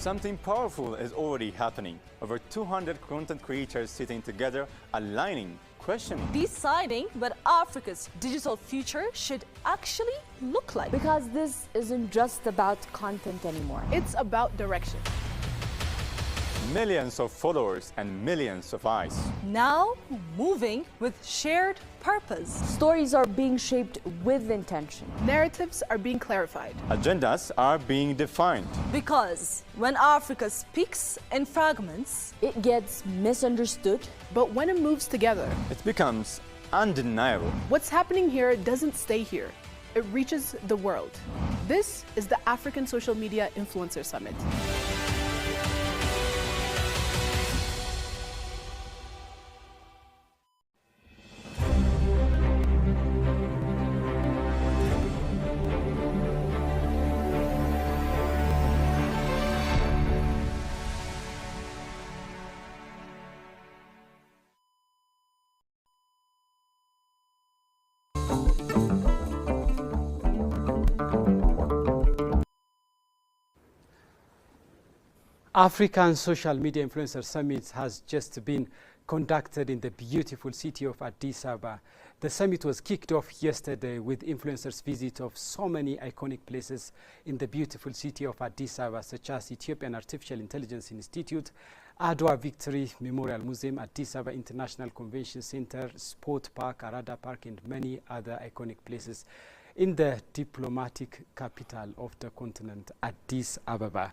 Something powerful is already happening. Over 200 content creators sitting together, aligning, questioning. Deciding what Africa's digital future should actually look like. Because this isn't just about content anymore. It's about direction. Millions of followers and millions of eyes. Now moving with shared purpose. Stories are being shaped with intention. Narratives are being clarified. Agendas are being defined. Because when Africa speaks in fragments, it gets misunderstood. But when it moves together, it becomes undeniable. What's happening here doesn't stay here. It reaches the world. This is the African Social Media Influencer Summit. African Social Media Influencer Summit has just been conducted in the beautiful city of Addis Ababa. The summit was kicked off yesterday with influencers' visit of so many iconic places in the beautiful city of Addis Ababa, such as Ethiopian Artificial Intelligence Institute, Adwa Victory Memorial Museum, Addis Ababa International Convention Center, Sport Park, Arada Park, and many other iconic places in the diplomatic capital of the continent, Addis Ababa.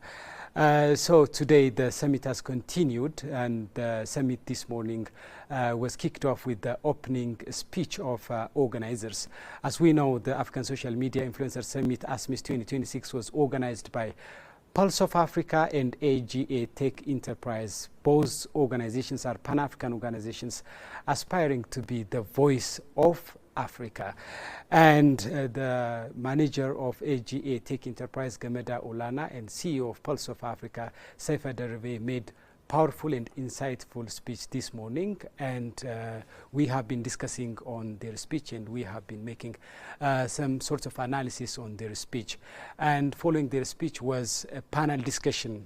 So today the summit has continued, and the summit this morning was kicked off with the opening speech of organizers. As we know, the African Social Media Influencer Summit, ASMIS 2026, was organized by Pulse of Africa and AGA Tech Enterprise. Both organizations are Pan-African organizations aspiring to be the voice of Africa. And the manager of AGA Tech Enterprise, Gameda Olana, and CEO of Pulse of Africa, Saifa Derve, made powerful and insightful speech this morning, and we have been discussing on their speech, and we have been making some sort of analysis on their speech. And following their speech was a panel discussion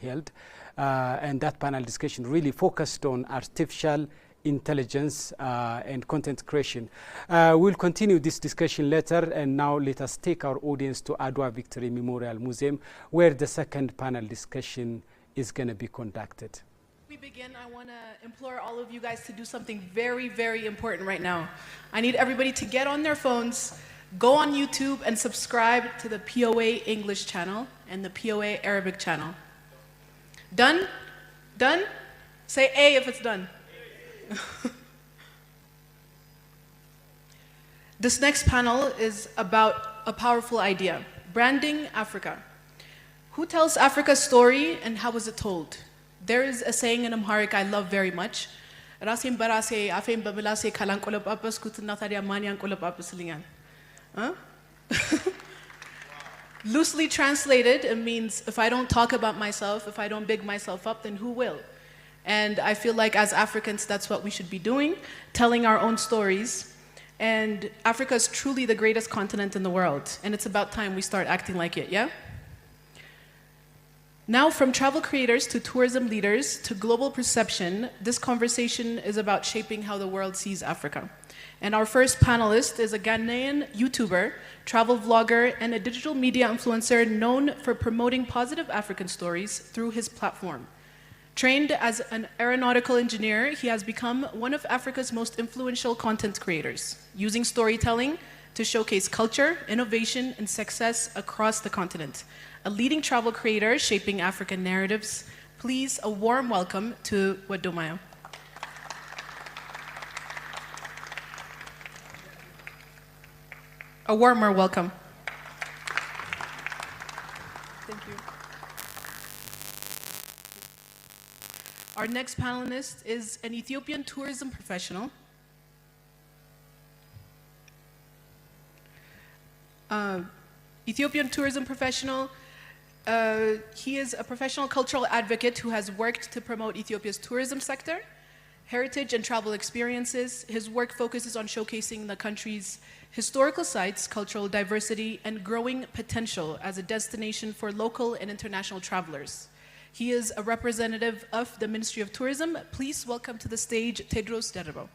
held, and that panel discussion really focused on artificial intelligence and content creation. We'll continue this discussion later, and now let us take our audience to Adwa Victory Memorial Museum, where the second panel discussion is going to be conducted. We begin, I want to implore all of you guys to do something very, very important right now. I need everybody to get on their phones, go on YouTube, and subscribe to the POA English channel and the POA Arabic channel. Done? Done? Say A if it's done. This next panel is about a powerful idea, branding Africa. Who tells Africa's story and how is it told? There is a saying in Amharic I love very much. Loosely translated, it means if I don't talk about myself, if I don't big myself up, then who will? And I feel like as Africans, that's what we should be doing, telling our own stories. And Africa is truly the greatest continent in the world, and it's about time we start acting like it, yeah? Now, from travel creators to tourism leaders to global perception, this conversation is about shaping how the world sees Africa. And our first panelist is a Ghanaian YouTuber, travel vlogger, and a digital media influencer known for promoting positive African stories through his platform. Trained as an aeronautical engineer, he has become one of Africa's most influential content creators, using storytelling to showcase culture, innovation, and success across the continent. A leading travel creator shaping African narratives. Please, a warm welcome to Wadomaya. A warmer welcome. Thank you. Our next panelist is an Ethiopian tourism professional. He is a professional cultural advocate who has worked to promote Ethiopia's tourism sector. heritage and travel experiences. His work focuses on showcasing the country's historical sites, cultural diversity, and growing potential as a destination for local and international travelers. He is a representative of the Ministry of Tourism. Please welcome to the stage Tedros Derebo.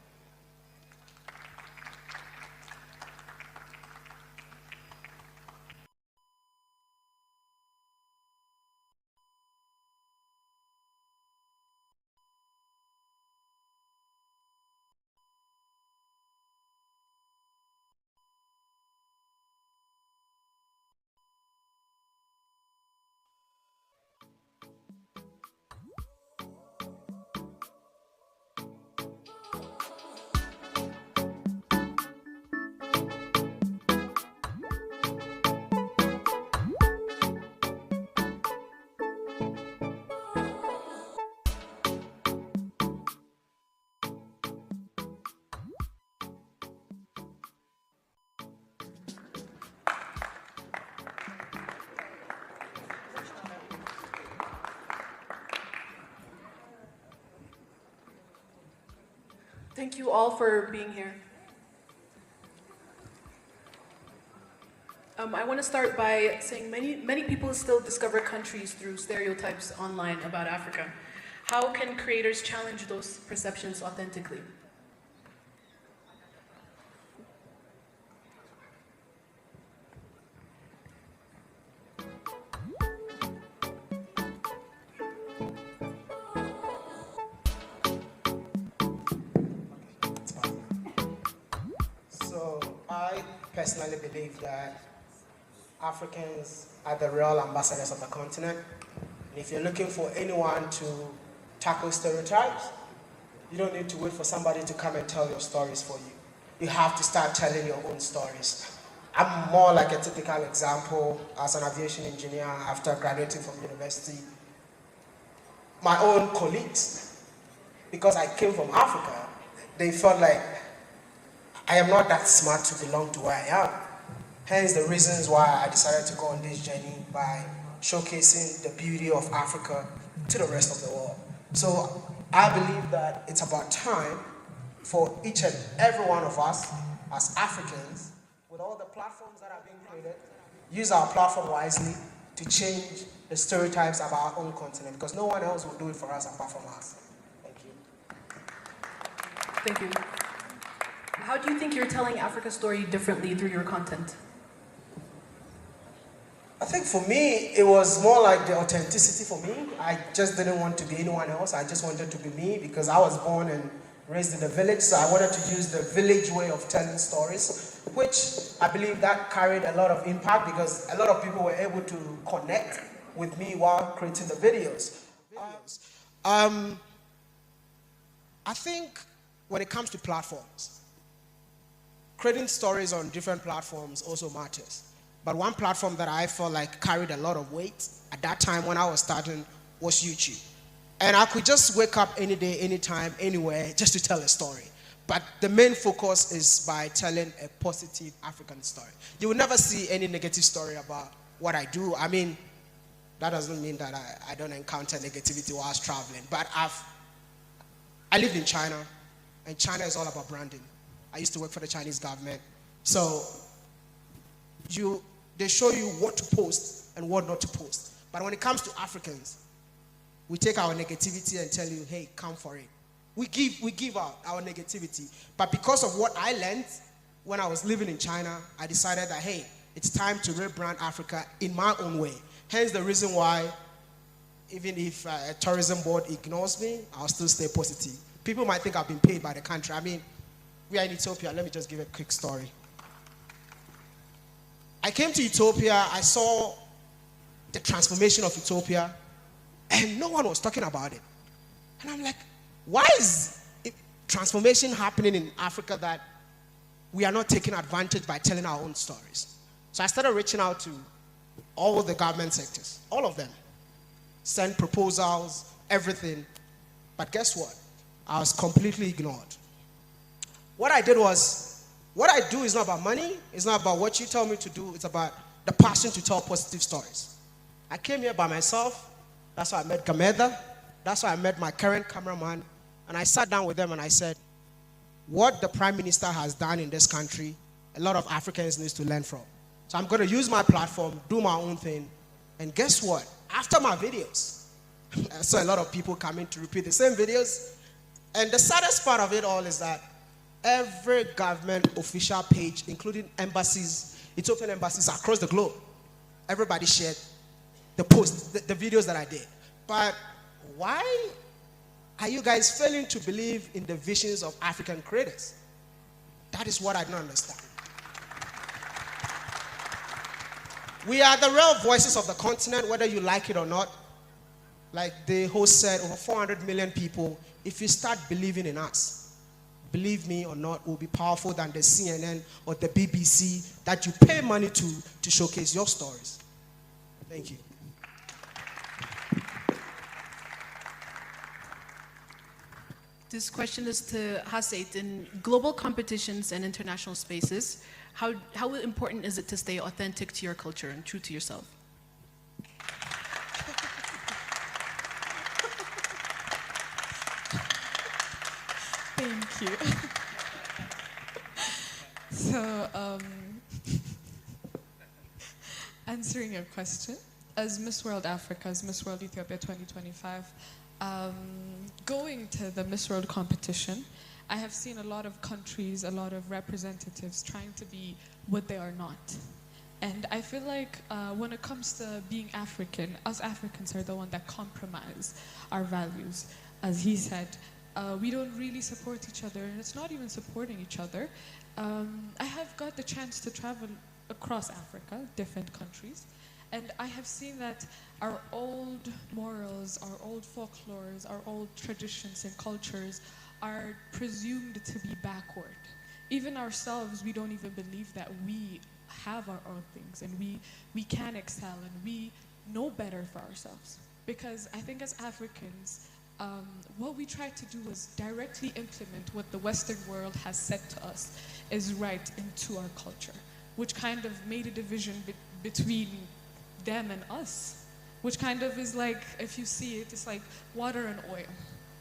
Thank you all for being here. I want to start by saying many people still discover countries through stereotypes online about Africa. How can creators challenge those perceptions authentically? So I personally believe that Africans are the real ambassadors of the continent. And if you're looking for anyone to tackle stereotypes, you don't need to wait for somebody to come and tell your stories for you. You have to start telling your own stories. I'm more like a typical example as an aviation engineer after graduating from university. My own colleagues, because I came from Africa, they felt like I am not that smart to belong to where I am. Hence the reasons why I decided to go on this journey by showcasing the beauty of Africa to the rest of the world. So I believe that it's about time for each and every one of us as Africans, with all the platforms that are being created, use our platform wisely to change the stereotypes of our own continent, because no one else will do it for us apart from us. Thank you. Thank you. How do you think you're telling Africa's story differently through your content? I think for me, it was more like the authenticity for me. I just didn't want to be anyone else. I just wanted to be me because I was born and raised in the village. So I wanted to use the village way of telling stories, which I believe that carried a lot of impact because a lot of people were able to connect with me while creating the videos. I think when it comes to platforms, creating stories on different platforms also matters. But one platform that I felt like carried a lot of weight at that time when I was starting was YouTube. And I could just wake up any day, anytime, anywhere, just to tell a story. But the main focus is by telling a positive African story. You will never see any negative story about what I do. I mean, that doesn't mean that I don't encounter negativity whilst traveling. But I lived in China, and China is all about branding. I used to work for the Chinese government. So they show you what to post and what not to post. But when it comes to Africans, we take our negativity and tell you, hey, come for it. We give out our negativity. But because of what I learned when I was living in China, I decided that, hey, it's time to rebrand Africa in my own way. Hence the reason why, even if a tourism board ignores me, I'll still stay positive. People might think I've been paid by the country. I mean, we are in Ethiopia. Let me just give a quick story. I came to Ethiopia, I saw the transformation of Ethiopia, and no one was talking about it. And I'm like, why is transformation happening in Africa that we are not taking advantage by telling our own stories? So I started reaching out to all the government sectors, all of them. Sent proposals, everything. But guess what? I was completely ignored. What I did was, what I do is not about money, it's not about what you tell me to do, it's about the passion to tell positive stories. I came here by myself, that's why I met Gameda, that's why I met my current cameraman, And I sat down with them and I said, what the Prime Minister has done in this country, a lot of Africans need to learn from. So I'm going to use my platform, do my own thing. And guess what? After my videos, I saw a lot of people coming to repeat the same videos. And the saddest part of it all is that every government official page, including embassies, Ethiopian embassies across the globe, everybody shared the posts, the videos that I did. But why are you guys failing to believe in the visions of African creators? That is what I don't understand. We are the real voices of the continent, whether you like it or not. Like the host said, over 400 million people. If you start believing in us, believe me or not, we'll be powerful than the CNN or the BBC that you pay money to showcase your stories. Thank you. This question is to Haseit. In global competitions and international spaces, how important is it to stay authentic to your culture and true to yourself? Thank you. So, answering your question, as Miss World Africa, as Miss World Ethiopia 2025, going to the Miss World competition, I have seen a lot of countries, a lot of representatives trying to be what they are not. And I feel like when it comes to being African, us Africans are the one that compromise our values. As he said, we don't really support each other, and it's not even supporting each other. I have got the chance to travel across Africa, different countries, and I have seen that our old morals, our old folklores, our old traditions and cultures are presumed to be backward. Even ourselves, we don't even believe that we have our own things and we can excel and we know better for ourselves. Because I think as Africans, what we try to do is directly implement what the Western world has said to us is right into our culture, which kind of made a division between them and us, which kind of is like, if you see it, it's like water and oil.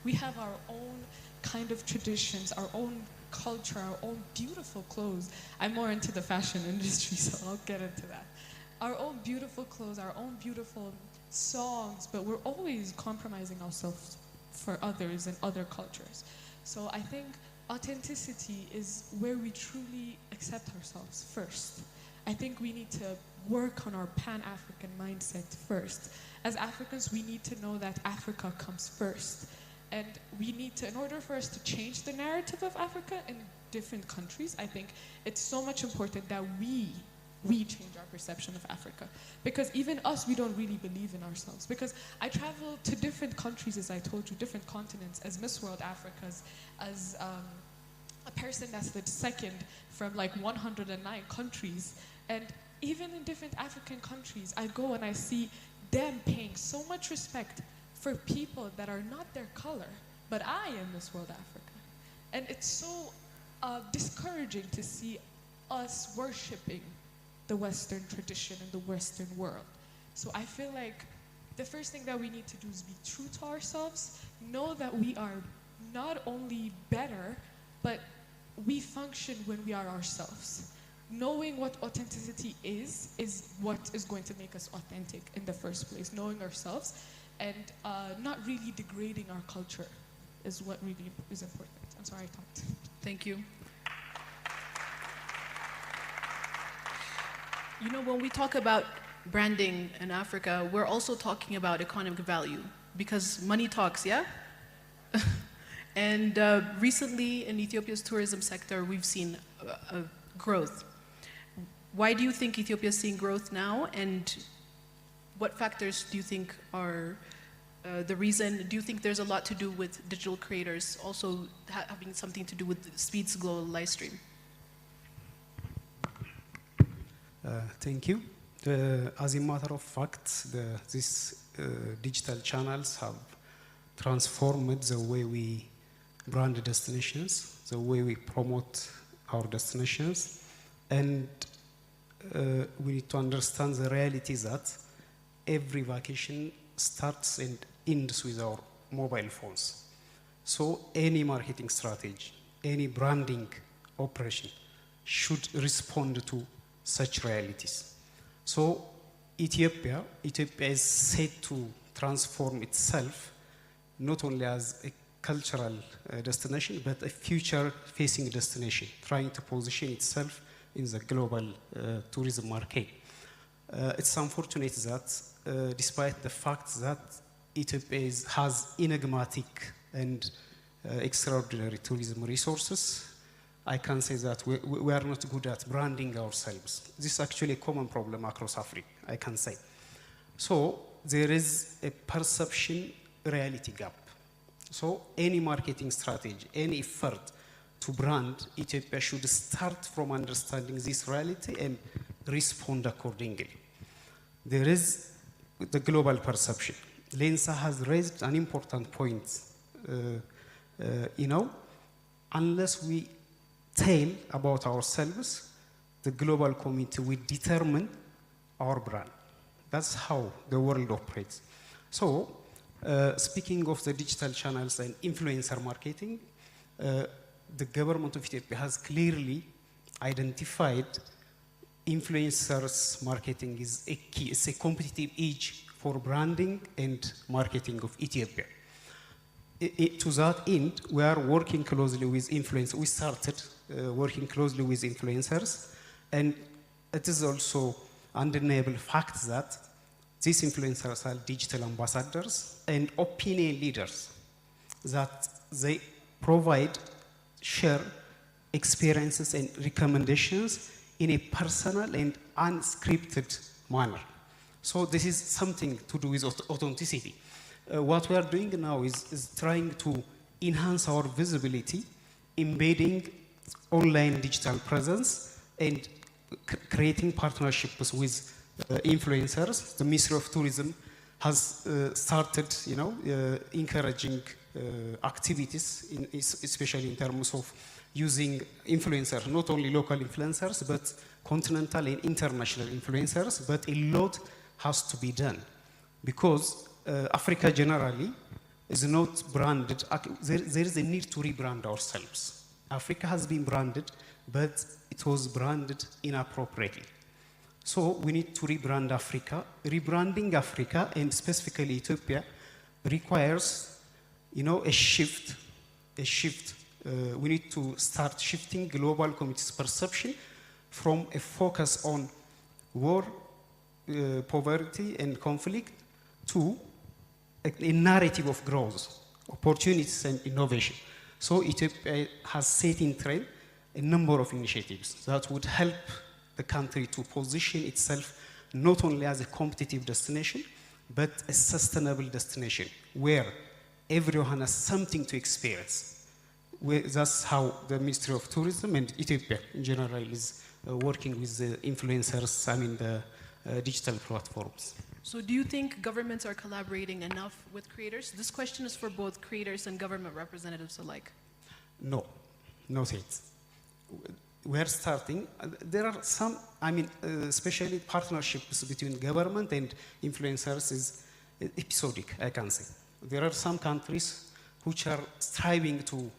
We have our own kind of traditions, our own culture, our own beautiful clothes. I'm more into the fashion industry, so I'll get into that. Our own beautiful clothes, our own beautiful songs, but we're always compromising ourselves for others and other cultures. So I think authenticity is where we truly accept ourselves first. I think we need to work on our Pan-African mindset first. As Africans, we need to know that Africa comes first. And we need to, in order for us to change the narrative of Africa in different countries, I think it's so much important that we change our perception of Africa. Because even us, we don't really believe in ourselves. Because I travel to different countries, as I told you, different continents, as Miss World Africa, as a person that's the second from like 109 countries. And even in different African countries, I go and I see them paying so much respect for people that are not their color, but I am Miss World Africa. And it's so discouraging to see us worshiping the Western tradition and the Western world. So I feel like the first thing that we need to do is be true to ourselves, know that we are not only better, but we function when we are ourselves. Knowing what authenticity is what is going to make us authentic in the first place. Knowing ourselves and not really degrading our culture is what really is important. I'm sorry I talked. Thank you. You know, when we talk about branding in Africa, we're also talking about economic value because money talks, yeah? And recently in Ethiopia's tourism sector, we've seen growth. Why do you think Ethiopia is seeing growth now, and what factors do you think are the reason? Do you think there's a lot to do with digital creators also having something to do with Speed's global live stream? Thank you. As a matter of fact, these digital channels have transformed the way we brand destinations, the way we promote our destinations, and we need to understand the reality that every vacation starts and ends with our mobile phones. So any marketing strategy, any branding operation should respond to such realities. So Ethiopia is set to transform itself not only as a cultural destination, but a future-facing destination, trying to position itself in the global tourism market. It's unfortunate that despite the fact that Ethiopia has enigmatic and extraordinary tourism resources, I can say that we are not good at branding ourselves. This is actually a common problem across Africa, I can say. So there is a perception reality gap. So any marketing strategy, any effort to brand Ethiopia should start from understanding this reality and respond accordingly. There is the global perception. Lensa has raised an important point. Unless we tell about ourselves, the global community will determine our brand. That's how the world operates. So, speaking of the digital channels and influencer marketing, the government of Ethiopia has clearly identified influencers marketing is a key, it's a competitive edge for branding and marketing of Ethiopia. To that end, we are working closely with influencers. We started working closely with influencers, and it is also undeniable fact that these influencers are digital ambassadors and opinion leaders, that they provide, share experiences and recommendations in a personal and unscripted manner. So this is something to do with authenticity. What we are doing now is trying to enhance our visibility, embedding online digital presence and creating partnerships with influencers. The Ministry of Tourism has started, encouraging activities, especially in terms of using influencers, not only local influencers, but continental and international influencers. But a lot has to be done because Africa generally is not branded. There is a need to rebrand ourselves. Africa has been branded, but it was branded inappropriately. So we need to rebrand Africa. Rebranding Africa, and specifically Ethiopia, requires, a shift. We need to start shifting global community's perception from a focus on war, poverty, and conflict to a narrative of growth, opportunities, and innovation. So Ethiopia has set in train a number of initiatives that would help the country to position itself not only as a competitive destination, but a sustainable destination where everyone has something to experience. That's how the Ministry of Tourism and Ethiopia in general is working with the influencers, the digital platforms. So do you think governments are collaborating enough with creators? This question is for both creators and government representatives alike. No, not yet. We're starting. There are some, especially partnerships between government and influencers is episodic, I can say. There are some countries which are striving to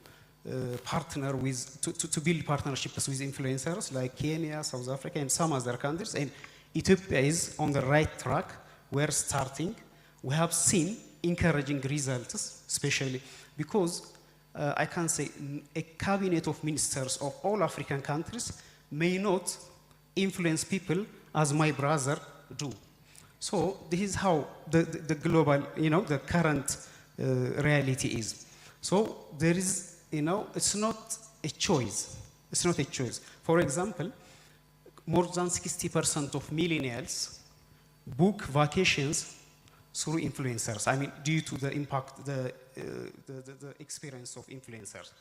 partner with, to build partnerships with influencers like Kenya, South Africa, and some other countries. And Ethiopia is on the right track. We're starting. We have seen encouraging results, especially because I can say a cabinet of ministers of all African countries may not influence people as my brother do. So this is how the global, the current reality is. So there is, it's not a choice. It's not a choice. For example, more than 60% of millennials book vacations through influencers. Due to the impact, the experience of influencers.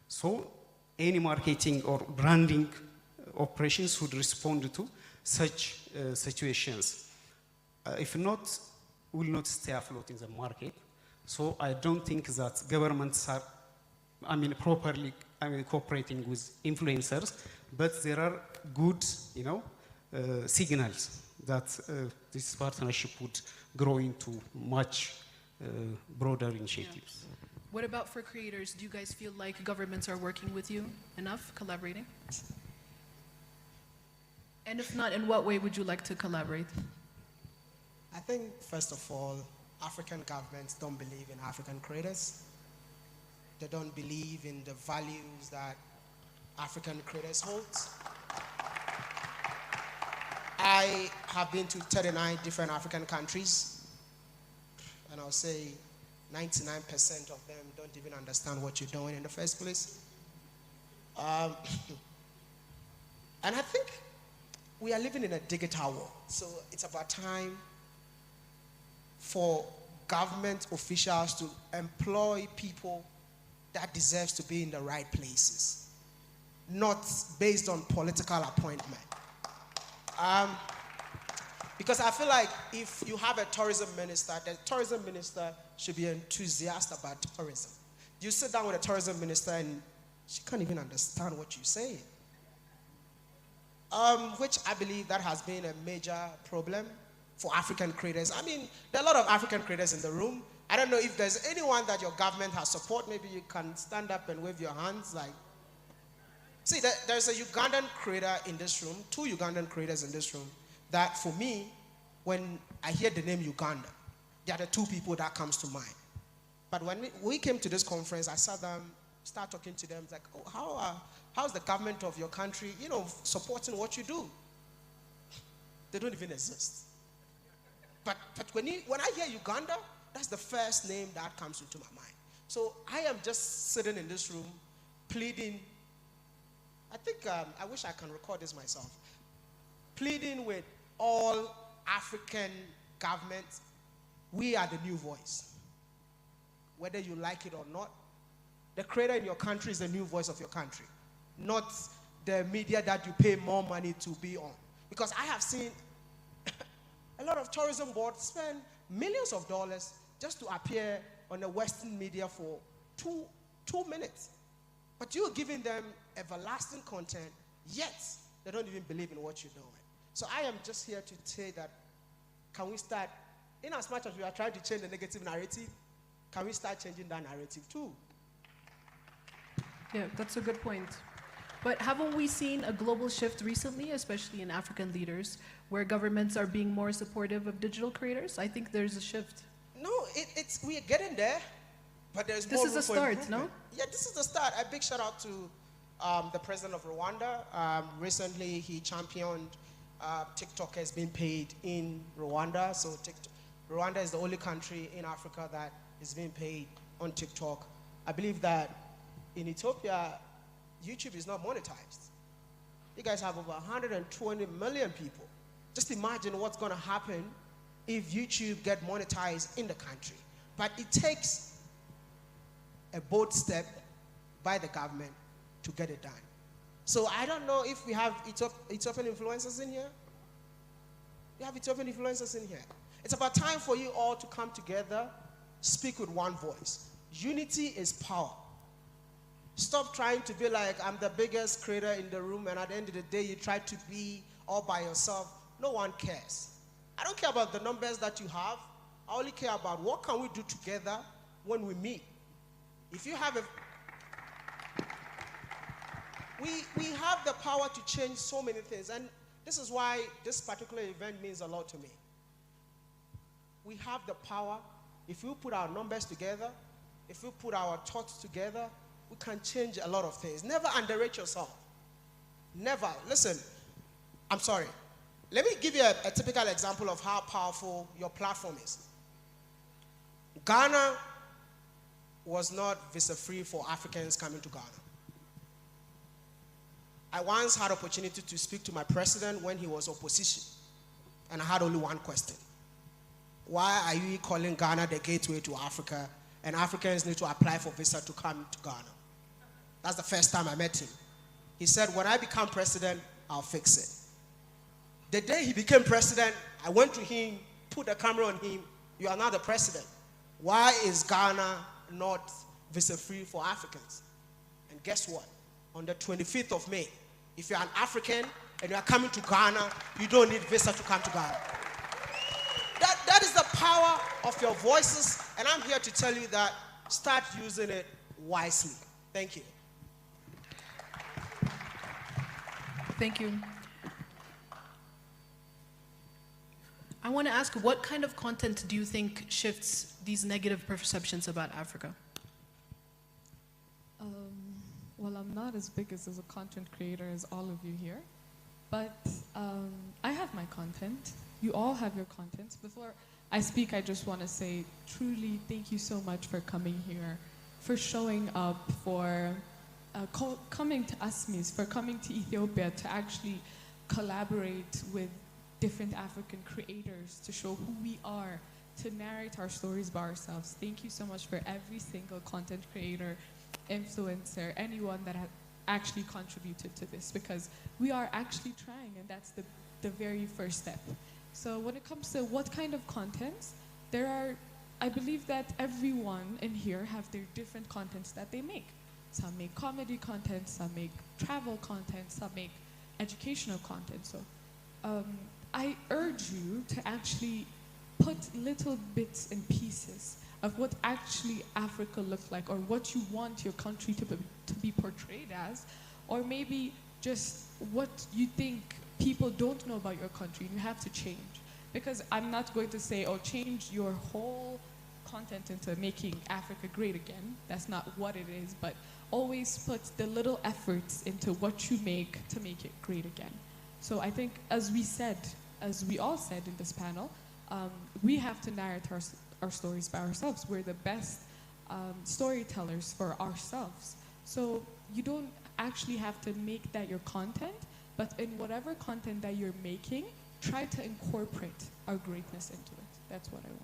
So any marketing or branding operations should respond to such situations. If not, will not stay afloat in the market. So I don't think that governments are, properly, cooperating with influencers, but there are good, signals that this partnership would grow into much broader initiatives. What about for creators? Do you guys feel like governments are working with you enough, collaborating? And if not, in what way would you like to collaborate? I think, first of all, African governments don't believe in African creators. They don't believe in the values that African creators hold. I have been to 39 different African countries, and I'll say 99% of them don't even understand what you're doing in the first place. And I think we are living in a digital world, so it's about time for government officials to employ people that deserves to be in the right places, not based on political appointment. Because I feel like if you have a tourism minister, the tourism minister should be enthusiastic about tourism. You sit down with a tourism minister and she can't even understand what you're saying. Which I believe that has been a major problem for African creators. I mean, there are a lot of African creators in the room. I don't know if there's anyone that your government has support. Maybe you can stand up and wave your hands like. See, there's a Ugandan creator in this room, 2 Ugandan creators in this room, that for me, when I hear the name Uganda, they are the 2 people that comes to mind. But when we came to this conference, I sat down, start talking to them, like, oh, how's the government of your country, supporting what you do? They don't even exist. But when I hear Uganda, that's the first name that comes into my mind. So I am just sitting in this room, pleading. I think I wish I can record this myself. Pleading with all African governments, we are the new voice. Whether you like it or not, the creator in your country is the new voice of your country, not the media that you pay more money to be on. Because I have seen a lot of tourism boards spend millions of dollars just to appear on the Western media for two minutes. But you're giving them everlasting content, yet they don't even believe in what you're doing. So I am just here to say that, can we start, in as much as we are trying to change the negative narrative, can we start changing that narrative too? Yeah, that's a good point. But haven't we seen a global shift recently, especially in African leaders, where governments are being more supportive of digital creators? I think there's a shift. No, we are getting there, but there's more room for This is a start, improvement. no? Yeah, this is the start. A big shout out to the president of Rwanda. Recently, he championed TikTok has been paid in Rwanda. So Rwanda is the only country in Africa that is being paid on TikTok. I believe that in Ethiopia, YouTube is not monetized. You guys have over 120 million people. Just imagine what's going to happen if YouTube get monetized in the country. But it takes a bold step by the government to get it done. So I don't know if we have Ethiopian influencers in here. We have Ethiopian influencers in here. It's about time for you all to come together, speak with one voice. Unity is power. Stop trying to be like, I'm the biggest creator in the room, and at the end of the day, you try to be all by yourself. No one cares. I don't care about the numbers that you have. I only care about what can we do together when we meet. If you have we have the power to change so many things, and this is why this particular event means a lot to me. We have the power. If we put our numbers together, if we put our thoughts together, we can change a lot of things. Never underrate yourself. Never. Listen, I'm sorry. Let me give you a typical example of how powerful your platform is. Ghana was not visa-free for Africans coming to Ghana. I once had opportunity to speak to my president when he was opposition, and I had only one question. Why are you calling Ghana the gateway to Africa, and Africans need to apply for visa to come to Ghana? That's the first time I met him. He said, when I become president, I'll fix it. The day he became president, I went to him, put the camera on him. You are now the president. Why is Ghana not visa-free for Africans? And guess what? On the 25th of May, if you're an African and you are coming to Ghana, you don't need visa to come to Ghana. That is the power of your voices, and I'm here to tell you that start using it wisely. Thank you. Thank you. I want to ask, what kind of content do you think shifts these negative perceptions about Africa? Well, I'm not as big as a content creator as all of you here, but I have my content. You all have your content. Before I speak, I just want to say, truly, thank you so much for coming here, for showing up, for coming to ASMIS, for coming to Ethiopia to actually collaborate with different African creators to show who we are, to narrate our stories by ourselves. Thank you so much for every single content creator, influencer, anyone that has actually contributed to this, because we are actually trying, and that's the very first step. So when it comes to what kind of contents, I believe that everyone in here have their different contents that they make. Some make comedy content, some make travel content, some make educational content. So I urge you to actually put little bits and pieces of what actually Africa looks like, or what you want your country to be portrayed as, or maybe just what you think people don't know about your country. You have to change. Because I'm not going to say, oh, change your whole content into making Africa great again. That's not what it is, but always put the little efforts into what you make to make it great again. So I think, as we all said in this panel, we have to narrate our stories by ourselves. We're the best storytellers for ourselves. So you don't actually have to make that your content, but in whatever content that you're making, try to incorporate our greatness into it. That's what I want.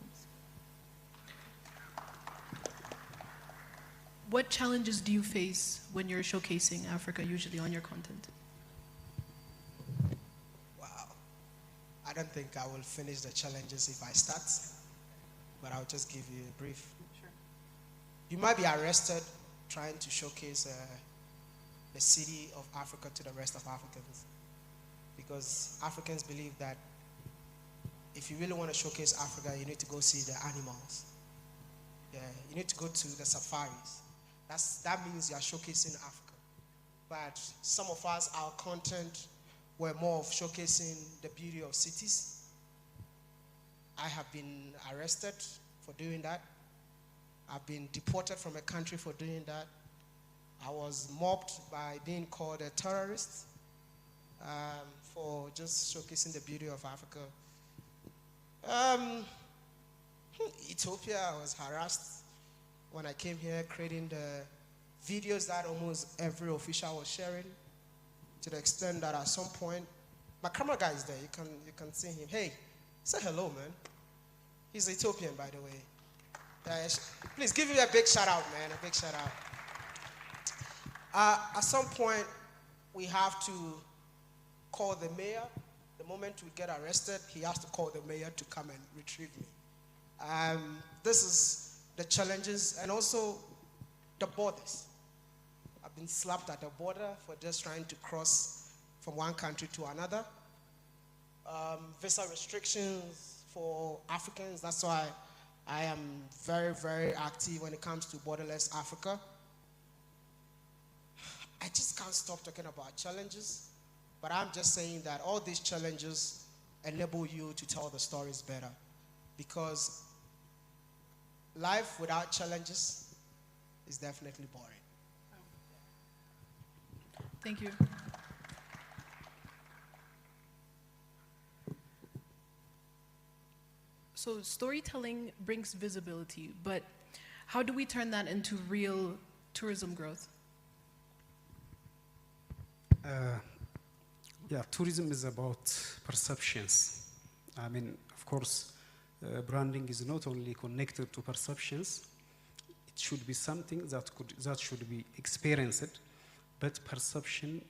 What challenges do you face when you're showcasing Africa, usually on your content? Wow. I don't think I will finish the challenges if I start, but I'll just give you a brief. Sure. You might be arrested trying to showcase the city of Africa to the rest of Africans, because Africans believe that if you really want to showcase Africa, you need to go see the animals. Yeah, you need to go to the safaris. That means you are showcasing Africa. But some of us, our content were more of showcasing the beauty of cities. I have been arrested for doing that. I've been deported from a country for doing that. I was mobbed by being called a terrorist for just showcasing the beauty of Africa. Ethiopia, I was harassed when I came here, creating the videos that almost every official was sharing, to the extent that at some point, my camera guy is there. You can see him. Hey, say hello, man. He's Ethiopian, by the way. Please give him a big shout out, man. A big shout out. At some point, we have to call the mayor. The moment we get arrested, he has to call the mayor to come and retrieve me. This is the challenges, and also the borders. I've been slapped at the border for just trying to cross from one country to another. Visa restrictions for Africans. That's why I am very, very active when it comes to borderless Africa. I just can't stop talking about challenges, but I'm just saying that all these challenges enable you to tell the stories better, because life without challenges is definitely boring. Thank you. So storytelling brings visibility, but how do we turn that into real tourism growth? Yeah, tourism is about perceptions. I mean, of course, branding is not only connected to perceptions. It should be something that should be experienced, but perception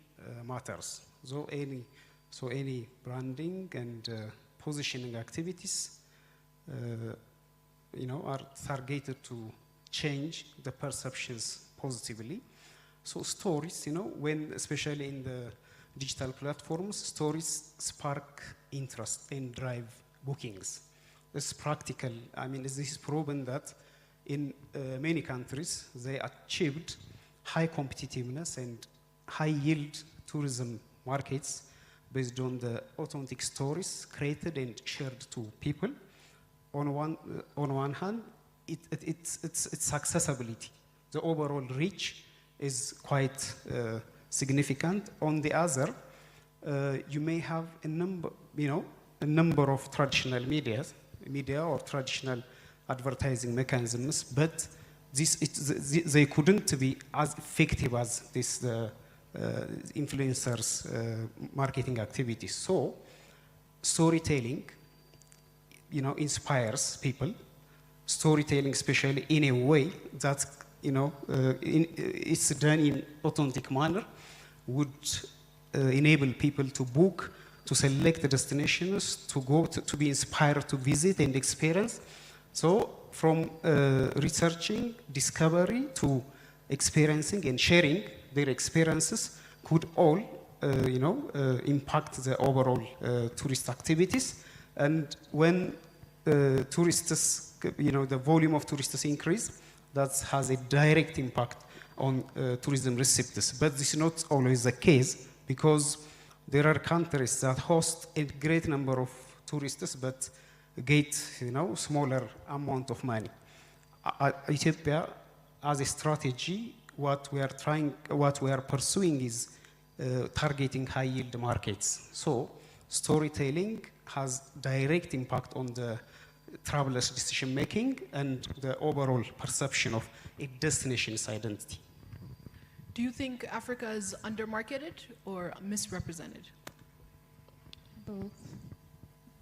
matters. So any branding and positioning activities, are targeted to change the perceptions positively. So stories, when especially in the digital platforms, stories spark interest and drive bookings. It's practical. I mean, this is proven that in many countries, they achieved high competitiveness and high yield tourism markets based on the authentic stories created and shared to people. On one hand, its accessibility, the overall reach is quite significant. On the other, you may have a number of traditional media or traditional advertising mechanisms, but they couldn't be as effective as this influencers marketing activities. So storytelling, inspires people. Storytelling, especially in a way that it's done in authentic manner, would enable people to book, to select the destinations, to go to be inspired to visit and experience. So from researching, discovery to experiencing and sharing their experiences could all impact the overall tourist activities. And when tourists, the volume of tourists increase, that has a direct impact on tourism receipts. But this is not always the case, because there are countries that host a great number of tourists but get smaller amount of money. Ethiopia, as a strategy, what we are pursuing is targeting high yield markets. So storytelling has direct impact on the travelers' decision making and the overall perception of a destination's identity. Do you think Africa is undermarketed or misrepresented? Both.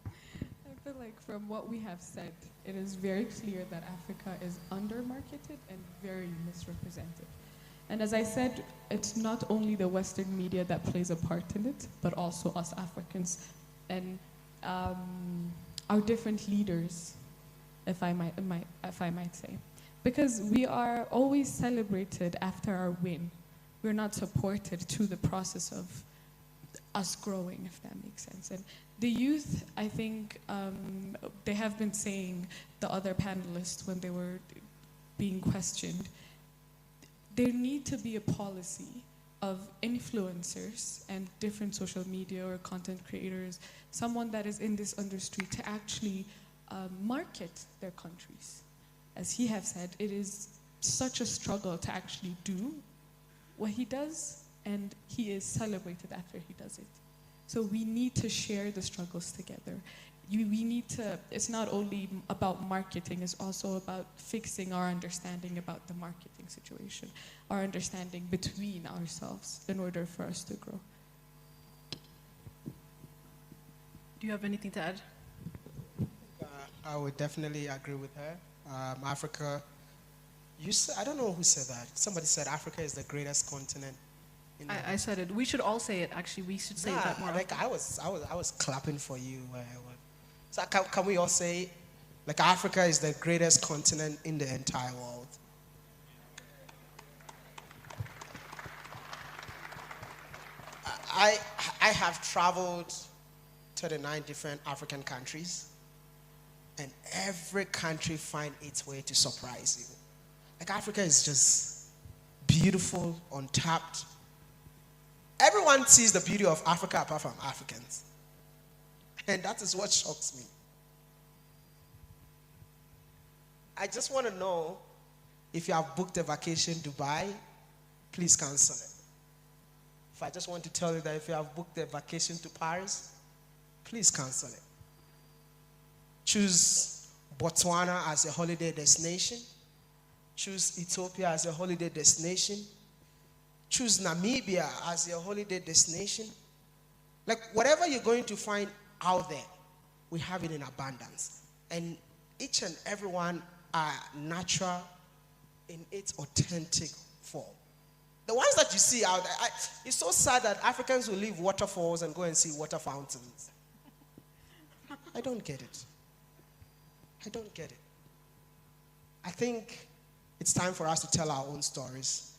I feel like from what we have said, it is very clear that Africa is undermarketed and very misrepresented. And as I said, it's not only the Western media that plays a part in it, but also us Africans and our different leaders, if I might say. Because we are always celebrated after our win. We're not supported to the process of us growing, if that makes sense. And the youth, I think, they have been saying, the other panelists, when they were being questioned, there need to be a policy of influencers and different social media or content creators, someone that is in this industry, to actually market their countries. As he have said, it is such a struggle to actually do what he does, and he is celebrated after he does it. So we need to share the struggles together. We need to, it's not only about marketing, it's also about fixing our understanding about the marketing situation, our understanding between ourselves in order for us to grow. Do you have anything to add? I would definitely agree with her. Africa, I don't know who said that. Somebody said Africa is the greatest continent. I said it. We should all say it, actually. We should say that more. Like I was clapping for you. So can we all say, like, Africa is the greatest continent in the entire world? I have traveled to the 9 different African countries, and every country finds its way to surprise you. Like, Africa is just beautiful, untapped. Everyone sees the beauty of Africa apart from Africans. And that is what shocks me. I just want to know, if you have booked a vacation in Dubai, please cancel it. If I just want to tell you that if you have booked a vacation to Paris, please cancel it. Choose Botswana as a holiday destination. Choose Ethiopia as a holiday destination. Choose Namibia as your holiday destination. Like, whatever you're going to find out there, we have it in abundance. And each and every one are natural in its authentic form. The ones that you see out there, it's so sad that Africans will leave waterfalls and go and see water fountains. I don't get it. I don't get it. I think it's time for us to tell our own stories.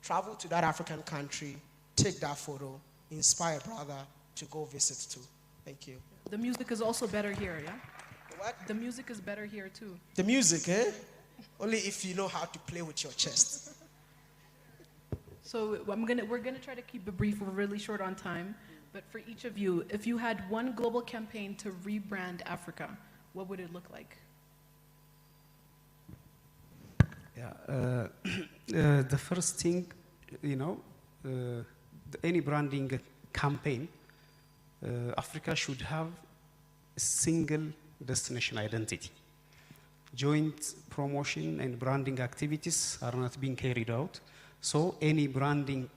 Travel to that African country, take that photo, inspire a brother to go visit too. Thank you. The music is also better here, yeah? What? The music is better here too. The music, eh? Only if you know how to play with your chest. So we're gonna try to keep it brief. We're really short on time. But for each of you, if you had one global campaign to rebrand Africa, what would it look like? Yeah, the first thing, any branding campaign, Africa should have a single destination identity. Joint promotion and branding activities are not being carried out. So any branding,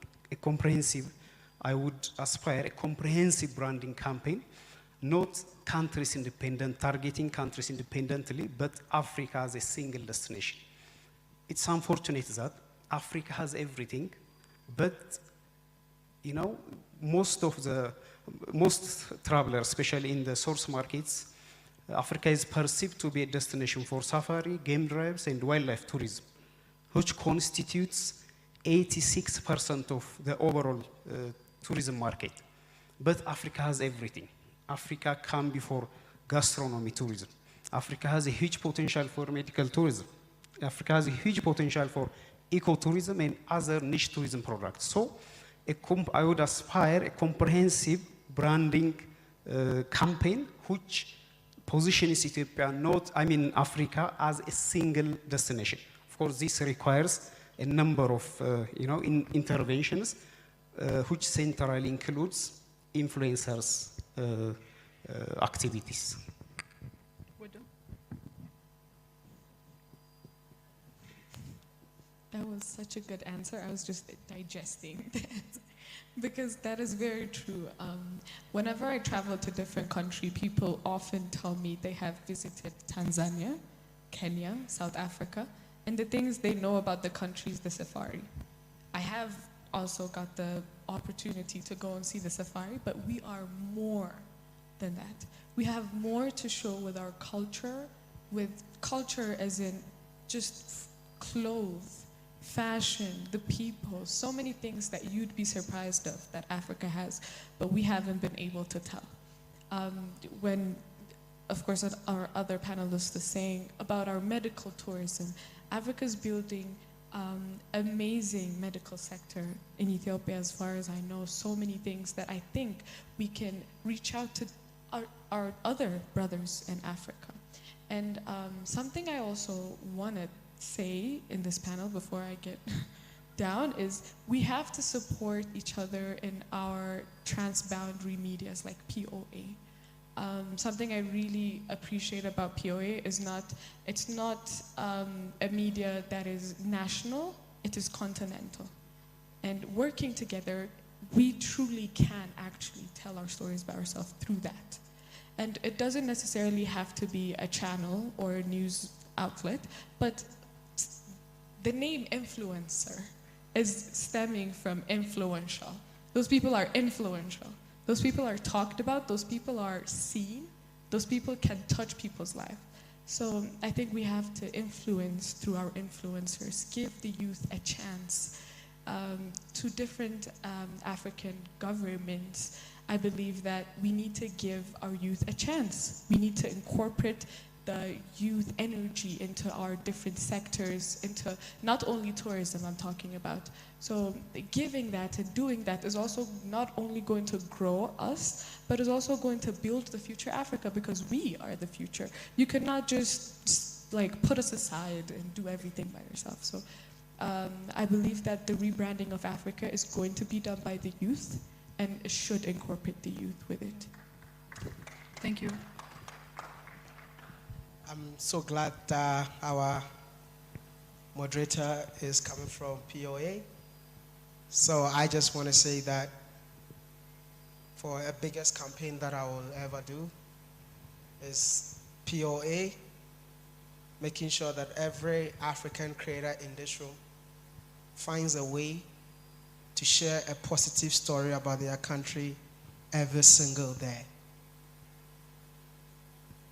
I would aspire a comprehensive branding campaign, not countries independent, targeting countries independently, but Africa as a single destination. It's unfortunate that Africa has everything, but most travelers, especially in the source markets, Africa is perceived to be a destination for safari, game drives, and wildlife tourism, which constitutes 86% of the overall tourism market. But Africa has everything. Africa can be for gastronomy tourism. Africa has a huge potential for medical tourism. Africa has a huge potential for ecotourism and other niche tourism products. So I would aspire a comprehensive branding campaign which positions Africa as a single destination. Of course, this requires a number of interventions, which centrally includes influencers' activities. That was such a good answer. I was just digesting that because that is very true. Whenever I travel to different countries, people often tell me they have visited Tanzania, Kenya, South Africa, and the things they know about the country is the safari. I have also got the opportunity to go and see the safari, but we are more than that. We have more to show with our culture as in just clothes, fashion, the people, so many things that you'd be surprised of that Africa has, but we haven't been able to tell. When, of course, our other panelists are saying about our medical tourism, Africa's building amazing medical sector in Ethiopia, as far as I know, so many things that I think we can reach out to our other brothers in Africa. And something I also want to say in this panel before I get down is we have to support each other in our transboundary medias like POA. Something I really appreciate about POA is it's not a media that is national, it is continental. And working together, we truly can actually tell our stories by ourselves through that. And it doesn't necessarily have to be a channel or a news outlet, but the name influencer is stemming from influential. Those people are influential. Those people are talked about, those people are seen, those people can touch people's lives. So I think we have to influence through our influencers, give the youth a chance. To different African governments, I believe that we need to give our youth a chance. We need to incorporate the youth energy into our different sectors, into not only tourism I'm talking about. So giving that and doing that is also not only going to grow us, but is also going to build the future Africa, because we are the future. You cannot just like put us aside and do everything by yourself. So I believe that the rebranding of Africa is going to be done by the youth, and it should incorporate the youth with it. Thank you. I'm so glad our moderator is coming from POA. So I just want to say that for a biggest campaign that I will ever do is POA, making sure that every African creator in this room finds a way to share a positive story about their country every single day.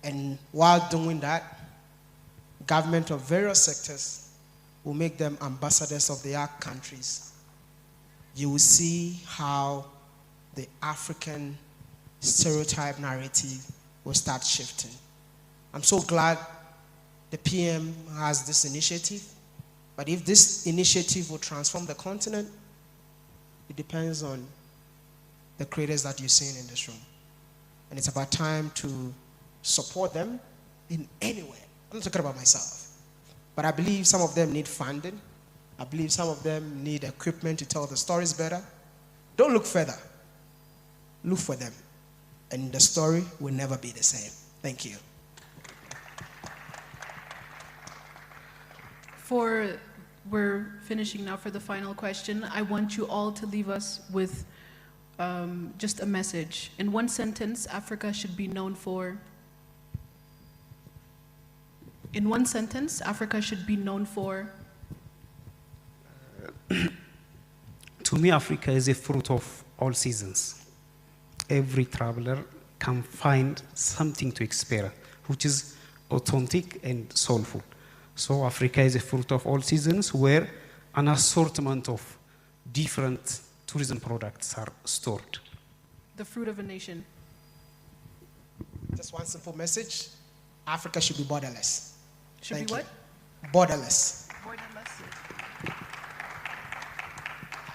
And while doing that, government of various sectors will make them ambassadors of their countries. You will see how the African stereotype narrative will start shifting. I'm so glad the PM has this initiative, but if this initiative will transform the continent, it depends on the creators that you're seeing in this room. And it's about time to support them in any way. I'm not talking about myself, but I believe some of them need funding. I believe some of them need equipment to tell the stories better. Don't look further. Look for them. And the story will never be the same. Thank you. We're finishing now for the final question. I want you all to leave us with just a message. In one sentence, Africa should be known for. In one sentence, Africa should be known for. To me, Africa is a fruit of all seasons. Every traveler can find something to experience, which is authentic and soulful. So Africa is a fruit of all seasons where an assortment of different tourism products are stored. The fruit of a nation. Just one simple message. Africa should be borderless. Should be what? Borderless. Borderless.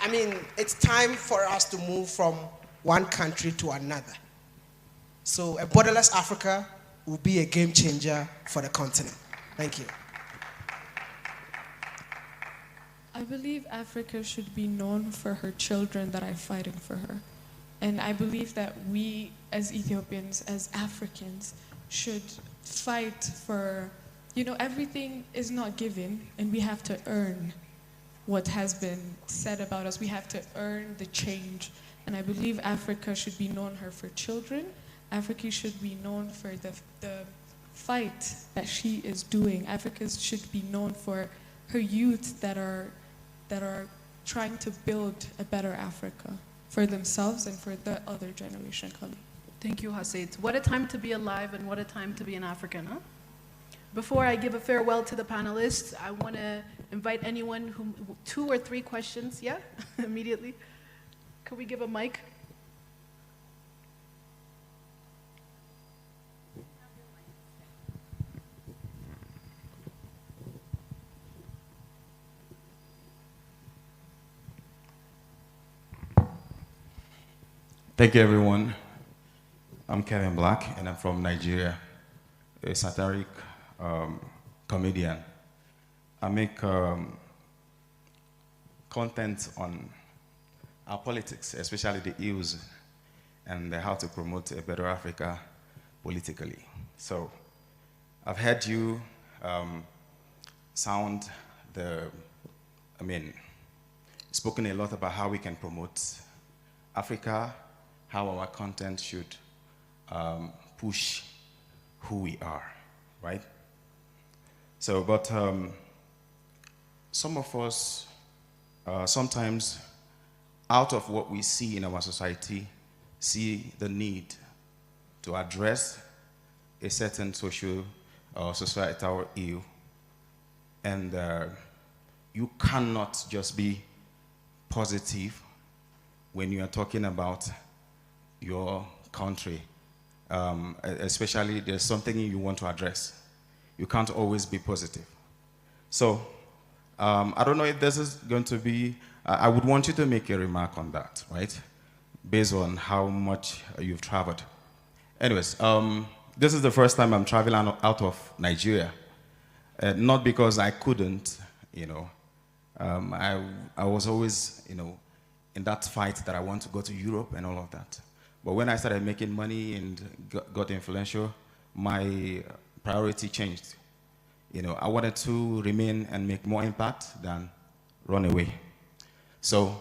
I mean, it's time for us to move from one country to another. So a borderless Africa will be a game changer for the continent. Thank you. I believe Africa should be known for her children that are fighting for her. And I believe that we, as Ethiopians, as Africans, should fight for, everything is not given, and we have to earn what has been said about us. We have to earn the change. And I believe Africa should be known for her children. Africa should be known for the fight that she is doing. Africa should be known for her youth that are trying to build a better Africa for themselves and for the other generation coming. Thank you, Hasid. What a time to be alive and what a time to be an African, huh? Before I give a farewell to the panelists, I want to invite anyone who, 2 or 3 questions, yeah, immediately. Could we give a mic? Thank you, everyone. I'm Kevin Black, and I'm from Nigeria, a satiric comedian. I make content on our politics, especially the ills, and how to promote a better Africa politically. So I've heard you spoken a lot about how we can promote Africa, how our content should push who we are, right? So, but some of us, sometimes out of what we see in our society, see the need to address a certain social or societal ill. And you cannot just be positive when you are talking about your country, especially there's something you want to address. You can't always be positive. So I don't know if this is going to be, I would want you to make a remark on that, right? Based on how much you've traveled. Anyways, this is the first time I'm traveling out of Nigeria. Not because I couldn't, I was always, in that fight that I want to go to Europe and all of that. But when I started making money and got influential, my priority changed. I wanted to remain and make more impact than run away. So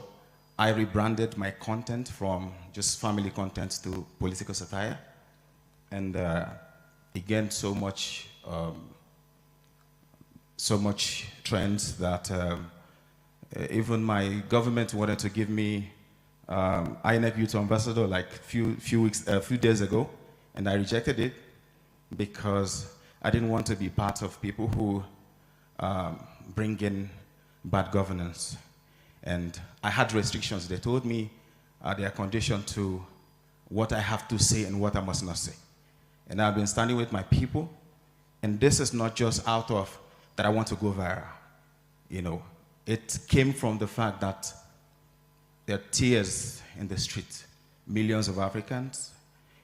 I rebranded my content from just family content to political satire. And it gained so much trends that even my government wanted to give me INEC Youth Ambassador like a few days ago, and I rejected it because I didn't want to be part of people who bring in bad governance. And I had restrictions. They told me they are conditioned to what I have to say and what I must not say. And I've been standing with my people And this is not just out of that I want to go viral. You know, it came from the fact that there are tears in the street. Millions of Africans.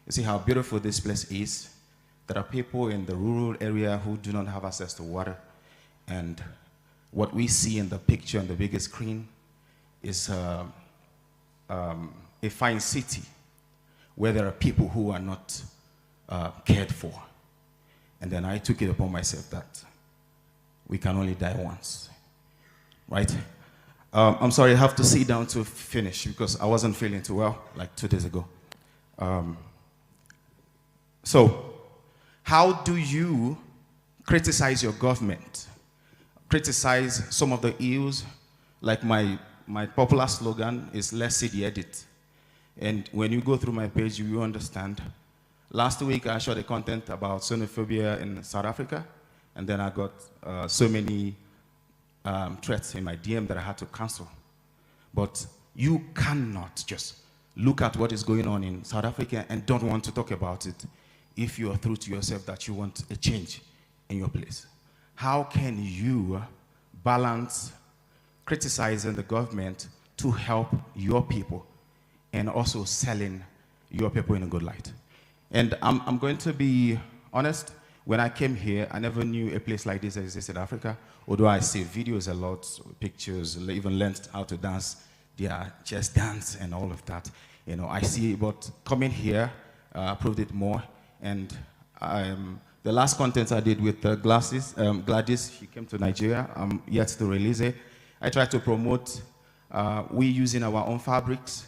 You see how beautiful this place is. There are people in the rural area who do not have access to water. And what we see in the picture on the biggest screen is a fine city where there are people who are not cared for. And then I took it upon myself that we can only die once, right? I'm sorry, I have to sit down to finish because I wasn't feeling too well like 2 days ago. So, how do you criticize your government? Criticize some of the ills, like my popular slogan is let's see the edit. And when you go through my page, you will understand. Last week, I shot a content about xenophobia in South Africa, and then I got so many threats in my DM that I had to cancel. But you cannot just look at what is going on in South Africa and don't want to talk about it if you are true to yourself that you want a change in your place. How can you balance criticizing the government to help your people and also selling your people in a good light? And I'm going to be honest, when I came here, I never knew a place like this existed in Africa, although I see videos a lot, pictures, even learned how to dance, their chest dance and all of that. You know, I see, but coming here, proved it more. And the last content I did with Gladys, she came to Nigeria, I'm yet to release it. I tried to promote, we using our own fabrics.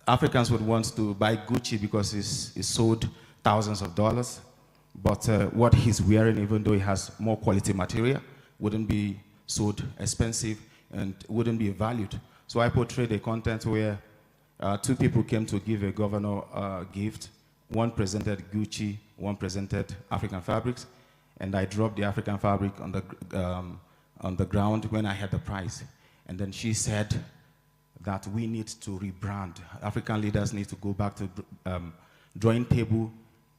Africans would want to buy Gucci because it's sold thousands of dollars. But what he's wearing, even though he has more quality material, wouldn't be sold expensive and wouldn't be valued. So I portrayed a content where 2 people came to give a governor a gift. One presented Gucci, one presented African fabrics, and I dropped the African fabric on the ground when I had the prize. And then she said that we need to rebrand. African leaders need to go back to drawing table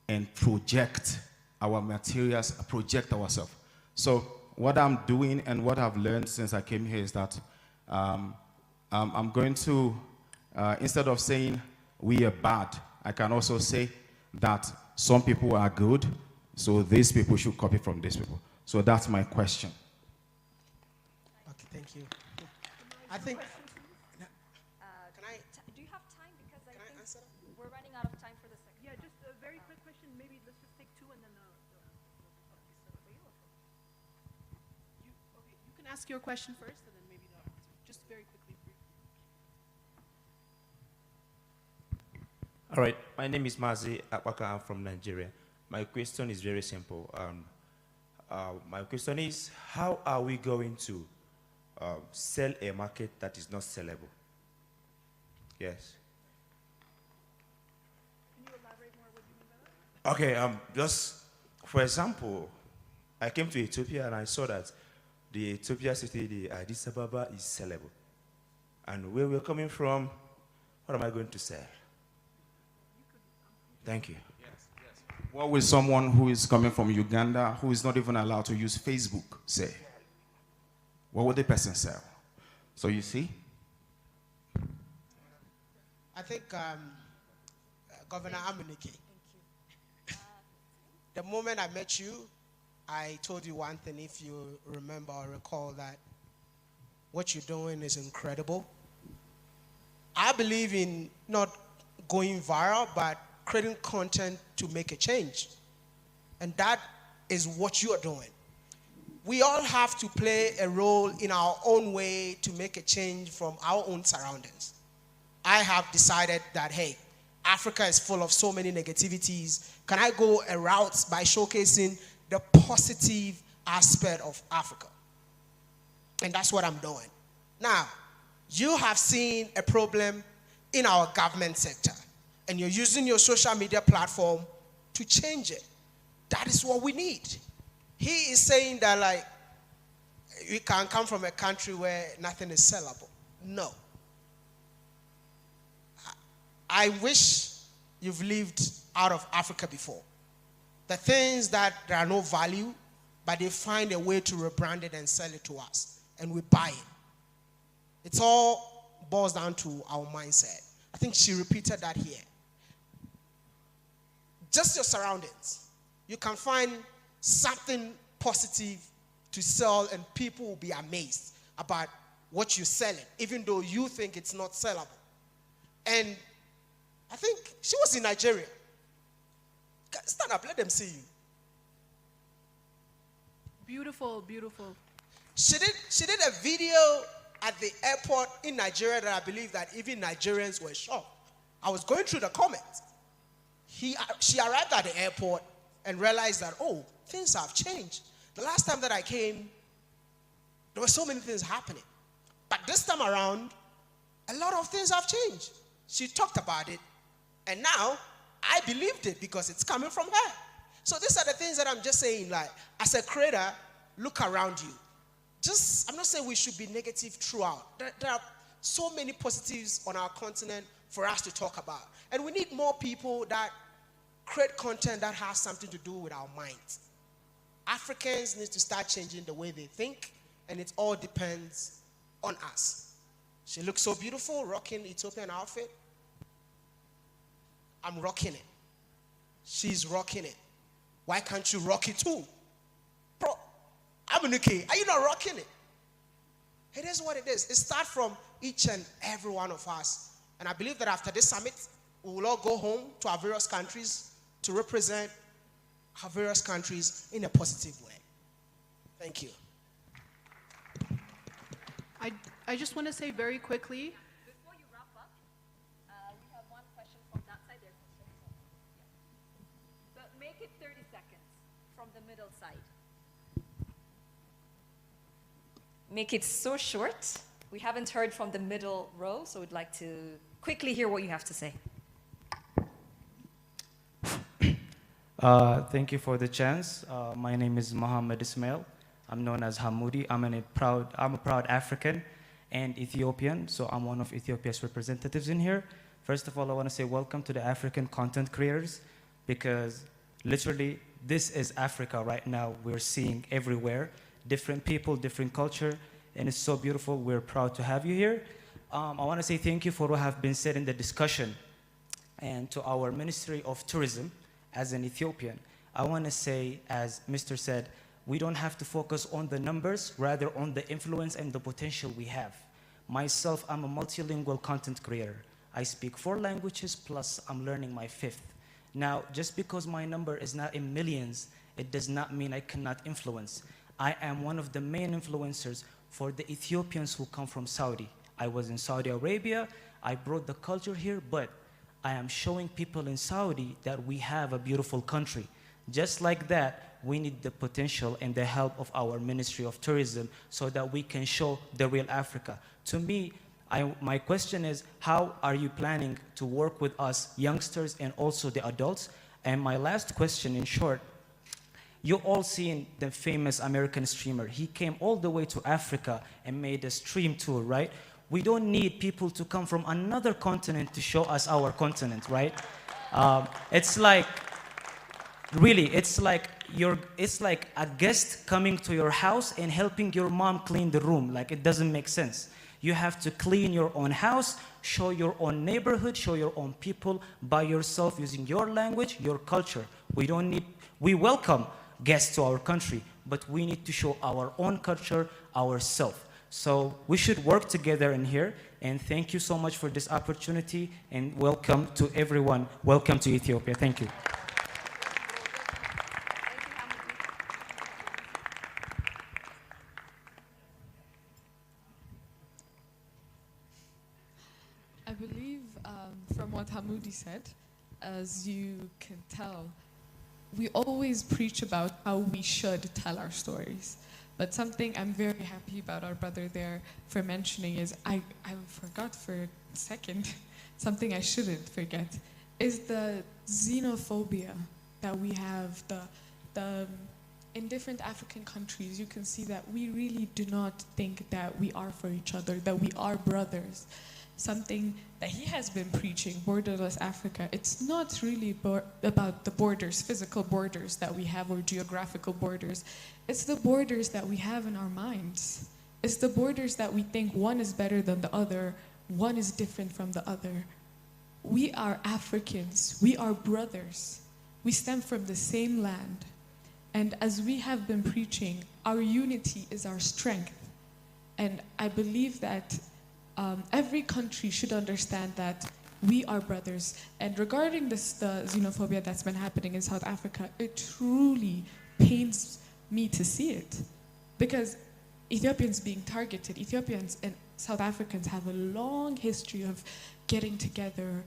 and project our materials, project ourselves. So what I'm doing and what I've learned since I came here is that I'm going to, instead of saying we are bad, I can also say that some people are good, so these people should copy from these people. So that's my question. Okay, thank you. I think. Do you have time? Because I think we're running out of time for the second. Yeah, just a very quick question. Maybe let's just take 2 and then you can ask your question first and then maybe the answer. Just very quickly. All right, my name is Mazi Akwaka. I'm from Nigeria. My question is very simple. My question is, how are we going to sell a market that is not sellable? Yes. Can you elaborate more what you mean by that? Okay, just for example, I came to Ethiopia and I saw that the Ethiopia city, the Addis Ababa, is sellable. And where we're coming from, what am I going to sell? Thank you. Yes. What will someone who is coming from Uganda, who is not even allowed to use Facebook, say? What would the person sell? So you see? I think Governor Amunike, the moment I met you, I told you one thing, if you remember or recall, that what you're doing is incredible. I believe in not going viral, but creating content to make a change. And that is what you are doing. We all have to play a role in our own way to make a change from our own surroundings. I have decided that, hey, Africa is full of so many negativities. Can I go a route by showcasing the positive aspect of Africa? And that's what I'm doing. Now, you have seen a problem in our government sector, and you're using your social media platform to change it. That is what we need. He is saying that, like, we can come from a country where nothing is sellable. No. I wish you've lived out of Africa before. The things that there are no value, but they find a way to rebrand it and sell it to us, and we buy it. It's all boils down to our mindset. I think she repeated that here. Just your surroundings. You can find something positive to sell, and people will be amazed about what you're selling, even though you think it's not sellable. And I think she was in Nigeria. Stand up, let them see you. Beautiful, beautiful. She did a video at the airport in Nigeria that I believe that even Nigerians were shocked. I was going through the comments. She arrived at the airport and realized that, oh, things have changed. The last time that I came, there were so many things happening. But this time around, a lot of things have changed. She talked about it, and now I believed it because it's coming from her. So these are the things that I'm just saying, like, as a creator, look around you. I'm not saying we should be negative throughout. There are so many positives on our continent for us to talk about. And we need more people that create content that has something to do with our minds. Africans need to start changing the way they think, and it all depends on us. She looks so beautiful, rocking Ethiopian outfit. I'm rocking it. She's rocking it. Why can't you rock it too? Bro, I'm in UK. Are you not rocking it? It is what it is. It starts from each and every one of us. And I believe that after this summit, we will all go home to our various countries to represent our various countries in a positive way. Thank you. I just want to say very quickly. Before you wrap up, we have one question from that side. There's yeah. But make it 30 seconds from the middle side. Make it so short. We haven't heard from the middle row, so we'd like to quickly hear what you have to say. Thank you for the chance. My name is Mohammed Ismail. I'm known as Hamoudi. I'm a proud African and Ethiopian, so I'm one of Ethiopia's representatives in here. First of all, I want to say welcome to the African content creators, because literally this is Africa right now. We're seeing everywhere, different people, different culture, and it's so beautiful. We're proud to have you here. I want to say thank you for what have been said in the discussion, and to our Ministry of Tourism. As an Ethiopian, I want to say, as Mr. said, we don't have to focus on the numbers, rather on the influence and the potential we have. Myself, I'm a multilingual content creator. I speak 4 languages, plus I'm learning my 5th. Now, just because my number is not in millions, it does not mean I cannot influence. I am one of the main influencers for the Ethiopians who come from Saudi. I was in Saudi Arabia, I brought the culture here, but I am showing people in Saudi that we have a beautiful country. Just like that, we need the potential and the help of our Ministry of Tourism so that we can show the real Africa. To me, my question is, how are you planning to work with us youngsters and also the adults? And my last question, in short, you all seen the famous American streamer. He came all the way to Africa and made a stream tour, right? We don't need people to come from another continent to show us our continent, right? It's like, really, it's like a guest coming to your house and helping your mom clean the room. Like, it doesn't make sense. You have to clean your own house, show your own neighborhood, show your own people by yourself using your language, your culture. We welcome guests to our country, but we need to show our own culture ourselves. So we should work together in here, and thank you so much for this opportunity, and welcome to everyone. Welcome to Ethiopia. Thank you. I believe from what Hamoudi said, as you can tell, we always preach about how we should tell our stories. But something I'm very happy about our brother there for mentioning is, I forgot for a second, something I shouldn't forget, is the xenophobia that we have. In different African countries, you can see that we really do not think that we are for each other, that we are brothers. something that he has been preaching, borderless Africa. It's not really about the borders, physical borders that we have or geographical borders. It's the borders that we have in our minds. It's the borders that we think one is better than the other, one is different from the other. We are Africans, we are brothers. We stem from the same land. And as we have been preaching, our unity is our strength. And I believe that every country should understand that we are brothers. And regarding this, the xenophobia that's been happening in South Africa, it truly pains me to see it. Because Ethiopians being targeted, Ethiopians and South Africans have a long history of getting together,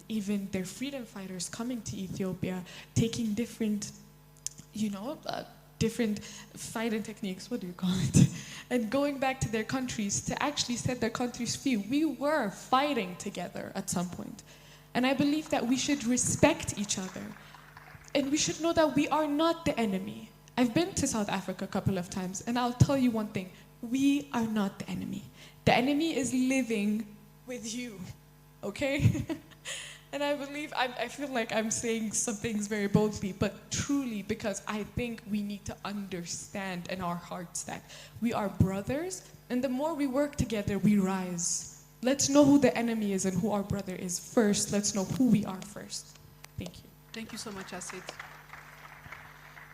even their freedom fighters coming to Ethiopia, taking different, different fighting techniques, what do you call it? And going back to their countries to actually set their countries free. We were fighting together at some point. And I believe that we should respect each other. And we should know that we are not the enemy. I've been to South Africa a couple of times, and I'll tell you one thing. We are not the enemy. The enemy is living with you, okay? And I believe, I feel like I'm saying some things very boldly, but truly because I think we need to understand in our hearts that we are brothers, and the more we work together, we rise. Let's know who the enemy is and who our brother is first. Let's know who we are first. Thank you. Thank you so much, Asid.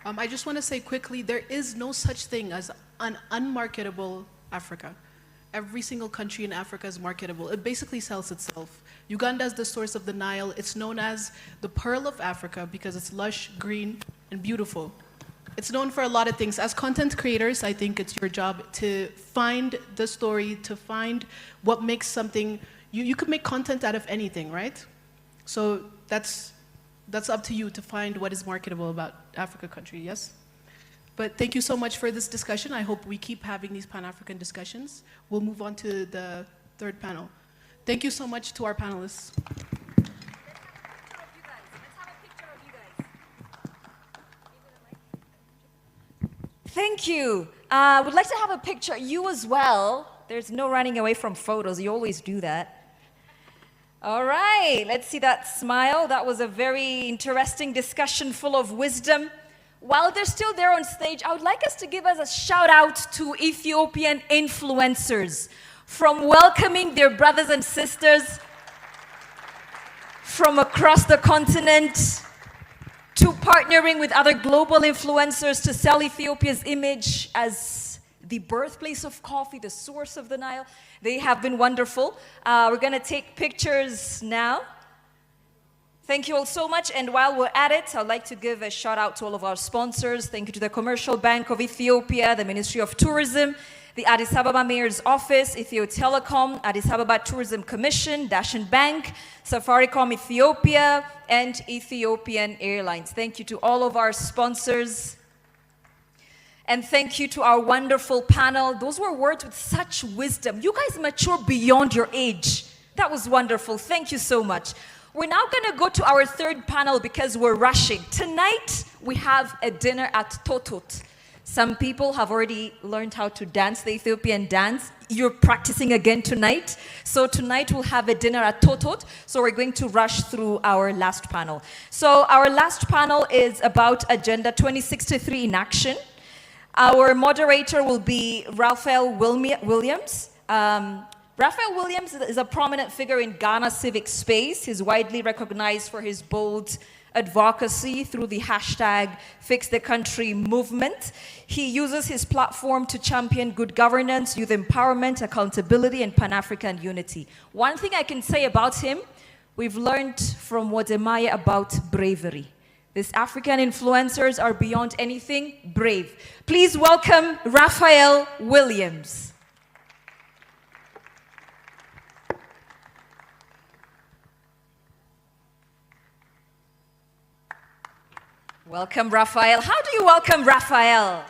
I just want to say quickly, there is no such thing as an unmarketable Africa. Every single country in Africa is marketable. It basically sells itself. Uganda is the source of the Nile. It's known as the Pearl of Africa because it's lush, green, and beautiful. It's known for a lot of things. As content creators, I think it's your job to find the story, to find what makes something, you could make content out of anything, right? So that's up to you to find what is marketable about Africa country, yes? But thank you so much for this discussion. I hope we keep having these Pan-African discussions. We'll move on to the third panel. Thank you so much to our panelists. Thank you. Would like to have a picture. You as well. There's no running away from photos. You always do that. All right, let's see that smile. That was a very interesting discussion full of wisdom. While they're still there on stage, I would like us to give us a shout out to Ethiopian influencers from welcoming their brothers and sisters from across the continent to partnering with other global influencers to sell Ethiopia's image as the birthplace of coffee, the source of the Nile. They have been wonderful. We're going to take pictures now. Thank you all so much. And while we're at it, I'd like to give a shout out to all of our sponsors. Thank you to the Commercial Bank of Ethiopia, the Ministry of Tourism, the Addis Ababa Mayor's Office, Ethio Telecom, Addis Ababa Tourism Commission, Dashen Bank, Safaricom Ethiopia, and Ethiopian Airlines. Thank you to all of our sponsors. And thank you to our wonderful panel. Those were words with such wisdom. You guys mature beyond your age. That was wonderful. Thank you so much. We're now going to go to our third panel because we're rushing. Tonight, we have a dinner at Totot. Some people have already learned how to dance the Ethiopian dance. You're practicing again tonight. So tonight, we'll have a dinner at Totot. So we're going to rush through our last panel. So our last panel is about Agenda 2063 in action. Our moderator will be Raphael Williams. Raphael Williams is a prominent figure in Ghana civic space. He's widely recognized for his bold advocacy through the hashtag Fix the Country movement. He uses his platform to champion good governance, youth empowerment, accountability, and Pan-African unity. One thing I can say about him, we've learned from Wodemaya about bravery. These African influencers are beyond anything brave. Please welcome Raphael Williams. Welcome, Raphael. How do you welcome Raphael?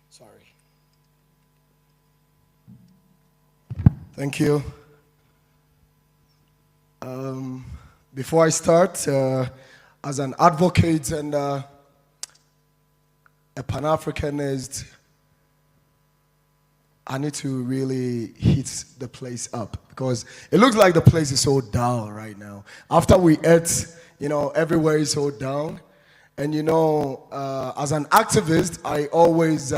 Sorry. Thank you. Before I start, as an advocate and a Pan-Africanist, I need to really heat the place up because it looks like the place is so dull right now. After we ate, everywhere is so down. And as an activist, I always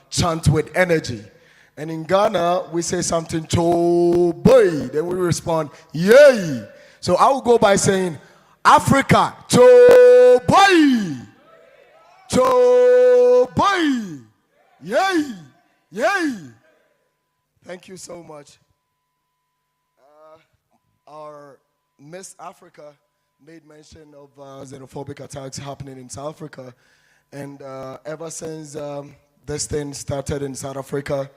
chant with energy. And in Ghana, we say something, cho boy, then we respond, yay. So I will go by saying, Africa, cho boy, cho boy, yay, yay. Thank you so much. Our Miss Africa made mention of xenophobic attacks happening in South Africa. And ever since this thing started in South Africa,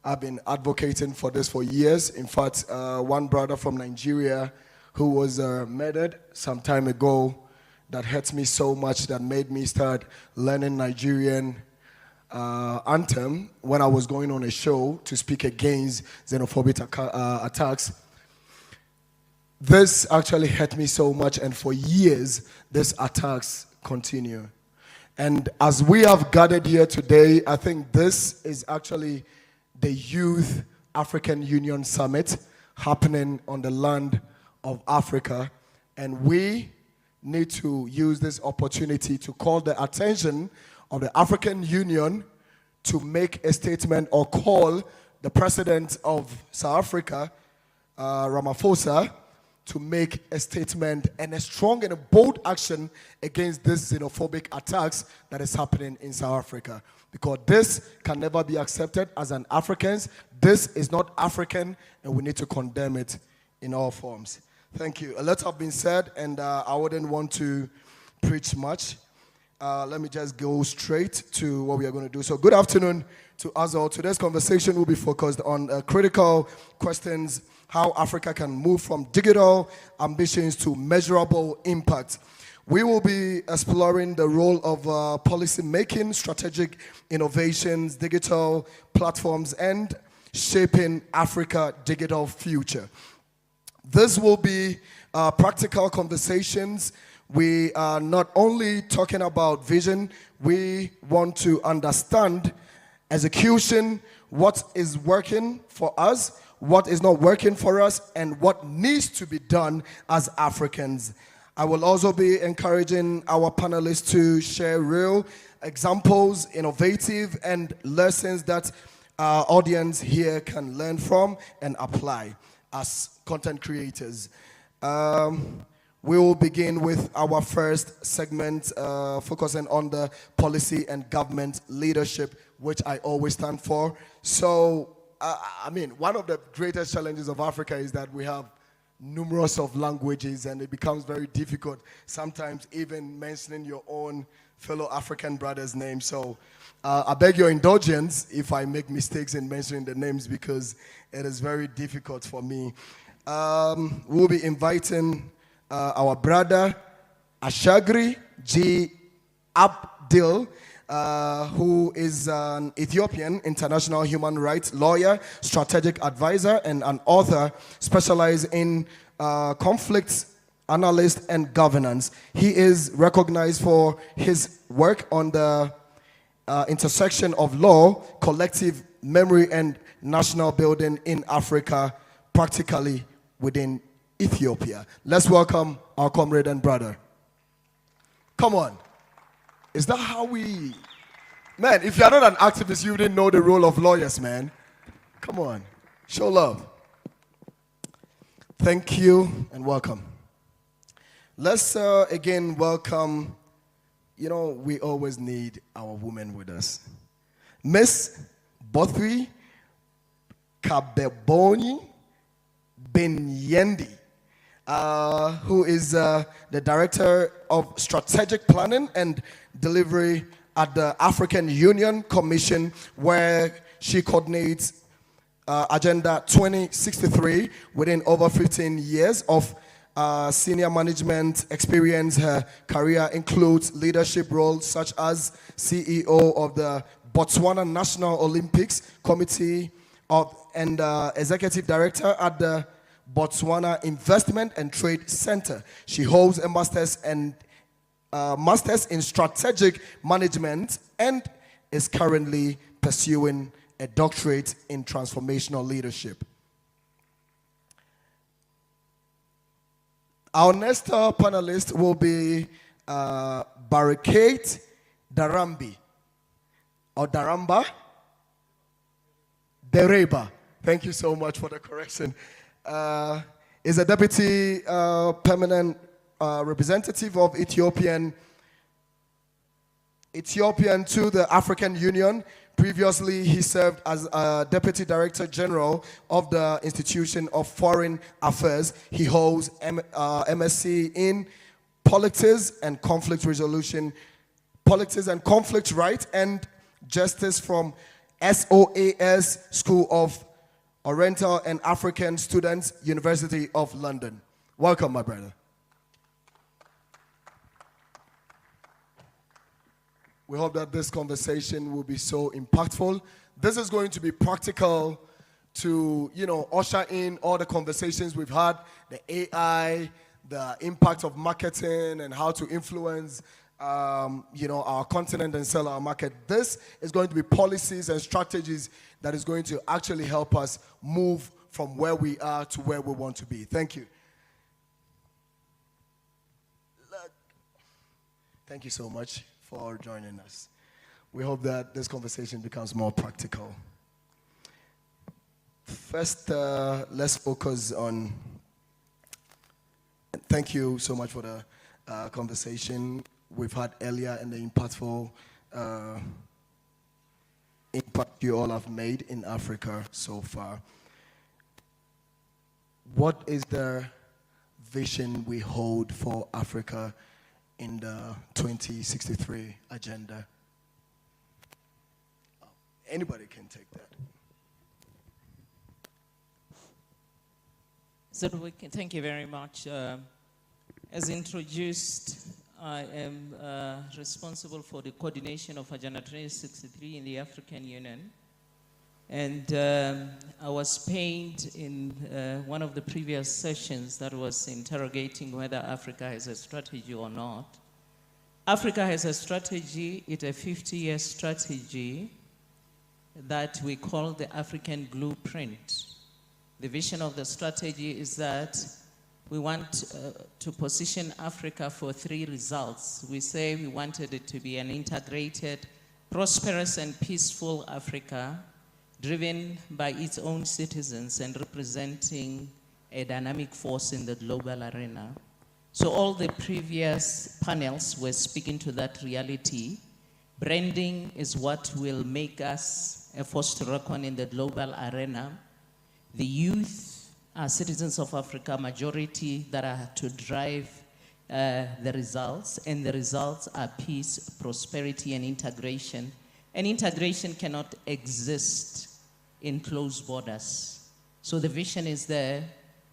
I've been advocating for this for years. In fact, one brother from Nigeria who was murdered some time ago that hurt me so much that made me start learning Nigerian anthem when I was going on a show to speak against xenophobic attacks. This actually hurt me so much, and for years, these attacks continue. And as we have gathered here today, I think this is actually the Youth African Union Summit happening on the land of Africa. And we need to use this opportunity to call the attention of the African Union to make a statement or call the president of South Africa, Ramaphosa, to make a statement and a strong and a bold action against these xenophobic attacks that is happening in South Africa. Because this can never be accepted as an Africans. This is not African, and we need to condemn it in all forms. Thank you. A lot have been said, and I wouldn't want to preach much. Let me just go straight to what we are going to do. So good afternoon to us all. Today's conversation will be focused on critical questions, how Africa can move from digital ambitions to measurable impact. We will be exploring the role of policy making, strategic innovations, digital platforms, and shaping Africa's digital future. This will be practical conversations. We are not only talking about vision, we want to understand execution, what is working for us, what is not working for us, and what needs to be done as Africans. I will also be encouraging our panelists to share real examples, innovative, and lessons that our audience here can learn from and apply as content creators. We will begin with our first segment, focusing on the policy and government leadership, which I always stand for. So, one of the greatest challenges of Africa is that we have numerous of languages, and it becomes very difficult sometimes even mentioning your own fellow African brother's name. So I beg your indulgence if I make mistakes in mentioning the names, because it is very difficult for me. We'll be inviting our brother Ashagri G. Abdil, who is an Ethiopian international human rights lawyer, strategic advisor, and an author specialized in conflict analyst and governance. He is recognized for his work on the intersection of law, collective memory, and national building in Africa, practically within Ethiopia. Let's welcome our comrade and brother. Come on. Is that how we... Man, if you're not an activist, you didn't know the role of lawyers, man. Come on. Show love. Thank you and welcome. Let's again welcome, we always need our women with us. Miss Bothri Kabeboni Benyendi, who is the Director of Strategic Planning and Delivery at the African Union Commission, where she coordinates Agenda 2063 within over 15 years of senior management experience. Her career includes leadership roles such as CEO of the Botswana National Olympics Committee and Executive Director at the Botswana Investment and Trade Center. She holds a master's in strategic management and is currently pursuing a doctorate in transformational leadership. Our next panelist will be Barricade Darambi, or Daramba? Dereba. Thank you so much for the correction. Is a deputy permanent representative of Ethiopian to the African Union. Previously, he served as Deputy Director General of the Institution of Foreign Affairs. He holds MSc in Politics and Conflict Resolution, Politics and Conflict Right and Justice from SOAS School of Oriental and African Students, University of London. Welcome, my brother. We hope that this conversation will be so impactful. This is going to be practical to, usher in all the conversations we've had, the AI, the impact of marketing and how to influence, our continent and sell our market. This is going to be policies and strategies that is going to actually help us move from where we are to where we want to be. Thank you. Thank you so much for joining us. We hope that this conversation becomes more practical. First, let's focus on, thank you so much for the conversation we've had earlier and the impactful impact you all have made in Africa so far. What is the vision we hold for Africa in the 2063 agenda? Anybody can take that. So thank you very much. As introduced, I am responsible for the coordination of Agenda 2063 in the African Union. And I was pained in one of the previous sessions that was interrogating whether Africa has a strategy or not. Africa has a strategy. It's a 50-year strategy that we call the African Blueprint. The vision of the strategy is that we want to position Africa for 3 results. We say we wanted it to be an integrated, prosperous and peaceful Africa, driven by its own citizens and representing a dynamic force in the global arena. So all the previous panels were speaking to that reality. Branding is what will make us a force to reckon in the global arena. The youth are citizens of Africa, majority that are to drive the results, and the results are peace, prosperity, and integration. And integration cannot exist in closed borders. So the vision is there,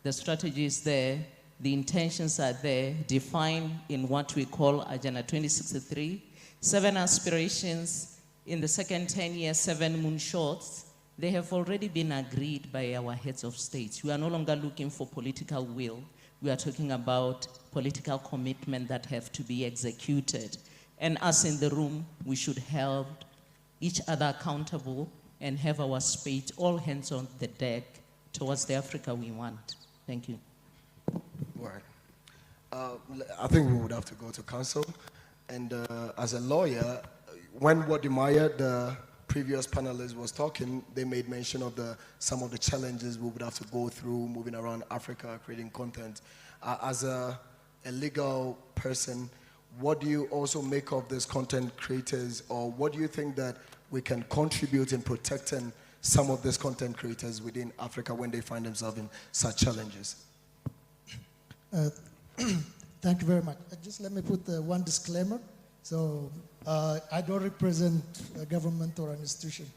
the strategy is there, the intentions are there, defined in what we call Agenda 2063. 7 aspirations in the second 10 years, 7 moonshots. They have already been agreed by our heads of states. We are no longer looking for political will. We are talking about political commitment that have to be executed. And us in the room, we should hold each other accountable and have our spade, all hands on the deck towards the Africa we want. Thank you. Right. I think we would have to go to council. And as a lawyer, when Wadimaya, the previous panelist, was talking, they made mention of some of the challenges we would have to go through moving around Africa, creating content. As a legal person, what do you also make of these content creators, or what do you think that we can contribute in protecting some of these content creators within Africa when they find themselves in such challenges? Thank you very much. Just let me put one disclaimer. So I don't represent a government or an institution.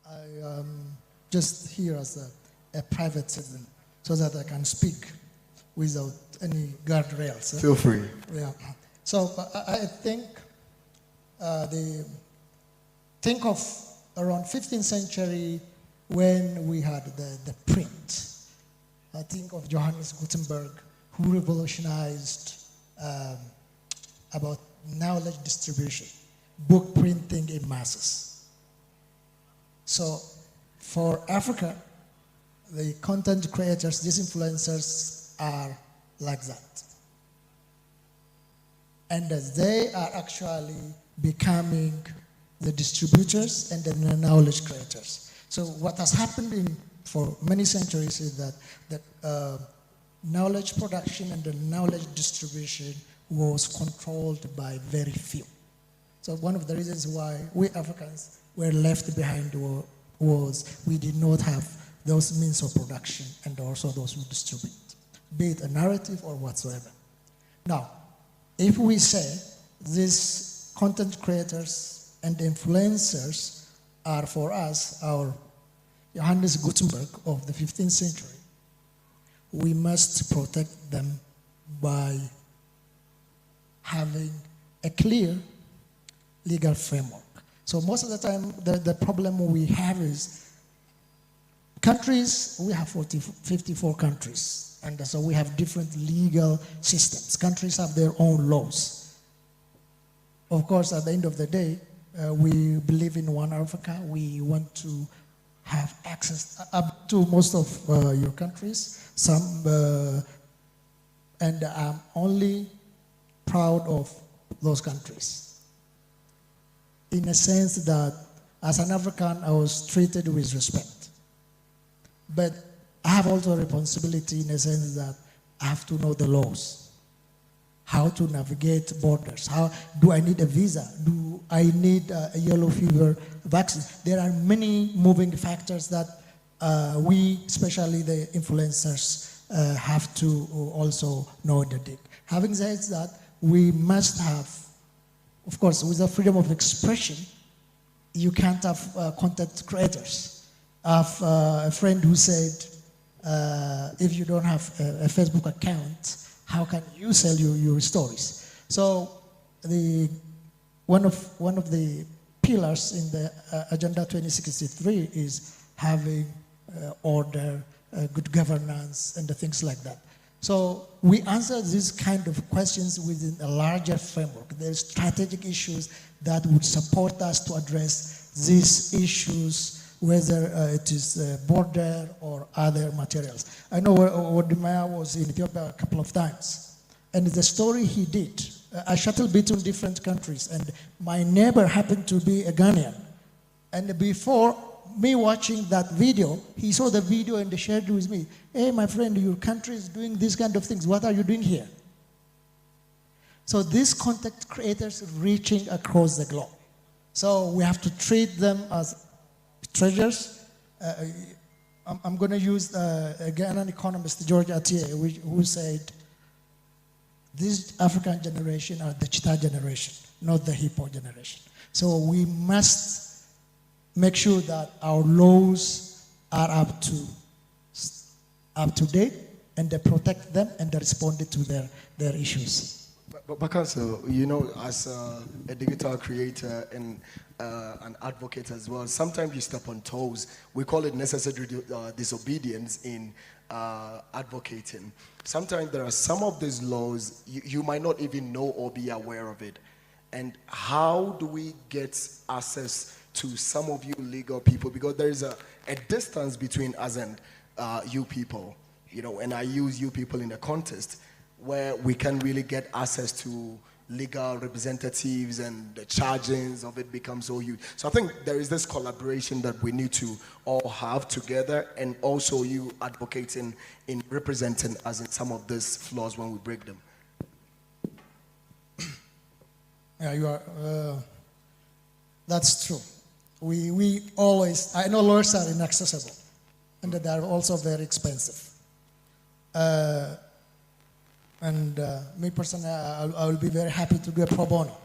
I am just here as a private citizen so that I can speak without any guardrails. Feel free. Yeah. So I think think of around 15th century when we had the print. I think of Johannes Gutenberg, who revolutionized about knowledge distribution. book printing in masses. So for Africa, the content creators, these influencers are like that. And they are actually becoming the distributors and the knowledge creators. So what has happened for many centuries is that the knowledge production and the knowledge distribution was controlled by very few. So one of the reasons why we Africans were left behind was we did not have those means of production and also those who distribute, be it a narrative or whatsoever. Now, if we say these content creators and influencers are for us our Johannes Gutenberg of the 15th century, we must protect them by having a clear legal framework. So most of the time, the problem we have is countries, we have 54 countries, and so we have different legal systems. Countries have their own laws. Of course, at the end of the day, we believe in one Africa. We want to have access up to most of your countries. And I'm only proud of those countries. In a sense that as an African, I was treated with respect. But I have also a responsibility in a sense that I have to know the laws, how to navigate borders. How do I need a visa? Do I need a yellow fever vaccine? There are many moving factors that we, especially the influencers, have to also know the dig. Having said that, we must have, of course, with the freedom of expression, you can't have content creators. I have a friend who said, if you don't have a Facebook account, how can you sell your stories? So one of the pillars in the Agenda 2063 is having order, good governance, and the things like that. So we answer these kind of questions within a larger framework. There are strategic issues that would support us to address these issues, whether it is border or other materials. I know Wodimaya was in Ethiopia a couple of times, and the story he did, I shuttled between different countries, and my neighbor happened to be a Ghanaian. And before me watching that video, he saw the video and shared it with me. Hey, my friend, your country is doing these kind of things. What are you doing here? So these content creators reaching across the globe. So we have to treat them as treasures. I'm going to use again an economist, George Atiye, who said, this African generation are the cheetah generation, not the hippo generation. So we must make sure that our laws are up to date, and they protect them and they respond to their issues. But Council, you know, as a digital creator and an advocate as well, sometimes you step on toes. We call it necessary disobedience in advocating. Sometimes there are some of these laws you might not even know or be aware of it. And how do we get access to some of you legal people? Because there is a distance between us and you people, you know, and I use you people in the context where we can really get access to legal representatives, and the chargings of it become so huge. So I think there is this collaboration that we need to all have together, and also you advocating in representing us in some of these flaws when we break them. Yeah, you are. That's true. We always, I know lawyers are inaccessible, and that they are also very expensive. And me personally, I will be very happy to do a pro bono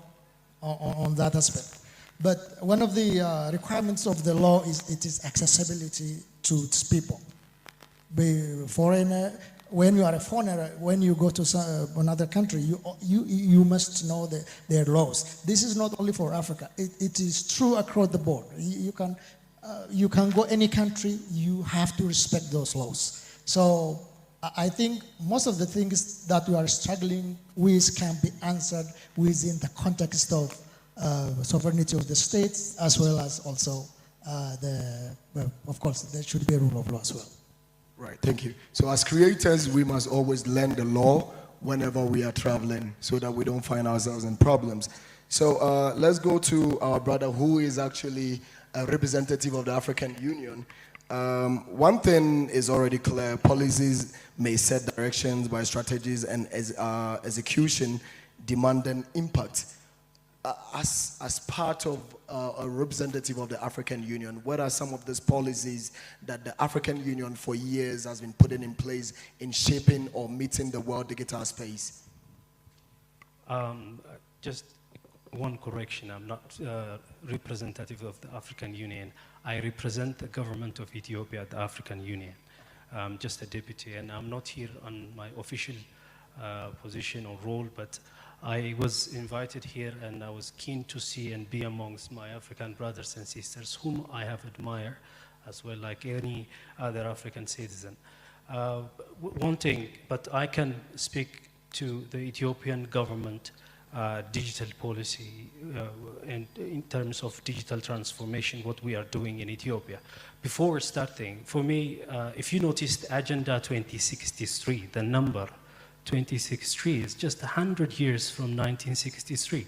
on that aspect. But one of the requirements of the law is it is accessibility to its people. Be foreigner, when you are a foreigner, when you go to another country, you must know their laws. This is not only for Africa. It is true across the board. You can go any country, you have to respect those laws. So I think most of the things that we are struggling with can be answered within the context of sovereignty of the states, as well as also of course, there should be a rule of law as well. Right, thank you. So as creators, we must always learn the law whenever we are traveling so that we don't find ourselves in problems. So let's go to our brother who is actually a representative of the African Union. One thing is already clear: policies may set directions by strategies and execution demanding impact. As part of a representative of the African Union, what are some of these policies that the African Union for years has been putting in place in shaping or meeting the world digital space? Just one correction, I'm not representative of the African Union. I represent the government of Ethiopia at the African Union. I'm just a deputy, and I'm not here on my official position or role, but I was invited here and I was keen to see and be amongst my African brothers and sisters whom I have admired as well, like any other African citizen. One thing, but I can speak to the Ethiopian government digital policy and in terms of digital transformation, what we are doing in Ethiopia. Before starting, for me, if you noticed Agenda 2063, the number 2063 is just 100 years from 1963.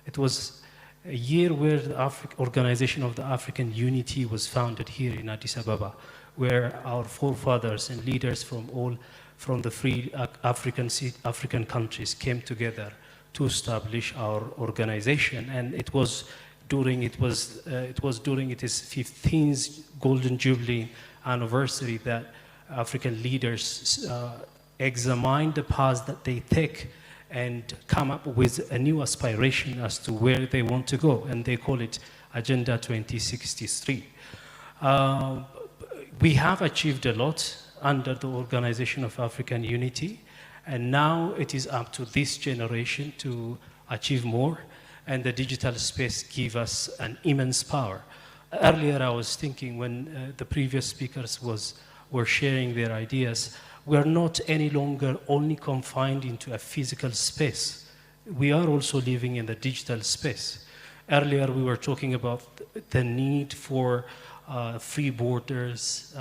It was a year where the Organization of the African Unity was founded here in Addis Ababa, where our forefathers and leaders from the free African countries came together to establish our organization. And it was during its 15th Golden Jubilee anniversary that African leaders examine the paths that they take and come up with a new aspiration as to where they want to go, and they call it Agenda 2063. We have achieved a lot under the Organization of African Unity, and now it is up to this generation to achieve more, and the digital space gives us an immense power. Earlier I was thinking when the previous speakers were sharing their ideas, we are not any longer only confined into a physical space. We are also living in the digital space. Earlier we were talking about the need for free borders,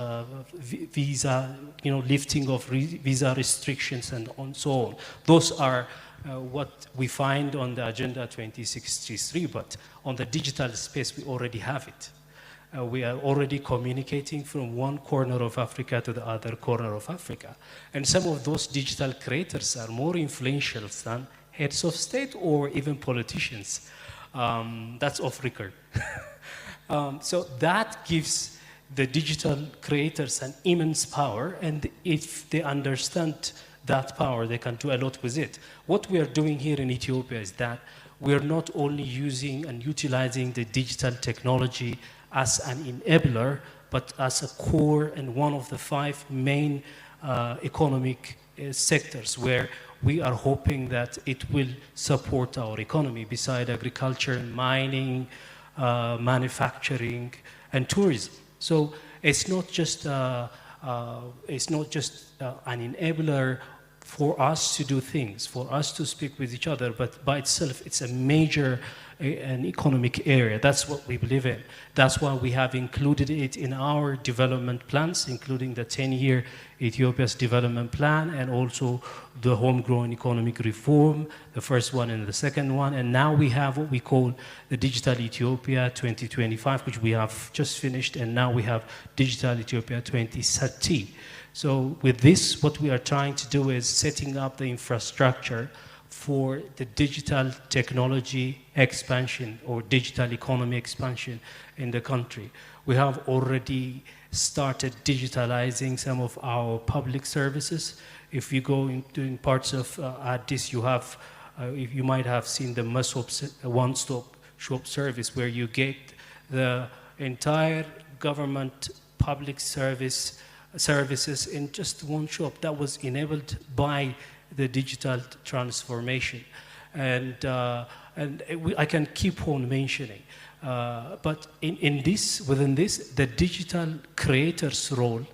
visa, lifting of visa restrictions and so on. Those are what we find on the Agenda 2063, but on the digital space we already have it. We are already communicating from one corner of Africa to the other corner of Africa. And some of those digital creators are more influential than heads of state or even politicians. That's off record. So that gives the digital creators an immense power, and if they understand that power, they can do a lot with it. What we are doing here in Ethiopia is that we are not only using and utilizing the digital technology as an enabler, but as a core and one of the 5 main economic sectors where we are hoping that it will support our economy beside agriculture, mining, manufacturing, and tourism. So it's not just an enabler for us to do things, for us to speak with each other, but by itself, it's a major an economic area. That's what we believe in. That's why we have included it in our development plans, including the 10-year Ethiopia's development plan and also the homegrown economic reform, the first one and the second one. And now we have what we call the Digital Ethiopia 2025, which we have just finished, and now we have Digital Ethiopia 2030. So with this, what we are trying to do is setting up the infrastructure for the digital technology expansion or digital economy expansion in the country. We have already started digitalizing some of our public services. If you go in parts of Addis, you might have seen the MASOP one-stop shop service, where you get the entire government public services in just one shop. That was enabled by the digital transformation, and I can keep on mentioning. But within this, the digital creator's role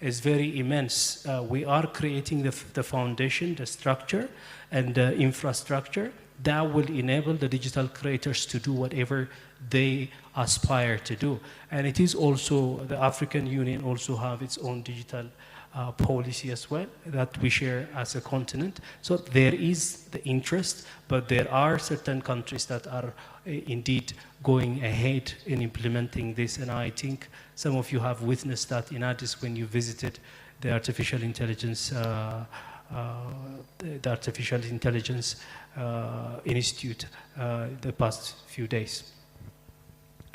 is very immense. We are creating the foundation, the structure, and the infrastructure. that will enable the digital creators to do whatever they aspire to do. And it is also, the African Union also have its own digital policy as well that we share as a continent. So there is the interest, but there are certain countries that are indeed going ahead in implementing this. And I think some of you have witnessed that in Addis when you visited the Artificial Intelligence Institute the past few days.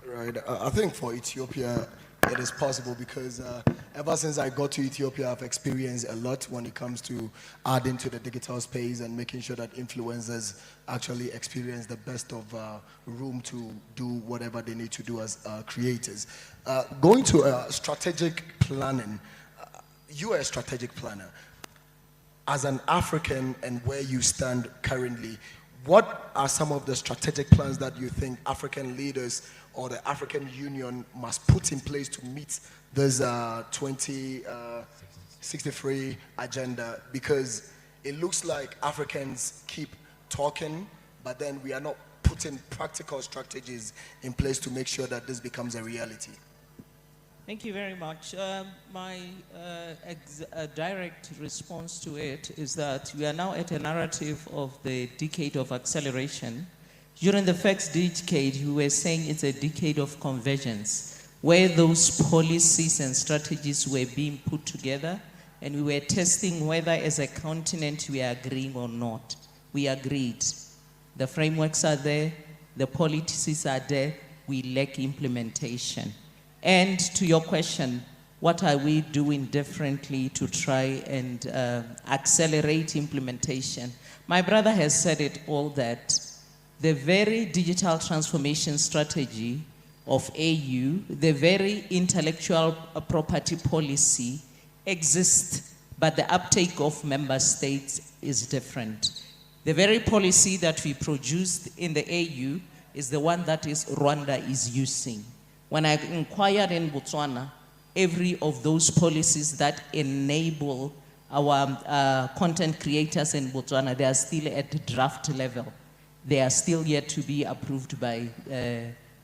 Right. I think for Ethiopia, it is possible because ever since I got to Ethiopia, I've experienced a lot when it comes to adding to the digital space and making sure that influencers actually experience the best of room to do whatever they need to do as creators. Going to strategic planning, you are a strategic planner. As an African and where you stand currently, what are some of the strategic plans that you think African leaders or the African Union must put in place to meet this 2063 agenda? Because it looks like Africans keep talking, but then we are not putting practical strategies in place to make sure that this becomes a reality. Thank you very much. My direct response to it is that we are now at a narrative of the decade of acceleration. During the first decade, we were saying it's a decade of convergence, where those policies and strategies were being put together, and we were testing whether as a continent we are agreeing or not. We agreed. The frameworks are there, the policies are there, we lack implementation. And to your question, what are we doing differently to try and accelerate implementation? My brother has said it all, that the very digital transformation strategy of AU, the very intellectual property policy exists, but the uptake of member states is different. The very policy that we produced in the AU is the one that Rwanda is using. When I inquired in Botswana, every of those policies that enable our content creators in Botswana, they are still at draft level. They are still yet to be approved by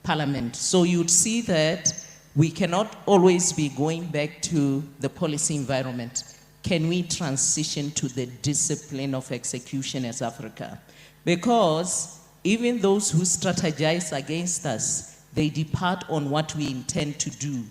Parliament. So you'd see that we cannot always be going back to the policy environment. Can we transition to the discipline of execution as Africa? Because even those who strategize against us, they depart on what we intend to do.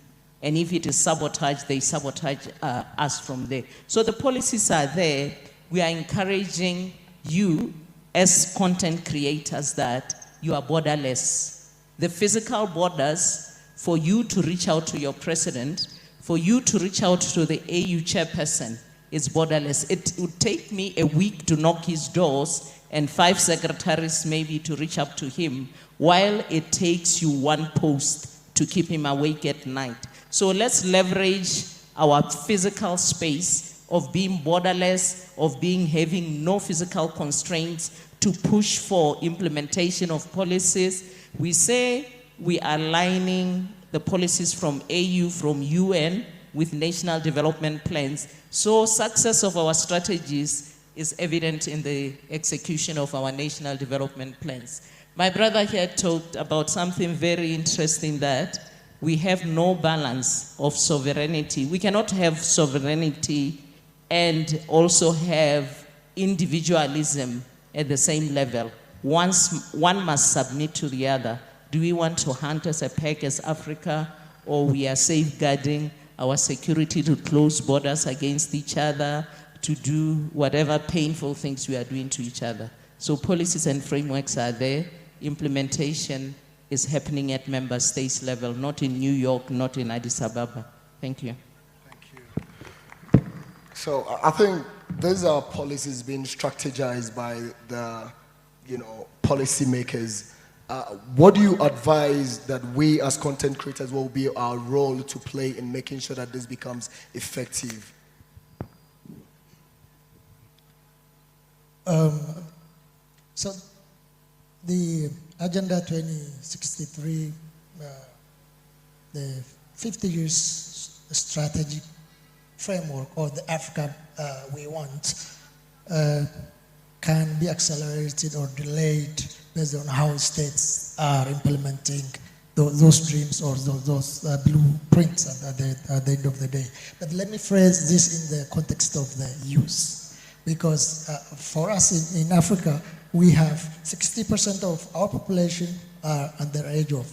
And if it is sabotage, they sabotage us from there. So the policies are there. We are encouraging you as content creators that you are borderless. The physical borders for you to reach out to your president, for you to reach out to the AU chairperson is borderless. It would take me a week to knock his doors and 5 secretaries maybe to reach up to him, while it takes you one post to keep him awake at night. So let's leverage our physical space of being borderless, of having no physical constraints to push for implementation of policies. We say we are aligning the policies from AU, from UN, with national development plans. So success of our strategies is evident in the execution of our national development plans. My brother here talked about something very interesting, that we have no balance of sovereignty. We cannot have sovereignty and also have individualism at the same level. One must submit to the other. Do we want to hunt as a pack as Africa, or we are safeguarding our security to close borders against each other, to do whatever painful things we are doing to each other? So policies and frameworks are there. Implementation is happening at member states level, not in New York, not in Addis Ababa. Thank you. Thank you. So I think these are policies being strategized by the, policymakers. What do you advise that we as content creators, what will be our role to play in making sure that this becomes effective? So the Agenda 2063, the 50 years strategic framework, or the Africa we want, can be accelerated or delayed based on how states are implementing those dreams or those blueprints at the end of the day. But let me phrase this in the context of the youth, because for us in Africa, we have 60% of our population are under the age of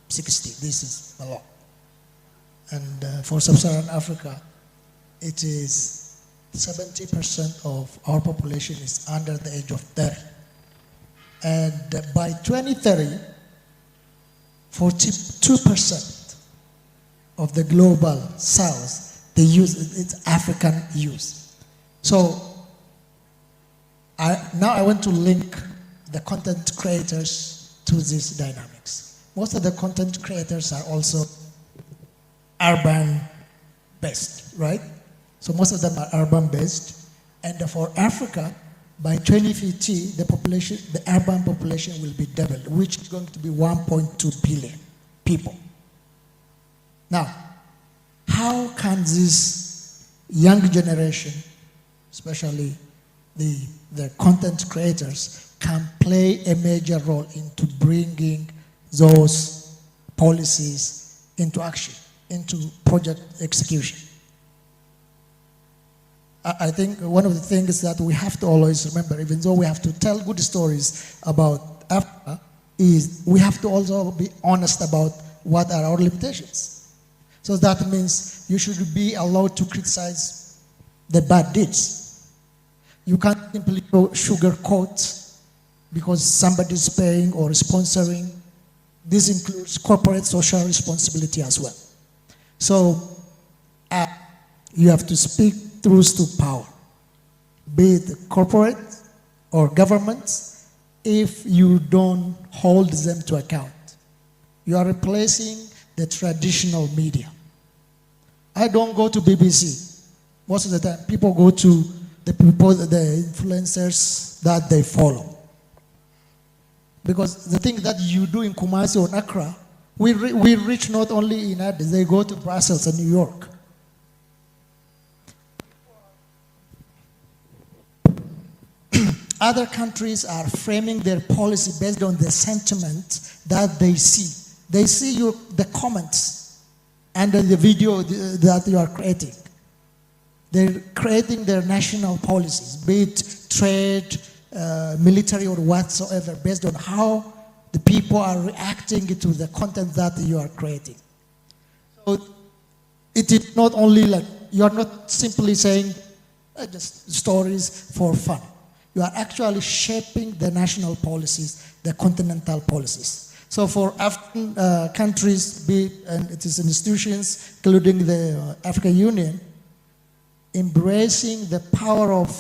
60. This is a lot. And for sub-Saharan Africa, it is 70% of our population is under the age of 30. And by 2030, 42% of the global south, the youth, it's African youth. So now I want to link the content creators to these dynamics. Most of the content creators are also urban-based, right? So most of them are urban-based. And for Africa, by 2050, the urban population will be doubled, which is going to be 1.2 billion people. Now, how can this young generation, especially the content creators, can play a major role into bringing those policies into action, into project execution? I think one of the things that we have to always remember, even though we have to tell good stories about Africa, is we have to also be honest about what are our limitations. So that means you should be allowed to criticize the bad deeds. You can't simply sugarcoat because somebody's paying or sponsoring. This includes corporate social responsibility as well. So you have to speak truth to power, be it corporate or governments. If you don't hold them to account, you are replacing the traditional media. I don't go to BBC. Most of the time, people go to the influencers that they follow. Because the thing that you do in Kumasi or Accra, we reach not only in Addis, they go to Brussels and New York. Other countries are framing their policy based on the sentiment that they see. They see the comments under the video that you are creating. They're creating their national policies, be it trade, military, or whatsoever, based on how the people are reacting to the content that you are creating. So it is not only like, you are not simply saying just stories for fun. You are actually shaping the national policies, the continental policies. So for African countries, and it is institutions, including the African Union, embracing the power of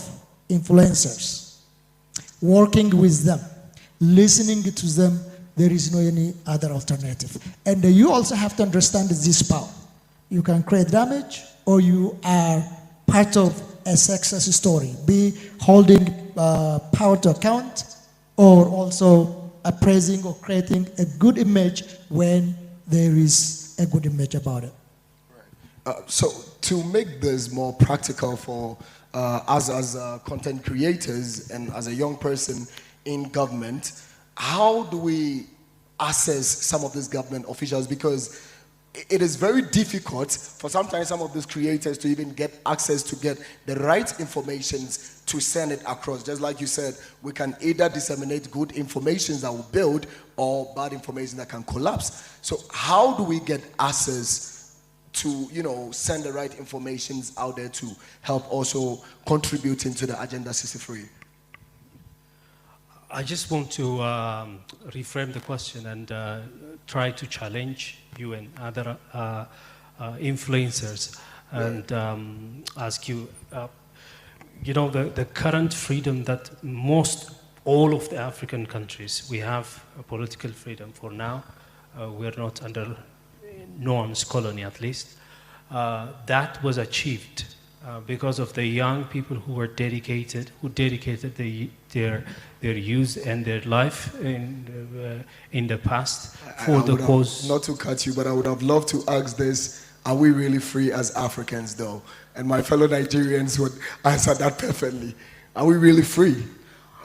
influencers, working with them, listening to them, there is no any other alternative. And you also have to understand this power. You can create damage, or you are part of a success story, be holding power to account, or also appraising or creating a good image when there is a good image about it. So to make this more practical for us as content creators and as a young person in government, how do we assess some of these government officials? Because it is very difficult for sometimes some of these creators to even get access to get the right information to send it across. Just like you said, we can either disseminate good information that will build or bad information that can collapse. So how do we get access to, send the right information out there to help also contribute into the Agenda 63? I just want to reframe the question and try to challenge you and other influencers and ask you, the current freedom that all of the African countries, we have a political freedom for now. We're not under norms, colony at least. That was achieved because of the young people who were dedicated, their youth and their life in the past for the cause. Not to cut you, but I would have loved to ask this: are we really free as Africans, though? And my fellow Nigerians would answer that perfectly. Are we really free?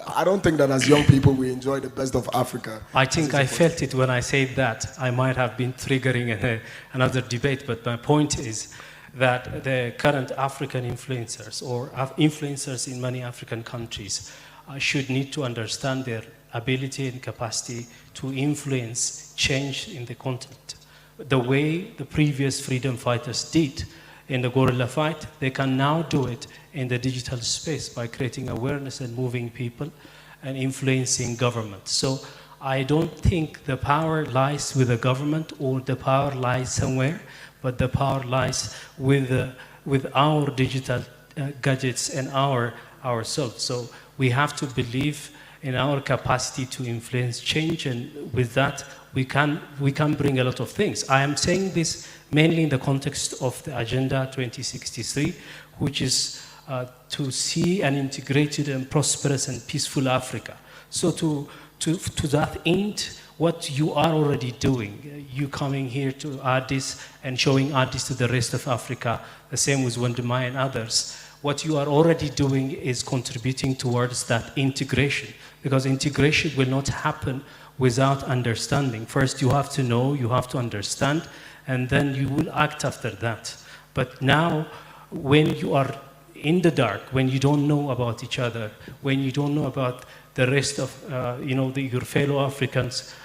I don't think that as young people we enjoy the best of Africa. I think I felt it when I said that. I might have been triggering another debate, but my point is that the current African influencers or influencers in many African countries should need to understand their ability and capacity to influence change in the continent. The way the previous freedom fighters did in the guerrilla fight, they can now do it in the digital space by creating awareness and moving people and influencing government. So I don't think the power lies with the government or the power lies somewhere, but the power lies with our digital gadgets and ourselves. So we have to believe in our capacity to influence change, and with that we can bring a lot of things. I am saying this mainly in the context of the Agenda 2063, which is to see an integrated and prosperous and peaceful Africa. So to that end, what you are already doing, you coming here to Addis and showing Addis to the rest of Africa, the same with Wandemai and others, what you are already doing is contributing towards that integration, because integration will not happen without understanding. First, you have to know, you have to understand, and then you will act after that. But now, when you are in the dark, when you don't know about each other, when you don't know about the rest of your fellow Africans,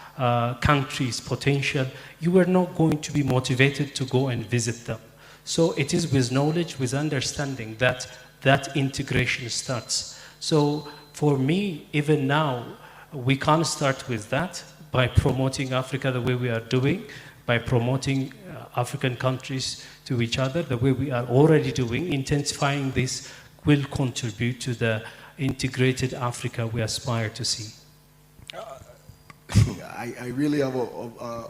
countries' potential, you are not going to be motivated to go and visit them. So it is with knowledge, with understanding that integration starts. So for me, even now, we can start with that by promoting Africa the way we are doing, by promoting African countries to each other the way we are already doing. Intensifying this will contribute to the integrated Africa we aspire to see. I really have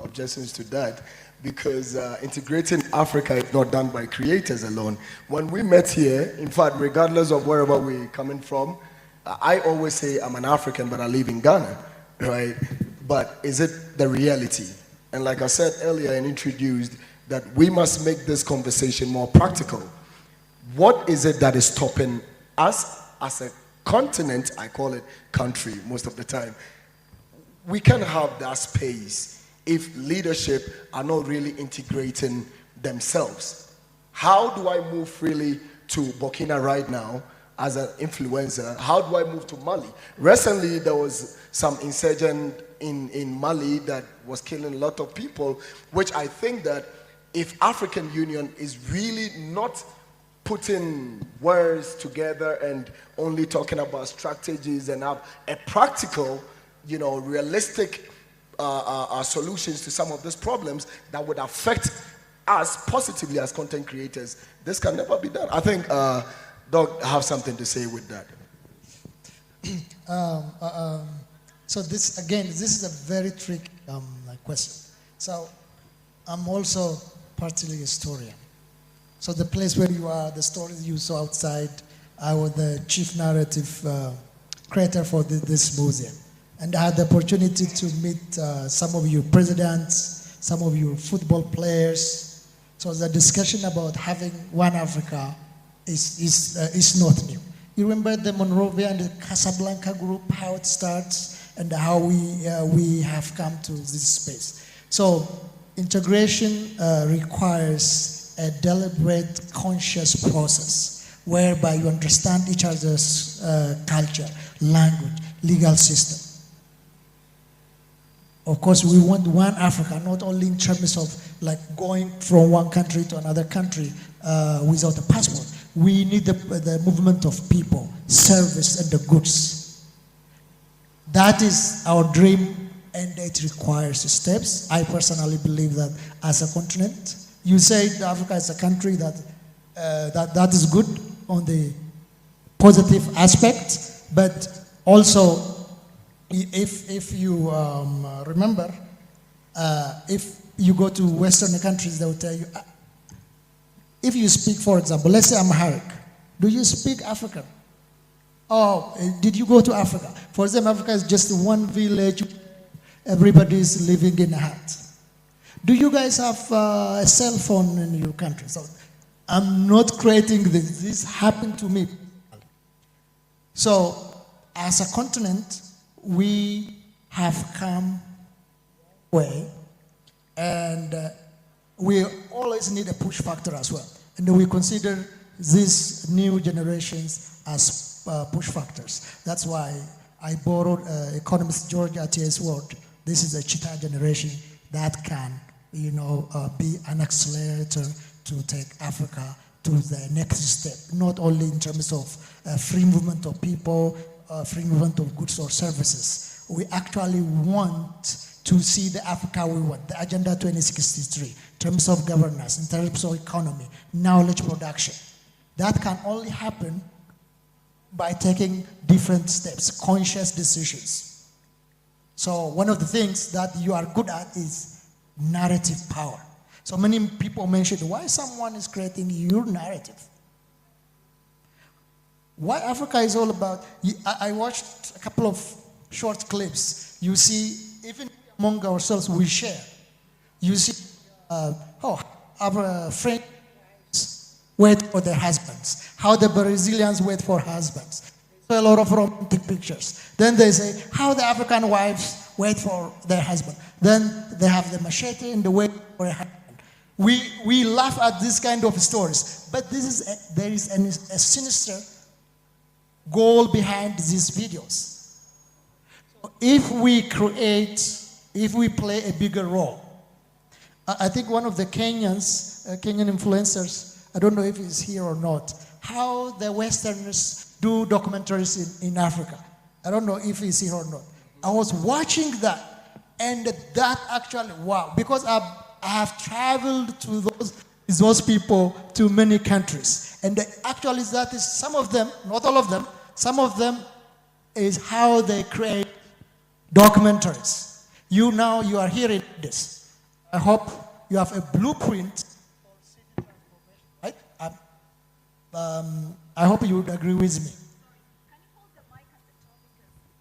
objections to that, because integrating Africa is not done by creators alone. When we met here, in fact, regardless of wherever we're coming from, I always say I'm an African, but I live in Ghana, right? But is it the reality? And like I said earlier and introduced, that we must make this conversation more practical. What is it that is stopping us as a continent? I call it country most of the time. We can have that space if leadership are not really integrating themselves. How do I move freely to Burkina right now as an influencer? How do I move to Mali? Recently, there was some insurgent in Mali that was killing a lot of people, which I think that if African Union is really not putting words together and only talking about strategies and have a practical, realistic solutions to some of these problems that would affect us positively as content creators, this can never be done. I think Doug have something to say with that. So this is a very tricky question. So I'm also partly a historian. So the place where you are, the stories you saw outside, I was the chief narrative creator for this museum. And I had the opportunity to meet some of your presidents, some of your football players. So the discussion about having one Africa is not new. You remember the Monrovia and the Casablanca group, how it starts and how we have come to this space. So integration requires a deliberate, conscious process whereby you understand each other's culture, language, legal system. Of course, we want one Africa, not only in terms of like going from one country to another country without a passport. We need the movement of people, service, and the goods. That is our dream, and it requires steps. I personally believe that as a continent, you say Africa is a country that is good on the positive aspect, but also if you remember, if you go to Western countries, they will tell you, if you speak, for example, let's say Amharic, do you speak African? Oh, did you go to Africa? For them, Africa is just one village, everybody is living in a hut. Do you guys have a cell phone in your country? So I'm not creating this happened to me. So as a continent, we have come way, and we always need a push factor as well. And we consider these new generations as push factors. That's why I borrowed economist George Atiyeh's word. This is a cheetah generation that can, be an accelerator to take Africa to the next step, not only in terms of free movement of people, free movement of goods or services. We actually want to see the Africa we want, the Agenda 2063, in terms of governance, in terms of economy, knowledge production. That can only happen by taking different steps, conscious decisions. So one of the things that you are good at is narrative power. So many people mention why someone is creating your narrative. What Africa is all about, I watched a couple of short clips. You see, even among ourselves, we share. You see, our friends wait for their husbands, how the Brazilians wait for husbands. So a lot of romantic pictures. Then they say how the African wives wait for their husband. Then they have the machete and the wait for a husband. We laugh at this kind of stories, but there is a sinister goal behind these videos. If we play a bigger role, I think one of the Kenyan influencers, I don't know if he's here or not, how the Westerners do documentaries in Africa. I don't know if he's here or not. I was watching that, and that actually, wow, because I have traveled to those people to many countries. And actually that is some of them, not all of them, some of them is how they create documentaries. You are hearing this. I hope you have a blueprint, right? I hope you would agree with me. Can you hold the mic at the top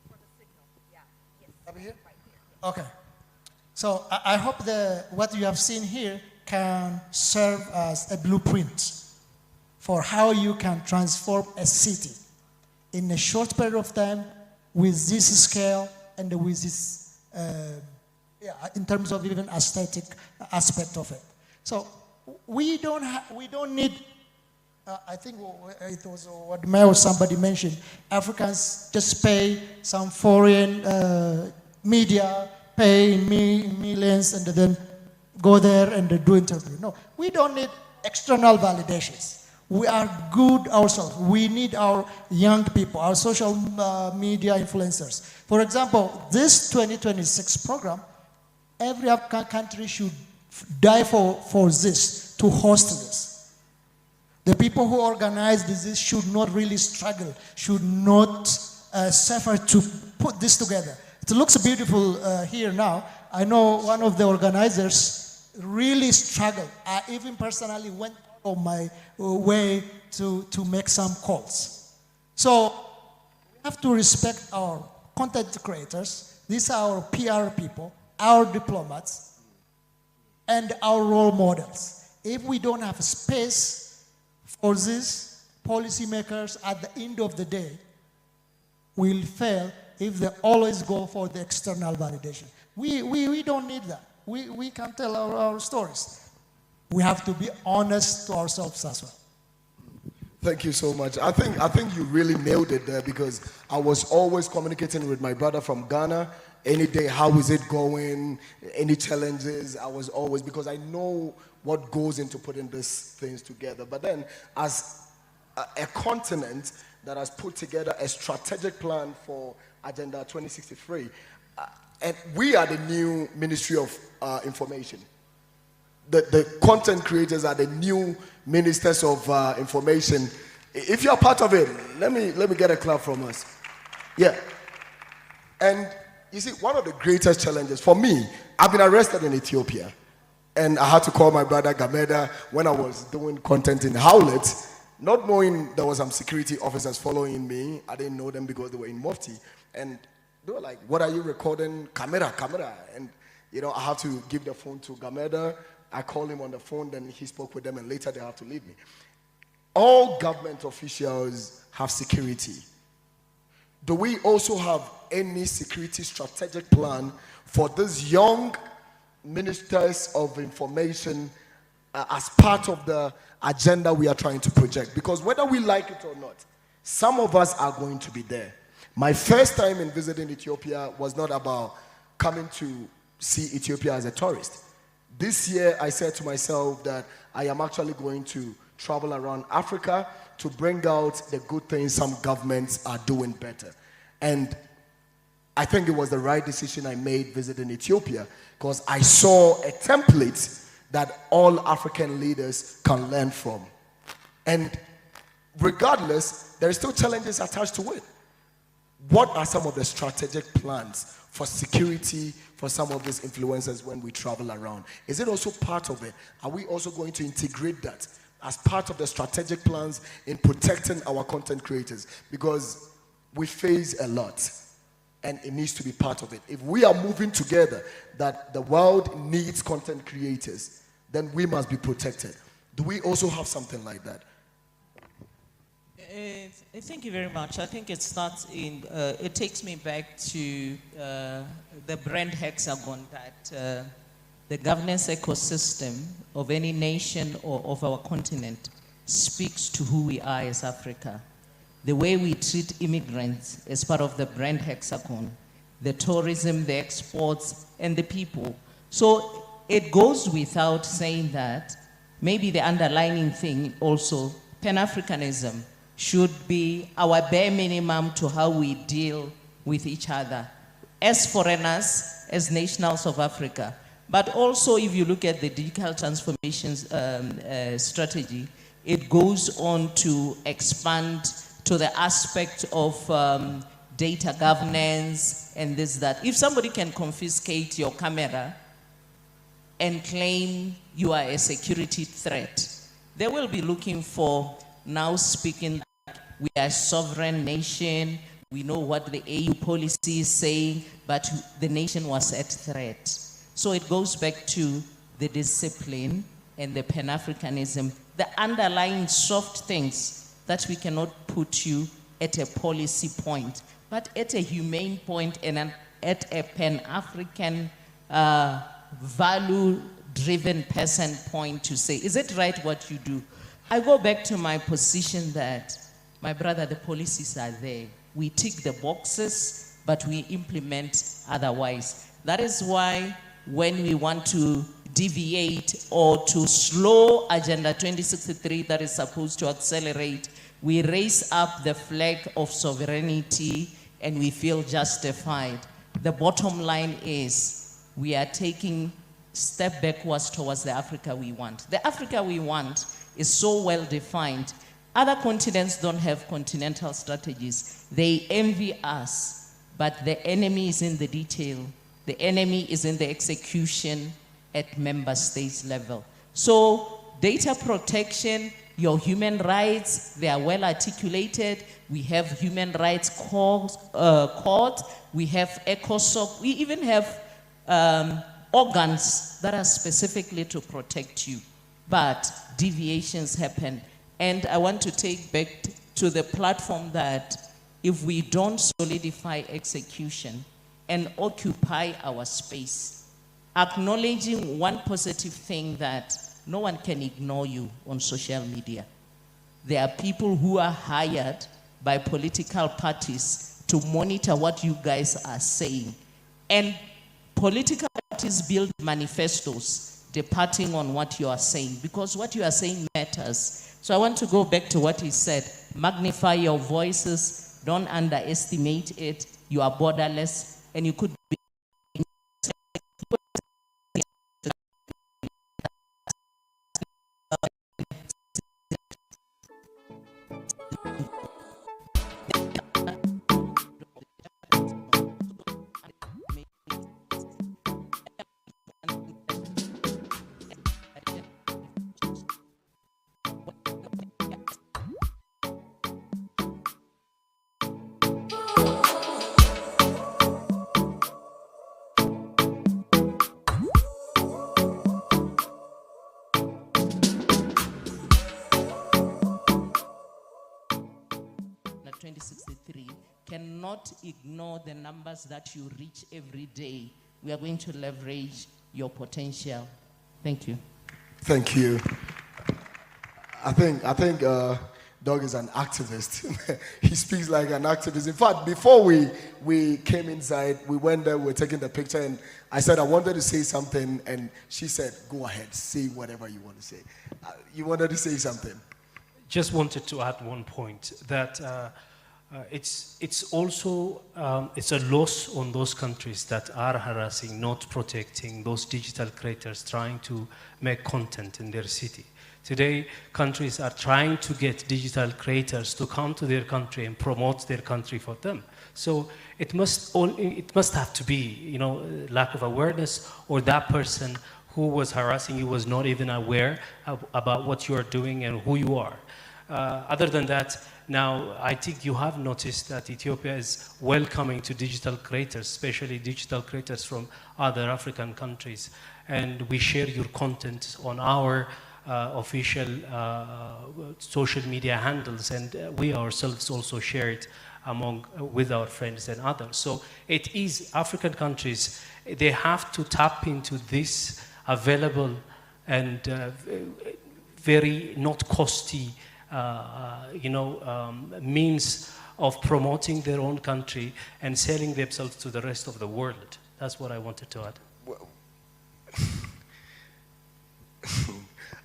for the signal? Yeah. Yes. Over here? Right here. Okay. So I hope what you have seen here can serve as a blueprint for how you can transform a city in a short period of time with this scale and with this, in terms of even aesthetic aspect of it. So we don't need, I think it was what Mel or somebody mentioned, Africans just pay some foreign media, pay millions and then go there and do interview. No, we don't need external validations. We are good ourselves. We need our young people, our social media influencers. For example, this 2026 program, every African country should die for this, to host this. The people who organize this should not really struggle, should not suffer to put this together. It looks beautiful here now. I know one of the organizers really struggled. I even personally went on my way to make some calls. So we have to respect our content creators. These are our PR people, our diplomats, and our role models. If we don't have space for these policymakers at the end of the day, we'll fail if they always go for the external validation. We don't need that. We can tell our stories. We have to be honest to ourselves as well. Thank you so much. I think you really nailed it there, because I was always communicating with my brother from Ghana. Any day, how is it going? Any challenges? I was always, because I know what goes into putting these things together. But then, as a continent that has put together a strategic plan for Agenda 2063, and we are the new Ministry of Information. The content creators are the new ministers of information. If you're part of it, let me get a clap from us. Yeah. And you see, one of the greatest challenges for me, I've been arrested in Ethiopia, and I had to call my brother Gameda when I was doing content in Howlett, not knowing there was some security officers following me. I didn't know them because they were in Mufti, and they were like, "What are you recording? Camera." And I have to give the phone to Gameda. I called him on the phone, then he spoke with them, and later they have to leave me. All government officials have security. do we also have any security strategic plan for these young ministers of information as part of the agenda we are trying to project? Because whether we like it or not, some of us are going to be there. My first time in visiting Ethiopia was not about coming to see Ethiopia as a tourist. This year, I said to myself that I am actually going to travel around Africa to bring out the good things some governments are doing better. And I think it was the right decision I made visiting Ethiopia, because I saw a template that all African leaders can learn from. And regardless, there are still challenges attached to it. What are some of the strategic plans for security for some of these influencers when we travel around? Is it also part of it? Are we also going to integrate that as part of the strategic plans in protecting our content creators? Because we face a lot, and it needs to be part of it. If we are moving together that the world needs content creators, then we must be protected. Do we also have something like that? Thank you very much. I think it starts in, it takes me back to the brand hexagon that the governance ecosystem of any nation or of our continent speaks to who we are as Africa. The way we treat immigrants as part of the brand hexagon, the tourism, the exports, and the people. So it goes without saying that maybe the underlying thing also, Pan-Africanism, should be our bare minimum to how we deal with each other as foreigners, as nationals of Africa. But also, if you look at the digital transformations strategy, it goes on to expand to the aspect of data governance and this, that. If somebody can confiscate your camera and claim you are a security threat, they will be looking for, now speaking, we are a sovereign nation, we know what the AU policy is saying, but the nation was at threat. So it goes back to the discipline and the Pan-Africanism, the underlying soft things that we cannot put you at a policy point, but at a humane point and at a Pan-African value-driven person point to say, is it right what you do? I go back to my position that, my brother, the policies are there. We tick the boxes, but we implement otherwise. That is why when we want to deviate or to slow Agenda 2063 that is supposed to accelerate, we raise up the flag of sovereignty and we feel justified. The bottom line is we are taking step backwards towards the Africa we want. The Africa we want is so well defined. Other continents don't have continental strategies. They envy us, but the enemy is in the detail. The enemy is in the execution at member states level. So data protection, your human rights, they are well articulated. We have human rights court, we have ECOSOC, we even have organs that are specifically to protect you. But deviations happen. And I want to take back to the platform that if we don't solidify execution and occupy our space, acknowledging one positive thing that no one can ignore you on social media. There are people who are hired by political parties to monitor what you guys are saying. And political parties build manifestos departing on what you are saying, because what you are saying matters. So I want to go back to what he said. Magnify your voices, don't underestimate it. You are borderless, and you could be 2063 cannot ignore the numbers that you reach every day. We are going to leverage your potential. Thank you. Thank you. I think Doug is an activist. He speaks like an activist. In fact, before we came inside, we went there, we were taking the picture, and I said I wanted to say something, and she said, go ahead, say whatever you want to say. You wanted to say something? Just wanted to add one point, that it's also it's a loss on those countries that are harassing, not protecting those digital creators trying to make content in their city. Today, countries are trying to get digital creators to come to their country and promote their country for them. So it must have to be, you know, lack of awareness, or that person who was harassing you was not even aware about what you are doing and who you are. Other than that, now I think you have noticed that Ethiopia is welcoming to digital creators, especially digital creators from other African countries. And we share your content on our official social media handles, and we ourselves also share it with our friends and others. So it is African countries, they have to tap into this available and very not costly means of promoting their own country and selling themselves to the rest of the world. That's what I wanted to add. Well,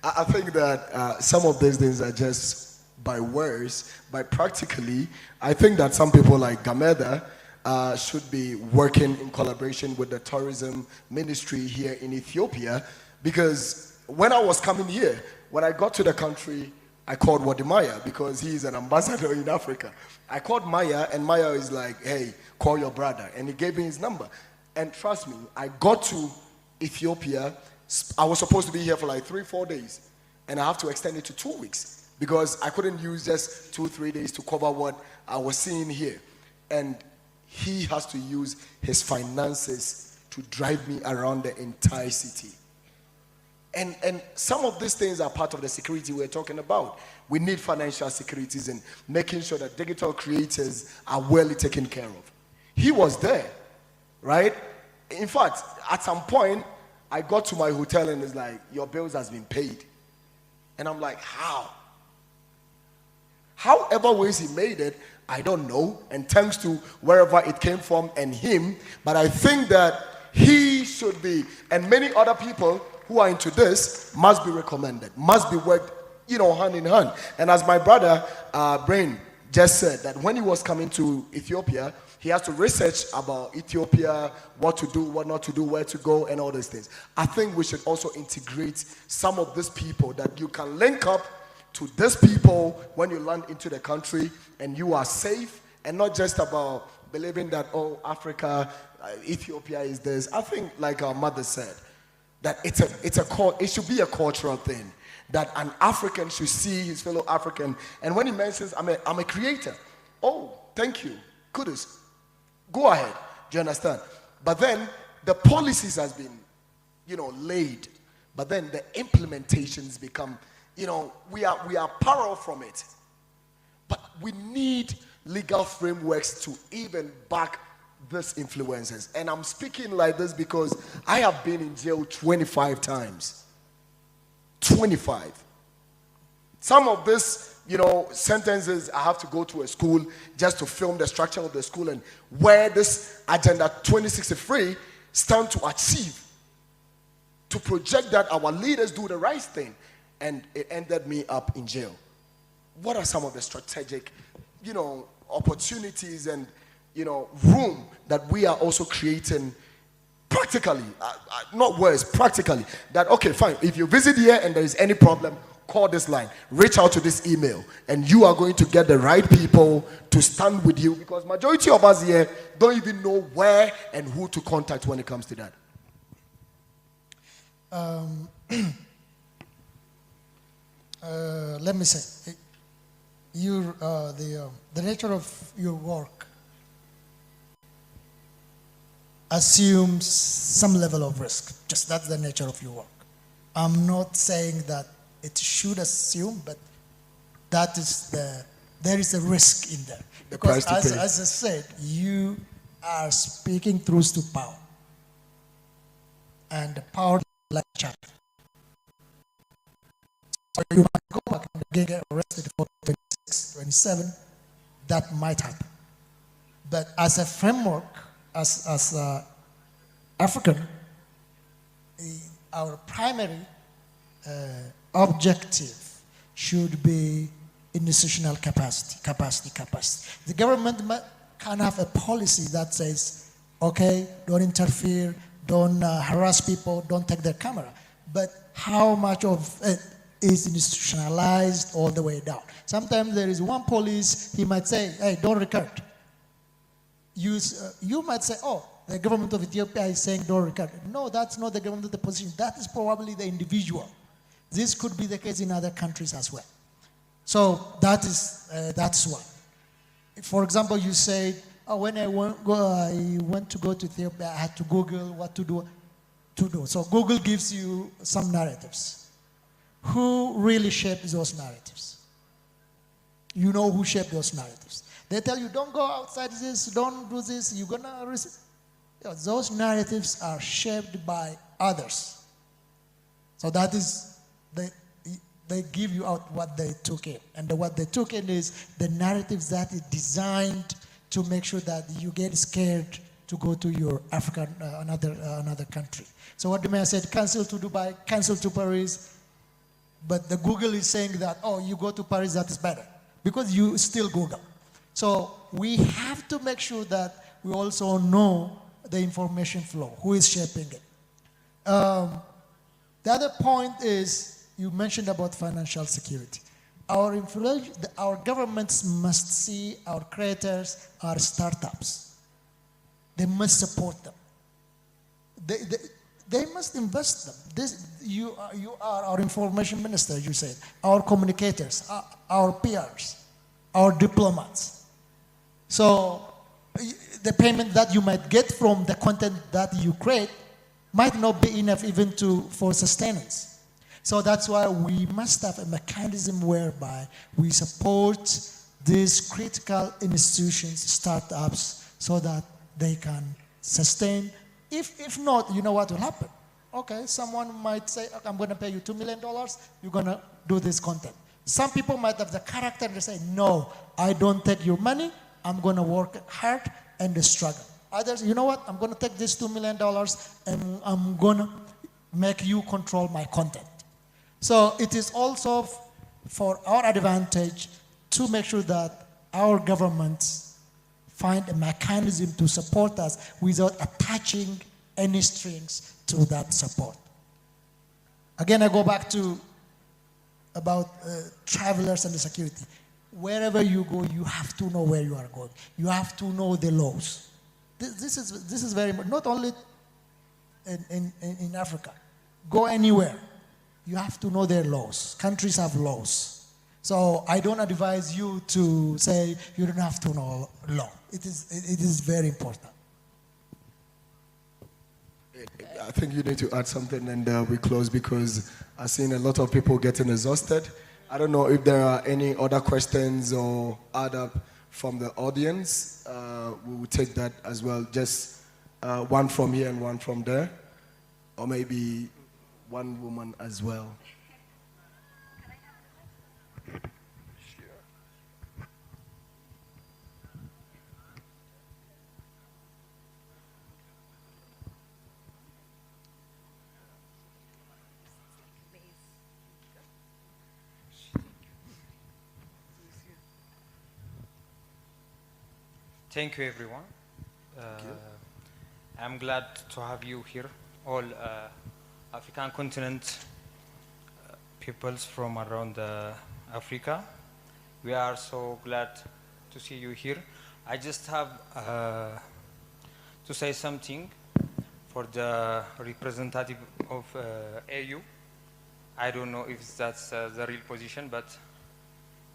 I think that some of these things are just by words, but practically, I think that some people like Gameda should be working in collaboration with the tourism ministry here in Ethiopia, because when I was coming here, when I got to the country, I called Wadimaya because he is an ambassador in Africa. I called Maya, and Maya is like, hey, call your brother. And he gave me his number. And trust me, I got to Ethiopia. I was supposed to be here for like 3-4 days. And I have to extend it to 2 weeks because I couldn't use just 2-3 days to cover what I was seeing here. And he has to use his finances to drive me around the entire city. And some of these things are part of the security we're talking about. We need financial securities and making sure that digital creators are well taken care of. He was there, right? In fact, at some point, I got to my hotel and it's like, your bills has been paid. And I'm like, how? However ways he made it, I don't know. And thanks to wherever it came from and him, but I think that he should be, and many other people who are into this must be recommended, must be worked, hand in hand. And as my brother Brain just said, that when he was coming to Ethiopia, he has to research about Ethiopia, what to do, what not to do, where to go, and all these things. I think we should also integrate some of these people, that you can link up to these people when you land into the country and you are safe, and not just about believing that, oh, Africa, Ethiopia is this. I think, like our mother said, that it should be a cultural thing, that an African should see his fellow African. And when he mentions, I'm a creator, oh, thank you, kudos, go ahead. Do you understand? But then the policies has been, laid, but then the implementations become, we are power from it. But we need legal frameworks to even back these influences. And I'm speaking like this because I have been in jail 25 times. 25. Some of this, sentences, I have to go to a school just to film the structure of the school and where this Agenda 2063 stand to achieve, to project that our leaders do the right thing, and it ended me up in jail. What are some of the strategic, opportunities and room that we are also creating practically, not words, practically, that, okay, fine, if you visit here and there is any problem, call this line, reach out to this email, and you are going to get the right people to stand with you, because majority of us here don't even know where and who to contact when it comes to that. Let me say, the nature of your work assumes some level of risk. Just that's the nature of your work. I'm not saying that it should assume, but that is the there is a risk in there. The Because price to pay. as I said, you are speaking truth to power. And the power like child. So you might go back and again get arrested for 26, 27. That might happen. But as a framework, as African, our primary objective should be institutional capacity. The government can have a policy that says, okay, don't interfere, don't harass people, don't take their camera. But how much of it is institutionalized all the way down? Sometimes there is one police, he might say, hey, don't record. You might say, oh, the government of Ethiopia is saying don't record. No, that's not the government of the position. That is probably the individual. This could be the case in other countries as well. So that's one. For example, you say, oh, when I went to go to Ethiopia, I had to Google what to do. So Google gives you some narratives. Who really shaped those narratives? You know who shaped those narratives. They tell you, don't go outside this, don't do this, you're going to risk. Those narratives are shaped by others. So that is, they give you out what they took in. And what they took in is the narratives that is designed to make sure that you get scared to go to your African, another country. So what the mayor said, cancel to Dubai, cancel to Paris. But the Google is saying that, oh, you go to Paris, that is better. Because you still Google. So we have to make sure that we also know the information flow, who is shaping it. The other point is, you mentioned about financial security. Our governments must see our creators, our startups. They must support them. They must invest them. You are our information minister, you said, our communicators, our peers, our diplomats. So the payment that you might get from the content that you create might not be enough even for sustenance. So that's why we must have a mechanism whereby we support these critical institutions, startups, so that they can sustain. If not, you know what will happen? Okay, someone might say, okay, I'm going to pay you $2 million, you're going to do this content. Some people might have the character to say, no, I don't take your money, I'm going to work hard and struggle. Others, you know what, I'm going to take this $2 million and I'm going to make you control my content. So it is also for our advantage to make sure that our governments find a mechanism to support us without attaching any strings to that support. Again, I go back to about travelers and the security. Wherever you go, you have to know where you are going. You have to know the laws. This is very much, not only in Africa. Go anywhere. You have to know their laws. Countries have laws. So I don't advise you to say you don't have to know law. It is very important. I think you need to add something and we close because I've seen a lot of people getting exhausted. I don't know if there are any other questions or add up from the audience. We will take that as well. Just one from here and one from there. Or maybe one woman as well. Thank you, everyone. I'm glad to have you here, all African continent peoples from around Africa. We are so glad to see you here. I just have to say something for the representative of AU. I don't know if that's the real position, but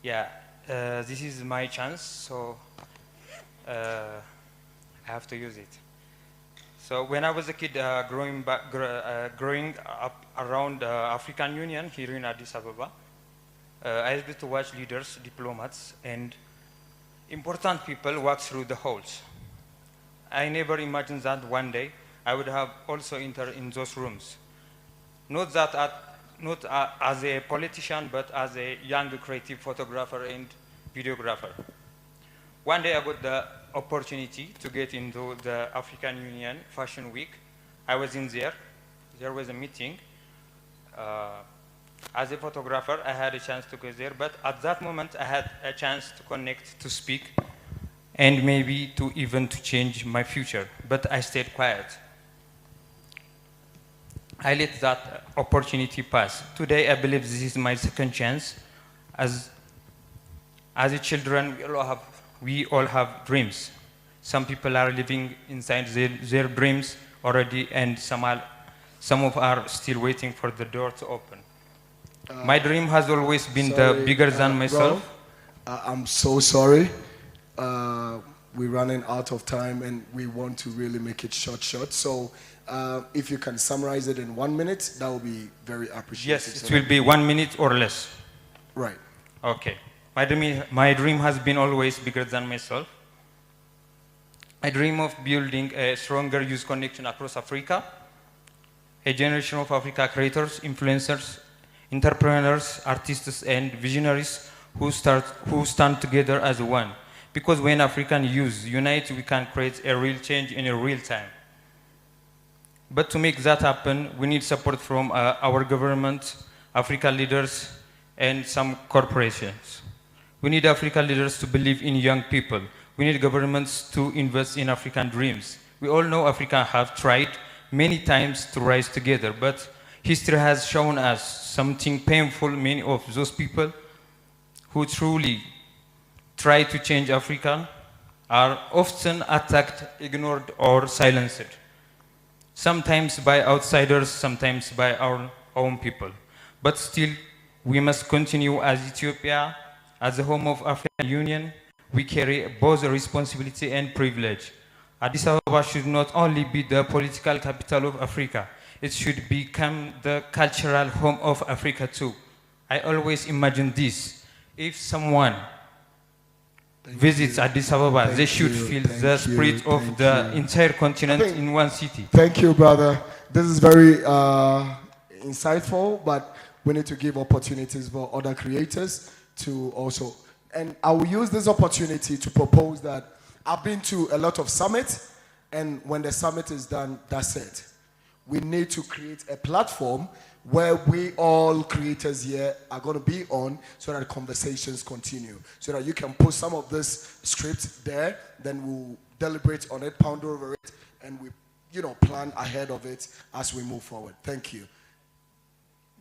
yeah, this is my chance, so I have to use it. So when I was a kid growing up around African Union here in Addis Ababa, I used to watch leaders, diplomats, and important people walk through the halls. I never imagined that one day I would have also entered in those rooms. Not as a politician, but as a young creative photographer and videographer. One day I got the opportunity to get into the African Union Fashion Week. I was in there. There was a meeting. As a photographer, I had a chance to go there, but at that moment I had a chance to connect, to speak, and maybe to even to change my future, but I stayed quiet. I let that opportunity pass. Today, I believe this is my second chance. As a children, we all have dreams. Some people are living inside their dreams already, and some of are still waiting for the door to open. My dream has always been bigger than myself. Bro, I'm so sorry. We're running out of time, and we want to really make it short. So if you can summarize it in 1 minute, that will be very appreciated. Yes, it will be 1 minute or less. Right. Okay. My dream has been always bigger than myself. I dream of building a stronger youth connection across Africa, a generation of Africa creators, influencers, entrepreneurs, artists, and visionaries who stand together as one. Because when African youth unite, we can create a real change in a real time. But to make that happen, we need support from our government, African leaders, and some corporations. We need African leaders to believe in young people. We need governments to invest in African dreams. We all know Africa have tried many times to rise together, but history has shown us something painful. Many of those people who truly try to change Africa are often attacked, ignored, or silenced. Sometimes by outsiders, sometimes by our own people. But still, we must continue as Ethiopia, as the home of African Union. We carry both responsibility and privilege. Addis Ababa should not only be the political capital of Africa, it should become the cultural home of Africa too. I always imagine this. If someone visits Addis Ababa, they should feel the spirit of the entire continent in one city. Thank you, brother. This is very insightful, but we need to give opportunities for other creators to also. And I will use this opportunity to propose that I've been to a lot of summits, and when the summit is done, that's it. We need to create a platform where we all creators here are going to be on, so that conversations continue. So that you can put some of this script there, then we'll deliberate on it, ponder over it, and we, plan ahead of it as we move forward. Thank you.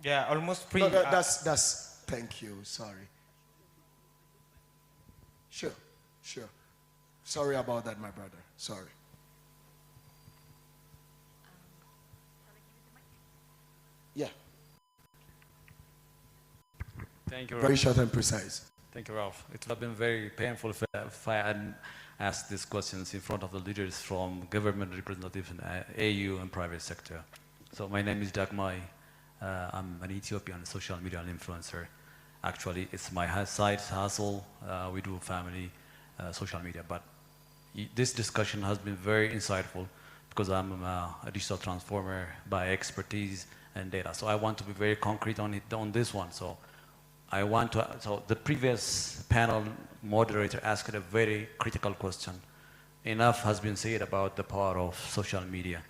Yeah, almost free. No, that's, thank you, sorry. Sure. Sorry about that, my brother. Sorry. Yeah. Thank you, Very Ralph. short and precise. Thank you, Ralph. It would have been very painful if I hadn't asked these questions in front of the leaders from government representatives in AU and private sector. So my name is Dagmai. I'm an Ethiopian social media influencer. Actually, it's my side hustle. We do family social media. But this discussion has been very insightful because I'm a digital transformer by expertise and data. So I want to be very concrete on this one. So the previous panel moderator asked a very critical question. Enough has been said about the power of social media.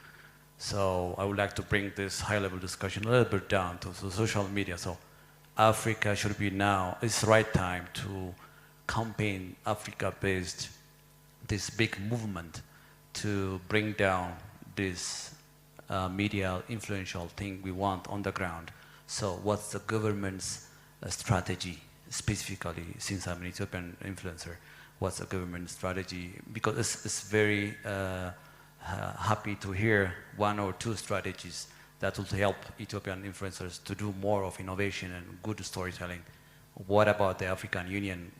So I would like to bring this high-level discussion a little bit down to social media. So Africa should be now, it's the right time to campaign Africa-based, this big movement to bring down this media influential thing we want on the ground. So what's the government's strategy specifically, since I'm an Ethiopian influencer, what's the government strategy? Because it's very happy to hear one or two strategies that will help Ethiopian influencers to do more of innovation and good storytelling. What about the African Union?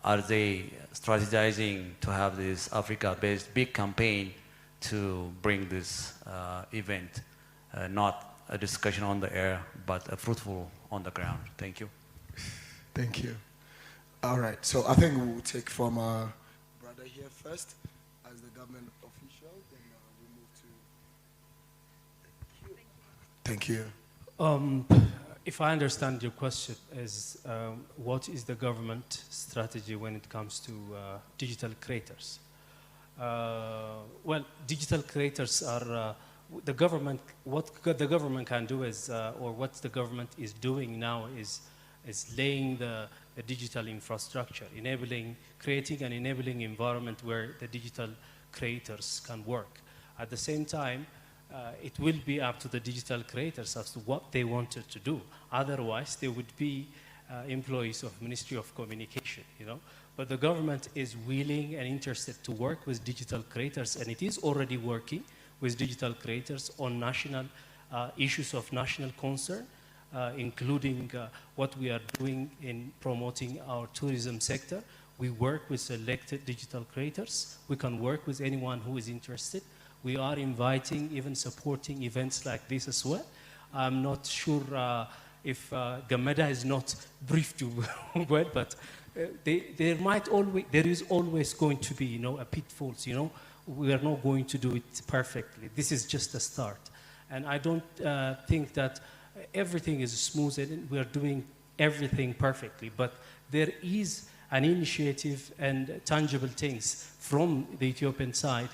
Are they strategizing to have this Africa-based big campaign to bring this event, not a discussion on the air, but a fruitful on the ground? Thank you. Thank you. All right, so I think we'll take from our brother here first as the government official, then we move to... Thank you. If I understand your question is, what is the government strategy when it comes to digital creators? Well, digital creators are the government. What the government can do is, or what the government is doing now is laying the digital infrastructure, creating an enabling environment where the digital creators can work. At the same time, it will be up to the digital creators as to what they wanted to do. Otherwise, they would be employees of Ministry of Communication, you know. But the government is willing and interested to work with digital creators, and it is already working with digital creators on national issues of national concern, including what we are doing in promoting our tourism sector. We work with selected digital creators. We can work with anyone who is interested. We are inviting, even supporting events like this as well. I'm not sure if Gameda is not briefed you well, but there is always going to be, you know, a pitfalls, you know. We are not going to do it perfectly. This is just a start. And I don't think that everything is smooth and we are doing everything perfectly, but there is an initiative and tangible things from the Ethiopian side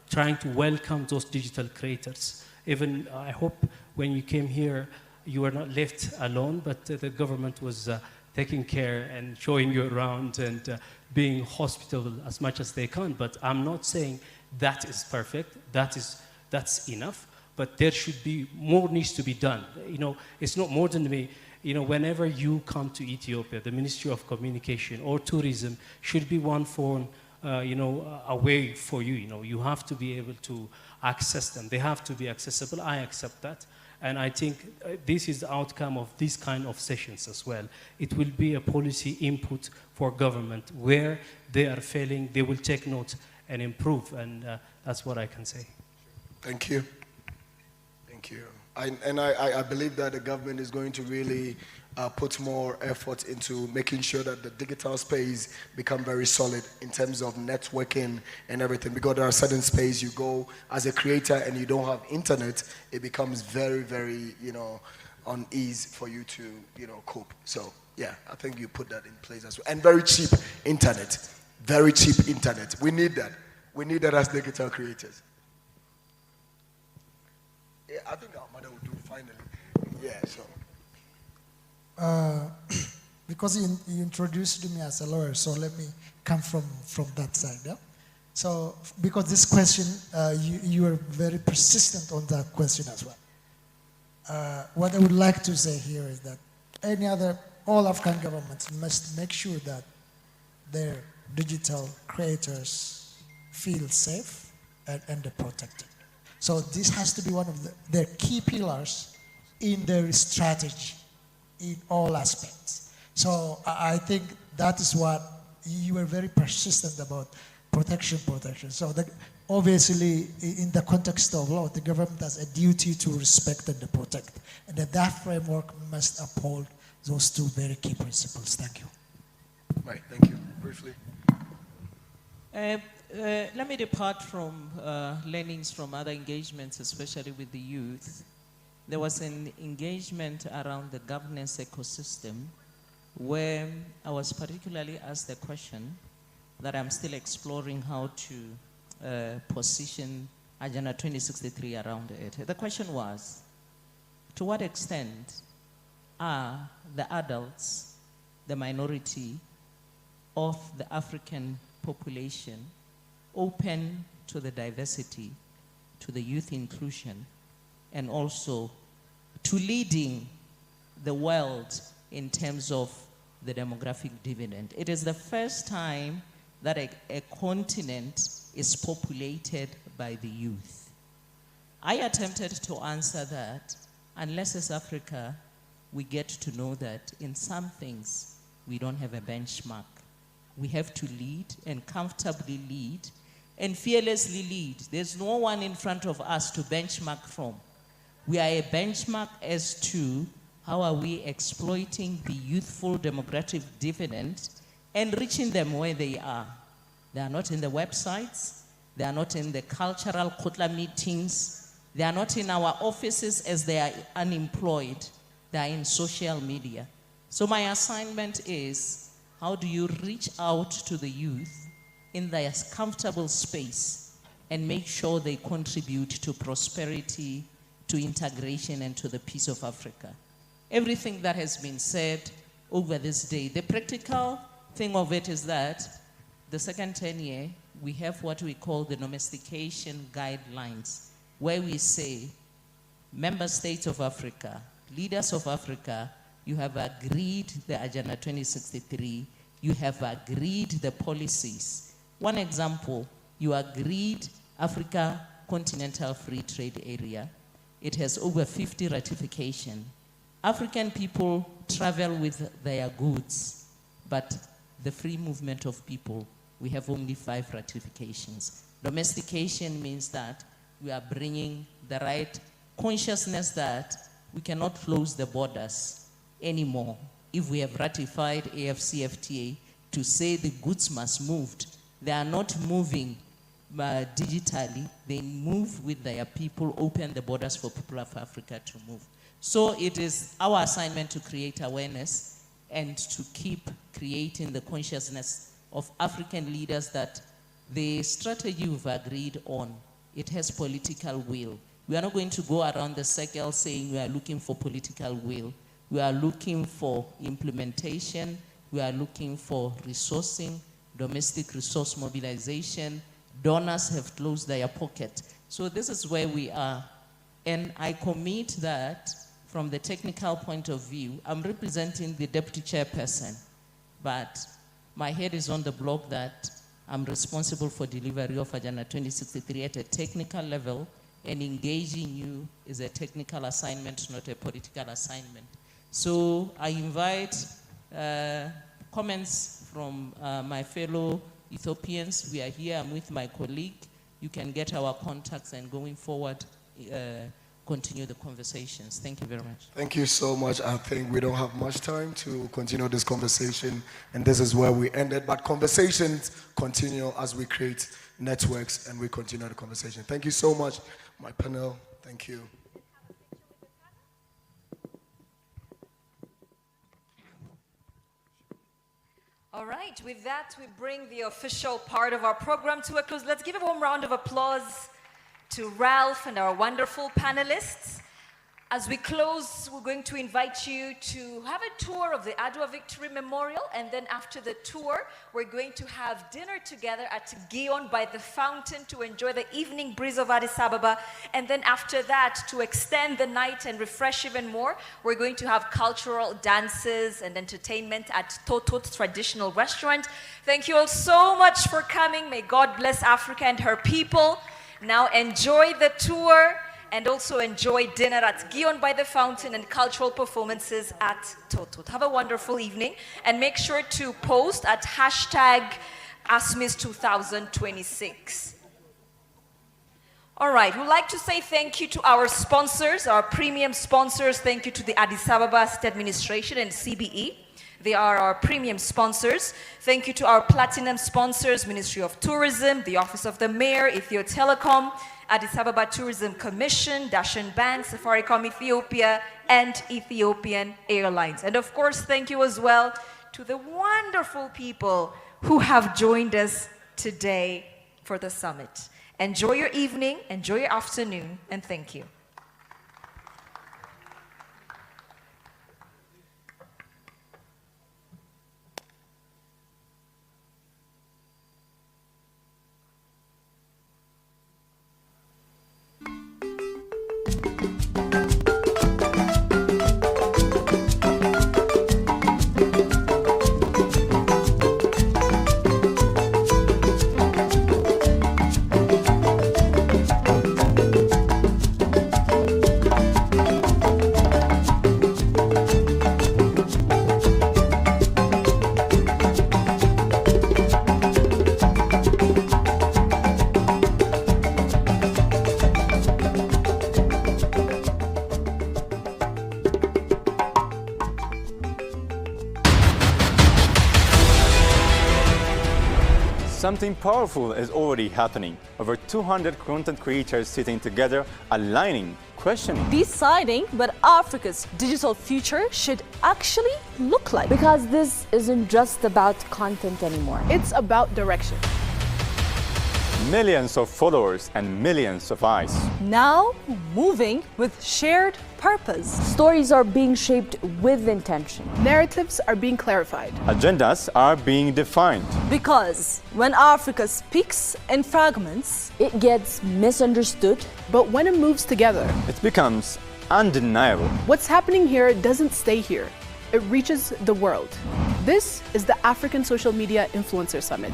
trying to welcome those digital creators. Even I hope when you came here, you were not left alone, but the government was taking care and showing you around and being hospitable as much as they can. But I'm not saying that is perfect, that's enough, but there should be more needs to be done. You know, it's not more than me. You know, whenever you come to Ethiopia, the Ministry of Communication or Tourism should be one phone, you know, away for you. You know, you have to be able to access them. They have to be accessible. I accept that. And I think this is the outcome of these kind of sessions as well. It will be a policy input for government. Where they are failing, they will take note and improve. And that's what I can say. Thank you. Thank you. I believe that the government is going to really put more effort into making sure that the digital space become very solid in terms of networking and everything. Because there are certain spaces you go as a creator and you don't have internet, it becomes very, very, you know, unease for you to, you know, cope. So yeah, I think you put that in place as well. And very cheap internet. Very cheap internet. We need that. We need that as digital creators. Yeah, I think our mother will do finally. Yeah, so. Because you introduced me as a lawyer, so let me come from that side. Yeah? So, because this question, you are very persistent on that question as well. What I would like to say here is that all African governments must make sure that their digital creators feel safe and protected. So this has to be one of their key pillars in their strategy in all aspects. So I think that is what you were very persistent about, protection. So obviously in the context of law, the government has a duty to respect and to protect. And that framework must uphold those two very key principles. Thank you. Right, thank you. Briefly. Let me depart from learnings from other engagements, especially with the youth. There was an engagement around the governance ecosystem where I was particularly asked the question that I'm still exploring how to position Agenda 2063 around it. The question was, to what extent are the adults, the minority of the African population open to the diversity, to the youth inclusion, and also to leading the world in terms of the demographic dividend. It is the first time that a continent is populated by the youth. I attempted to answer that, unless as Africa, we get to know that in some things, we don't have a benchmark. We have to lead and comfortably lead and fearlessly lead. There's no one in front of us to benchmark from. We are a benchmark as to How are we exploiting the youthful democratic dividend and reaching them where they are? They are not in the websites. They are not in the cultural Kutla meetings. They are not in our offices as they are unemployed. They are in social media. So my assignment is, how do you reach out to the youth in their comfortable space and make sure they contribute to prosperity, to integration, and to the peace of Africa? Everything that has been said over this day, the practical thing of it is that the second 10 year, we have what we call the domestication guidelines, where we say, member states of Africa, leaders of Africa, you have agreed the Agenda 2063, you have agreed the policies. One example, you agreed Africa Continental Free Trade Area. It has over 50 ratifications. African people travel with their goods, but the free movement of people, we have only 5 ratifications. Domestication means that we are bringing the right consciousness that we cannot close the borders anymore. If we have ratified AFCFTA to say the goods must move, they are not moving digitally, they move with their people, open the borders for people of Africa to move. So it is our assignment to create awareness and to keep creating the consciousness of African leaders that the strategy we've agreed on, it has political will. We are not going to go around the circle saying we are looking for political will. We are looking for implementation. We are looking for resourcing, domestic resource mobilization. Donors have closed their pocket. So this is where we are. And I commit that from the technical point of view, I'm representing the deputy chairperson, but my head is on the block that I'm responsible for delivery of Agenda 2063 at a technical level, and engaging you is a technical assignment, not a political assignment. So I invite comments from my fellow Ethiopians. We are here, I'm with my colleague. You can get our contacts and going forward, continue the conversations. Thank you very much. Thank you so much. I think we don't have much time to continue this conversation, and this is where we ended. But conversations continue as we create networks and we continue the conversation. Thank you so much, my panel. Thank you. All right, with that, we bring the official part of our program to a close. Let's give a warm round of applause to Ralph and our wonderful panelists. As we close, we're going to invite you to have a tour of the Adwa Victory Memorial, and then after the tour, we're going to have dinner together at Gion by the fountain to enjoy the evening breeze of Addis Ababa. And then after that, to extend the night and refresh even more, we're going to have cultural dances and entertainment at Totot's traditional restaurant. Thank you all so much for coming. May God bless Africa and her people. Now enjoy the tour and also enjoy dinner at Gion by the Fountain and cultural performances at Totot. Have a wonderful evening and make sure to post at hashtag ASMIS 2026. All right, we'd like to say thank you to our sponsors, our premium sponsors. Thank you to the Addis Ababa State Administration and CBE. They are our premium sponsors. Thank you to our platinum sponsors, Ministry of Tourism, the Office of the Mayor, Ethio Telecom, Addis Ababa Tourism Commission, Dashen Bank, Safaricom Ethiopia, and Ethiopian Airlines. And of course, thank you as well to the wonderful people who have joined us today for the summit. Enjoy your evening, enjoy your afternoon, and thank you. Something powerful is already happening. Over 200 content creators sitting together, aligning, questioning, deciding what Africa's digital future should actually look like. Because this isn't just about content anymore. It's about direction. Millions of followers and millions of eyes. Now moving with shared purpose. Stories are being shaped with intention. Narratives are being clarified. Agendas are being defined. Because when Africa speaks in fragments, it gets misunderstood. But when it moves together, it becomes undeniable. What's happening here doesn't stay here. It reaches the world. This is the African Social Media Influencer Summit.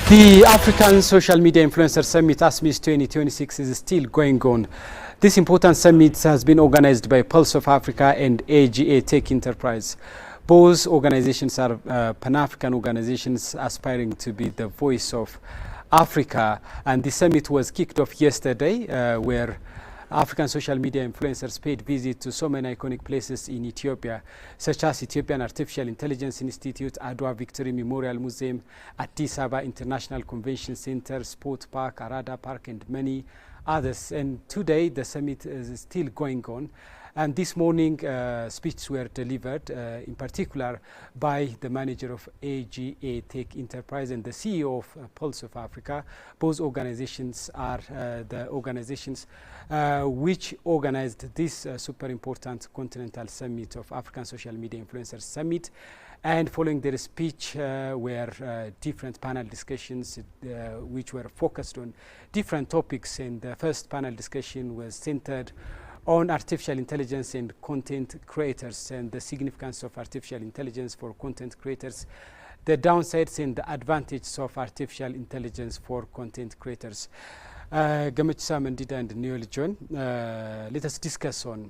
The African Social Media Influencer Summit ASMIS 2026 is still going on. This important summit has been organized by Pulse of Africa and AGA Tech Enterprise. Both organizations are Pan-African organizations aspiring to be the voice of Africa, and the summit was kicked off yesterday where African social media influencers paid visit to so many iconic places in Ethiopia, such as Ethiopian Artificial Intelligence Institute, Adwa Victory Memorial Museum, Addis Ababa International Convention Center, Sport Park, Arada Park, and many others. And today the summit is still going on. And this morning, speeches were delivered, in particular by the manager of AGA Tech Enterprise and the CEO of Pulse of Africa. Both organizations are the organizations which organized this super important continental summit of African Social Media Influencers Summit. And following their speech were different panel discussions which were focused on different topics. And the first panel discussion was centered on artificial intelligence and content creators and the significance of artificial intelligence for content creators, the downsides and the advantages of artificial intelligence for content creators. Gamachisa Mandida and Neil John, let us discuss on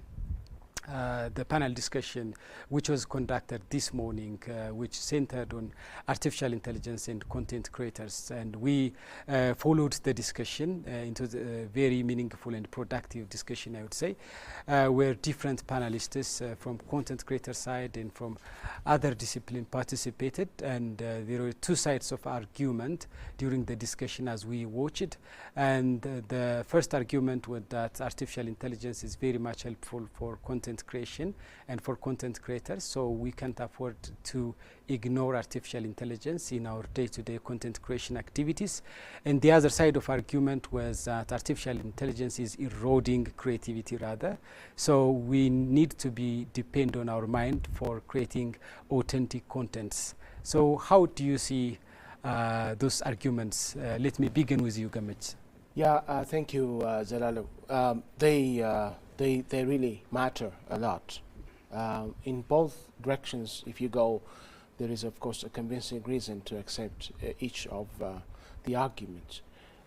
the panel discussion which was conducted this morning, which centered on artificial intelligence and content creators. And we followed the discussion into the very meaningful and productive discussion, I would say, where different panelists from content creator side and from other discipline participated. And there were two sides of argument during the discussion as we watched it. And the first argument was that artificial intelligence is very much helpful for content content creation and for content creators, so we can't afford to ignore artificial intelligence in our day-to-day content creation activities. And the other side of argument was that artificial intelligence is eroding creativity rather, so we need to be depend on our mind for creating authentic contents. So how do you see those arguments? Let me begin with you, Gamit. Yeah, thank you, Zalalu. They really matter a lot. In both directions, if you go, there is of course a convincing reason to accept each of the arguments.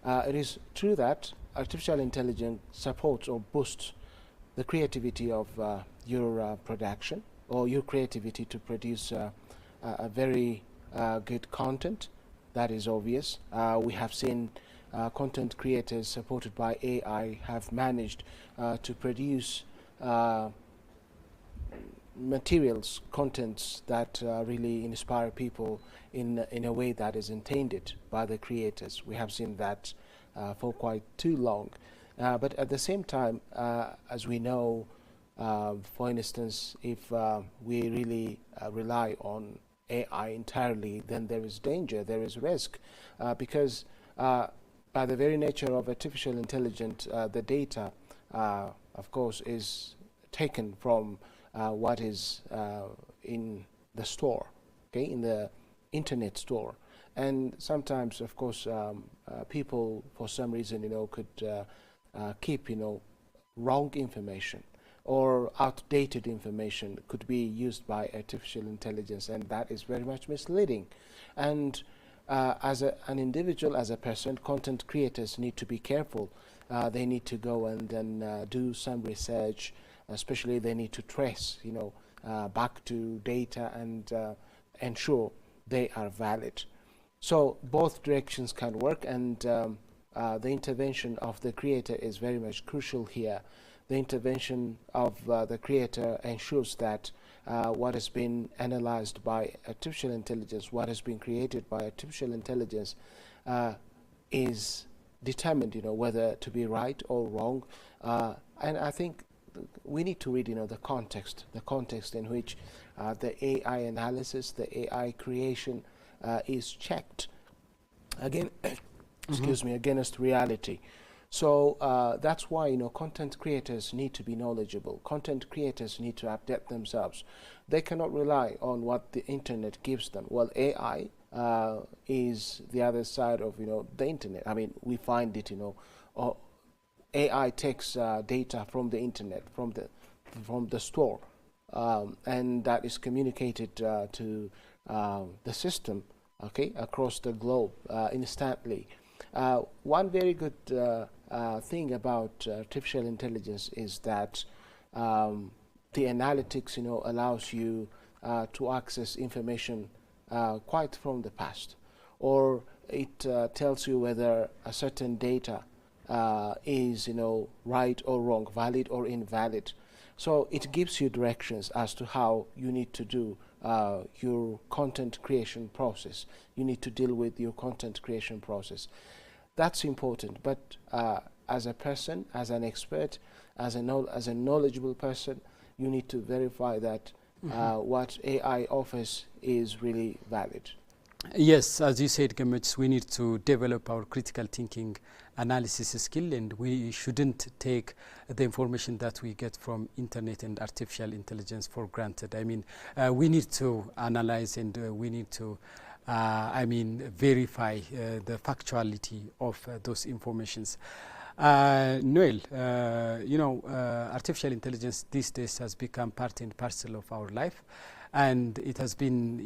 It is true that artificial intelligence supports or boosts the creativity of your production, or your creativity to produce a very good content. That is obvious. We have seen content creators supported by AI have managed to produce materials, contents that really inspire people in a way that is intended by the creators. We have seen that for quite too long. But at the same time, as we know, for instance, if we really rely on AI entirely, then there is danger, there is risk, because by the very nature of artificial intelligence, the data, of course, is taken from what is in the store, okay, in the internet store. And sometimes, of course, people, for some reason, could keep, wrong information, or outdated information could be used by artificial intelligence, and that is very much misleading. And as an individual, as a person, content creators need to be careful. They need to go and then do some research, especially they need to trace, back to data and ensure they are valid. So both directions can work, and the intervention of the creator is very much crucial here. The intervention of the creator ensures that what has been analyzed by artificial intelligence, what has been created by artificial intelligence, is determined, whether to be right or wrong. And I think we need to read, the context in which the AI analysis, the AI creation is checked again, excuse me, against reality. So that's why content creators need to be knowledgeable. Content creators need to update themselves. They cannot rely on what the internet gives them. Well, AI is the other side of the internet. I mean, we find it AI takes data from the internet, from the store, and that is communicated to the system, okay, across the globe instantly. One very good thing about artificial intelligence is that the analytics, allows you to access information quite from the past, or it tells you whether a certain data is, right or wrong, valid or invalid. So it gives you directions as to how you need to do your content creation process. You need to deal with your content creation process. That's important. But as a person, as an expert, as a knowledgeable person, you need to verify that what AI offers is really valid. Yes, as you said, Gamit, we need to develop our critical thinking analysis skill, and we shouldn't take the information that we get from internet and artificial intelligence for granted. I mean, we need to analyze, and we need to verify the factuality of those informations. Noel, artificial intelligence these days has become part and parcel of our life, and it has been,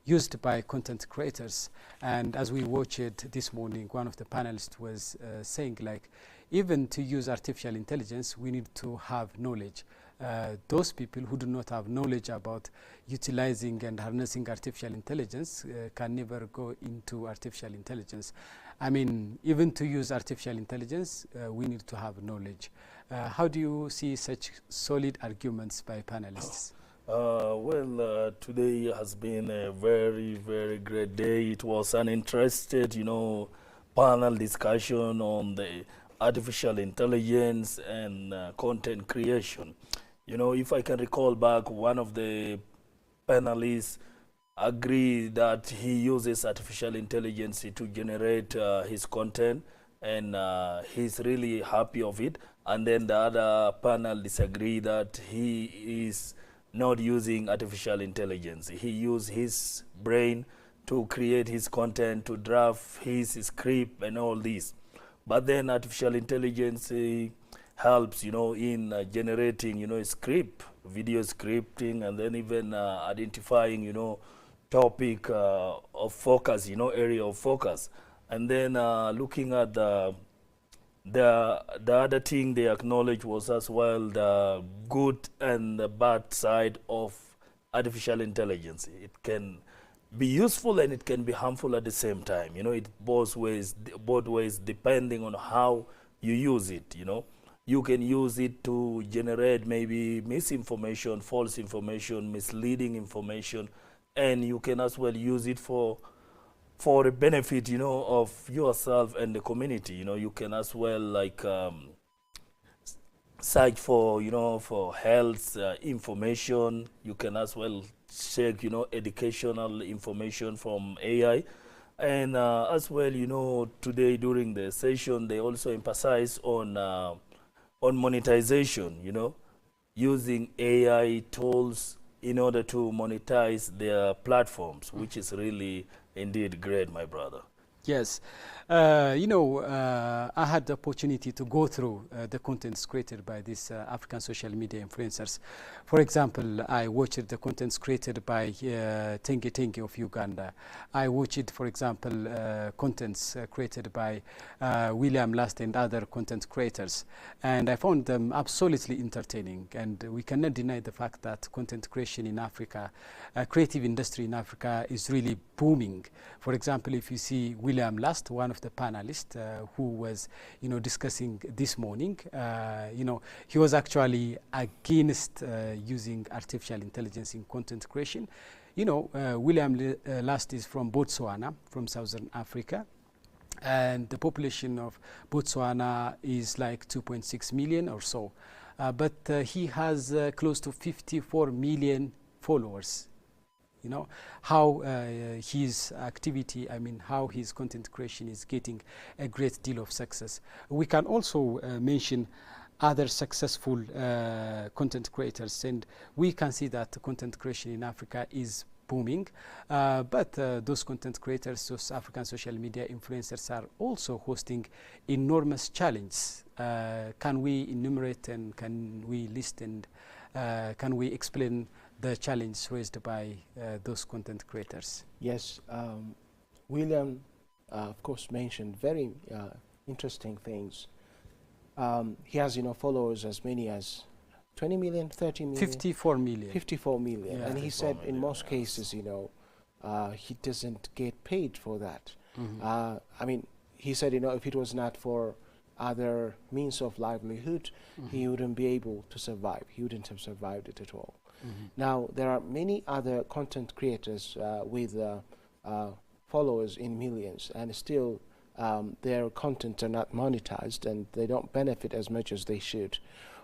used by content creators. And as we watched it this morning, one of the panelists was saying, like, even to use artificial intelligence, we need to have knowledge. Those people who do not have knowledge about utilizing and harnessing artificial intelligence can never go into artificial intelligence. I mean, even to use artificial intelligence, we need to have knowledge. How do you see such solid arguments by panelists? Today has been a very, very great day. It was an interesting, panel discussion on the artificial intelligence and content creation. You know, if I can recall back, one of the panelists agreed that he uses artificial intelligence to generate his content, and he's really happy of it. And then the other panel disagree that he is not using artificial intelligence. He used his brain to create his content, to draft his script and all this. But then artificial intelligence helps, you know, in generating, you know, a script, video scripting, and then even identifying, you know, topic of focus, you know, area of focus. And then looking at the other thing they acknowledged was as well the good and the bad side of artificial intelligence. It can be useful and it can be harmful at the same time. You know, it both ways depending on how you use it. You know, you can use it to generate maybe misinformation, false information, misleading information, and you can as well use it for the benefit, you know, of yourself and the community. You know, you can as well like search for, you know, for health information. You can as well check, you know, educational information from AI. And as well, you know, today during the session, they also emphasize on monetization, you know, using AI tools in order to monetize their platforms, which is really indeed great, my brother. Yes. You know, I had the opportunity to go through the contents created by these African social media influencers. For example, I watched the contents created by Tenge Tenge of Uganda. I watched, for example, contents created by William Last and other content creators. And I found them absolutely entertaining. And we cannot deny the fact that content creation in Africa, creative industry in Africa is really booming. For example, if you see William Last, one of the panelists who was, you know, discussing this morning, you know, he was actually against using artificial intelligence in content creation. You know, William Last is from Botswana, from Southern Africa. And the population of Botswana is like 2.6 million or so. But he has close to 54 million followers. You know, how his activity, I mean, how his content creation is getting a great deal of success. We can also mention other successful content creators, and we can see that content creation in Africa is booming. But those content creators, those African social media influencers are also hosting enormous challenges. Can we enumerate and can we list and can we explain the challenge raised by those content creators? Yes, William, of course, mentioned very interesting things. He has, you know, followers as many as 20 million, 30 million? 54 million. 54 million. Yeah. And he said in most cases, you know, he doesn't get paid for that. I mean, he said, you know, if it was not for other means of livelihood, he wouldn't be able to survive. He wouldn't have survived it at all. Now, there are many other content creators with followers in millions, and still their content are not monetized, and they don't benefit as much as they should,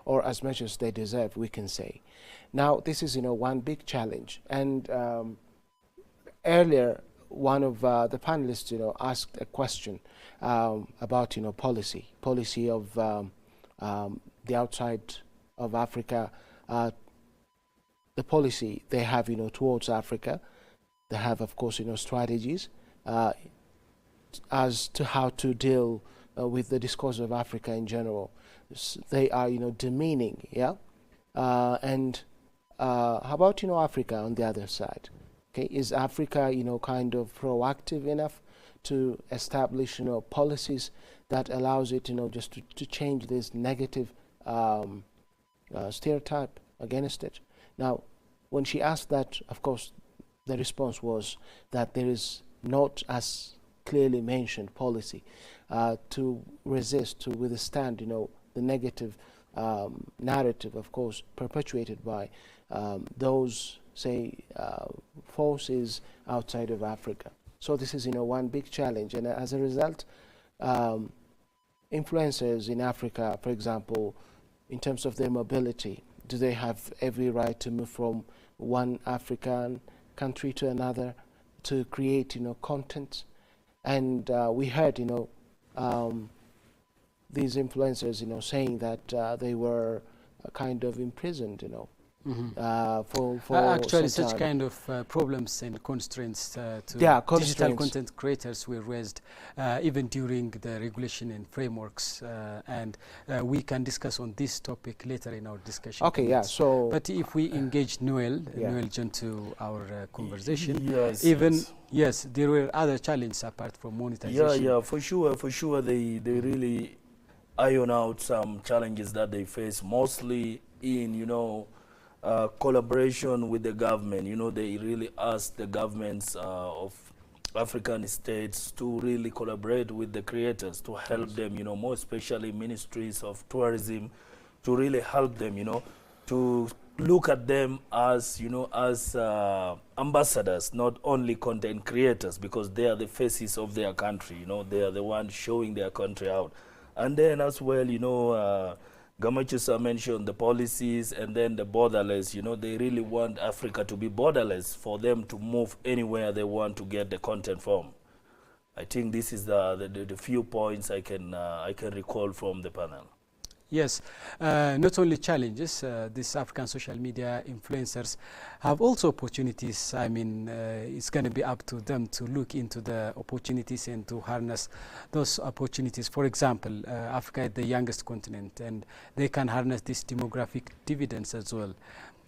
or as much as they deserve, we can say. Now, this is, you know, one big challenge. And earlier, one of the panelists, you know, asked a question about, you know, policy of the outside of Africa. The policy they have, you know, towards Africa. They have, of course, you know, strategies as to how to deal with the discourse of Africa in general. They are, you know, demeaning, yeah? And how about, you know, Africa on the other side? Okay, is Africa, you know, kind of proactive enough to establish, you know, policies that allows it, you know, just to change this negative stereotype against it? Now, when she asked that, of course, the response was that there is not as clearly mentioned policy to resist, to withstand, you know, the negative narrative, of course, perpetuated by those, say, forces outside of Africa. So this is, you know, one big challenge, and as a result, influencers in Africa, for example, in terms of their mobility, do they have every right to move from one African country to another to create, content? And we heard, these influencers, saying that they were kind of imprisoned, for actually, some such time. kind of problems and constraints to Yeah, digital constraints. content creators were raised even during the regulation and frameworks, and we can discuss on this topic later in our discussion. Okay, yeah, so... But if we engage Noel Yeah. John, to our conversation, Yes, even, yes. yes, there were other challenges apart from monetization. Yeah, for sure, they really iron out some challenges that they face, mostly in, collaboration with the government. They really ask the governments of African states to really collaborate with the creators to help them, more especially ministries of tourism, to really help them, to look at them as, as ambassadors, not only content creators, because they are the faces of their country. They are the ones showing their country out. And then as well, Gamachusa mentioned the policies and then the borderless. They really want Africa to be borderless for them to move anywhere they want to get the content from. I think this is the few points I can recall from the panel. Yes, not only challenges, these African social media influencers have also opportunities. I mean, it's going to be up to them to look into the opportunities and to harness those opportunities. For example, Africa is the youngest continent, and they can harness these demographic dividends as well.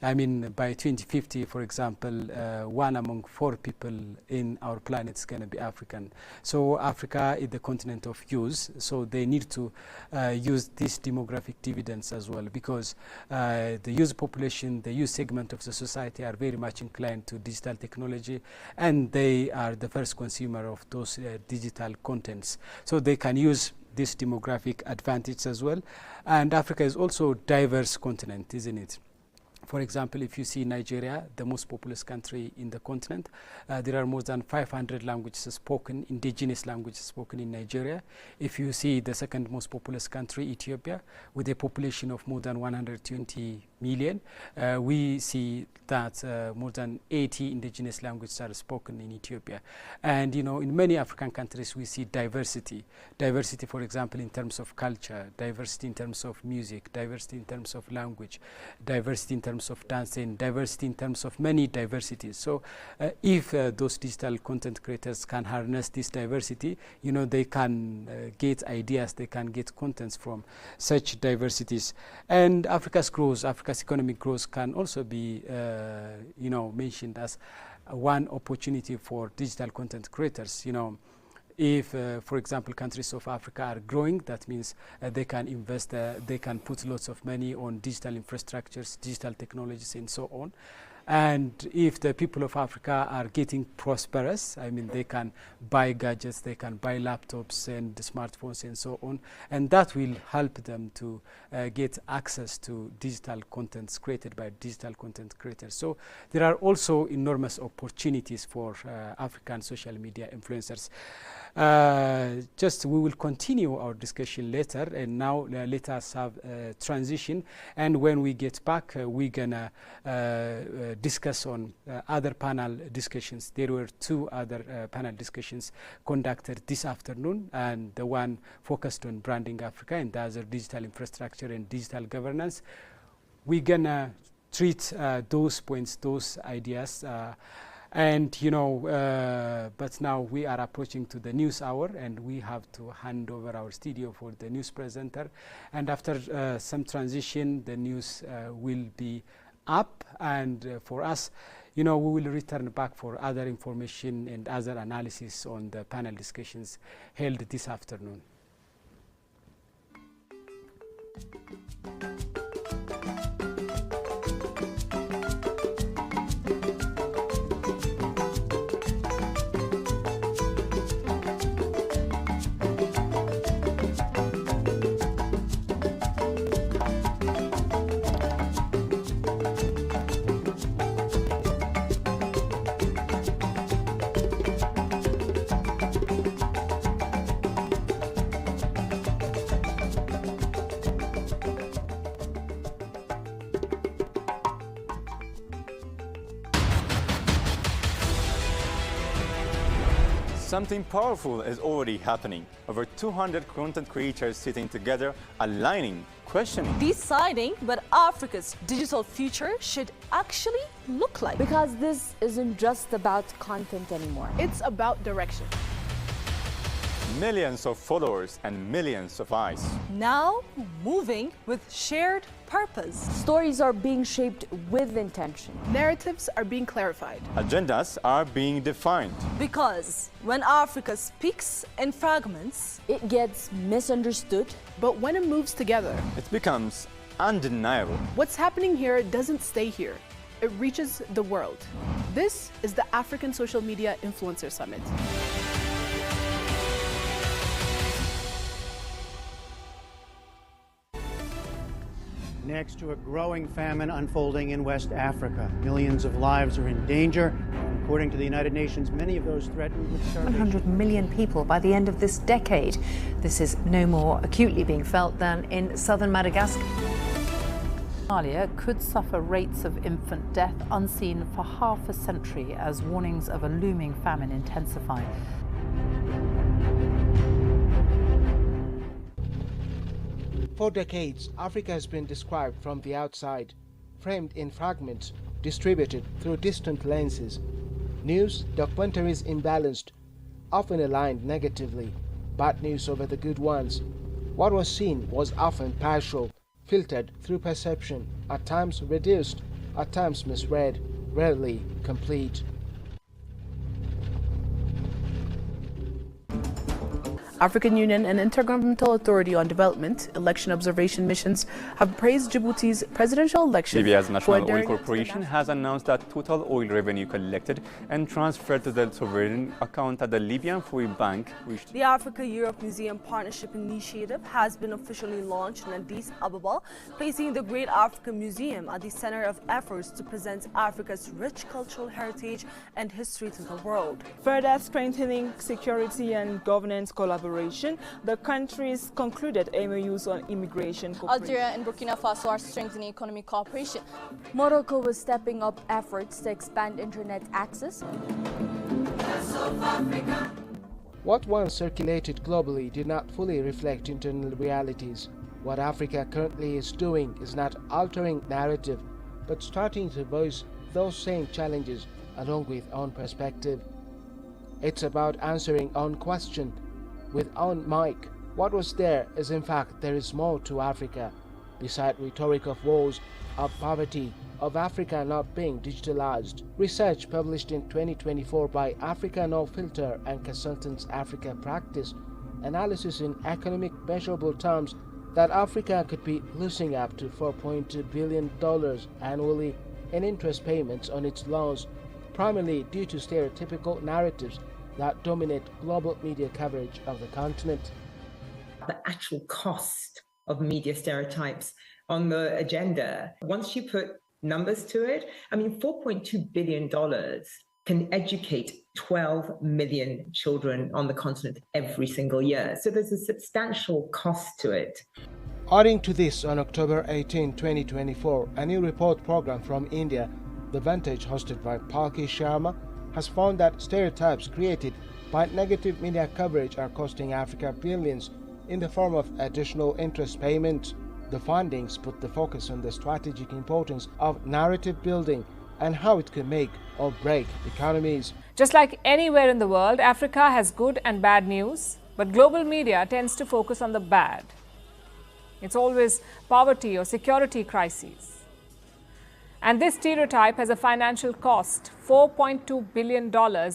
I mean, by 2050, for example, 1 among 4 people in our planet is going to be African. So Africa is the continent of youth, so they need to use these demographic dividends as well, because the youth population, the youth segment of the society are very much inclined to digital technology, and they are the first consumer of those digital contents. So they can use this demographic advantage as well. And Africa is also a diverse continent, isn't it? For example, if you see Nigeria, the most populous country in the continent, there are more than 500 languages spoken, indigenous languages spoken in Nigeria. If you see the second most populous country, Ethiopia, with a population of more than 120 million, we see that more than 80 indigenous languages are spoken in Ethiopia. And in many African countries, we see diversity. Diversity, for example, in terms of culture, diversity in terms of music, diversity in terms of language, diversity in terms of dancing, diversity in terms of many diversities. So if those digital content creators can harness this diversity, they can get ideas, they can get contents from such diversities. And Africa's growth, Africa's economic growth can also be mentioned as one opportunity for digital content creators. If, for example, countries of Africa are growing, that means they can invest, they can put lots of money on digital infrastructures, digital technologies, and so on. And if the people of Africa are getting prosperous, I mean, they can buy gadgets, they can buy laptops and smartphones and so on, and that will help them to get access to digital contents created by digital content creators. So there are also enormous opportunities for African social media influencers. We will continue our discussion later, and now let us have a transition, and when we get back, we're gonna discuss on other panel discussions. There were 2 other panel discussions conducted this afternoon, and the one focused on branding Africa, and the other digital infrastructure and digital governance. We're gonna treat those points, those ideas, but now we are approaching to the news hour, and we have to hand over our studio for the news presenter. And after some transition, the news will be up, and for us, we will return back for other information and other analysis on the panel discussions held this afternoon. Something powerful is already happening. Over 200 content creators sitting together, aligning, questioning. Deciding what Africa's digital future should actually look like. Because this isn't just about content anymore. It's about direction. Millions of followers and millions of eyes. Now moving with shared purpose. Stories are being shaped with intention. Narratives are being clarified. Agendas are being defined. Because when Africa speaks in fragments, it gets misunderstood. But when it moves together, it becomes undeniable. What's happening here doesn't stay here. It reaches the world. This is the African Social Media Influencer Summit. Next to a growing famine unfolding in West Africa. Millions of lives are in danger. According to the United Nations, many of those threatened with starvation. 100 million people by the end of this decade. This is no more acutely being felt than in southern Madagascar. Somalia could suffer rates of infant death unseen for half a century as warnings of a looming famine intensify. For decades, Africa has been described from the outside, framed in fragments, distributed through distant lenses. News, documentaries imbalanced, often aligned negatively, bad news over the good ones. What was seen was often partial, filtered through perception, at times reduced, at times misread, rarely complete. African Union and Intergovernmental Authority on Development election observation missions have praised Djibouti's presidential election. Libya's National Oil Corporation has announced that total oil revenue collected and transferred to the sovereign account at the Libyan Food Bank reached. The Africa-Europe Museum Partnership Initiative has been officially launched in Addis Ababa, placing the Great African Museum at the center of efforts to present Africa's rich cultural heritage and history to the world. Further strengthening security and governance collaboration, the countries concluded MOUs on immigration cooperation. Algeria and Burkina Faso are strengthening economic cooperation. Morocco was stepping up efforts to expand internet access. What once circulated globally did not fully reflect internal realities. What Africa currently is doing is not altering narrative, but starting to voice those same challenges along with own perspective. It's about answering own question with own mic. What was there is in fact there is more to Africa, beside rhetoric of wars, of poverty, of Africa not being digitalized. Research published in 2024 by Africa No Filter and Consultants Africa Practice, analysis in economic measurable terms that Africa could be losing up to $4.2 billion annually in interest payments on its loans, primarily due to stereotypical narratives that dominate global media coverage of the continent. The actual cost of media stereotypes on the agenda, once you put numbers to it, I mean, $4.2 billion can educate 12 million children on the continent every single year. So there's a substantial cost to it. Adding to this, on October 18, 2024, a new report program from India, The Vantage, hosted by Palki Sharma, has found that stereotypes created by negative media coverage are costing Africa billions in the form of additional interest payments. The findings put the focus on the strategic importance of narrative building and how it can make or break economies. Just like anywhere in the world, Africa has good and bad news, but global media tends to focus on the bad. It's always poverty or security crises. And this stereotype has a financial cost, $4.2 billion.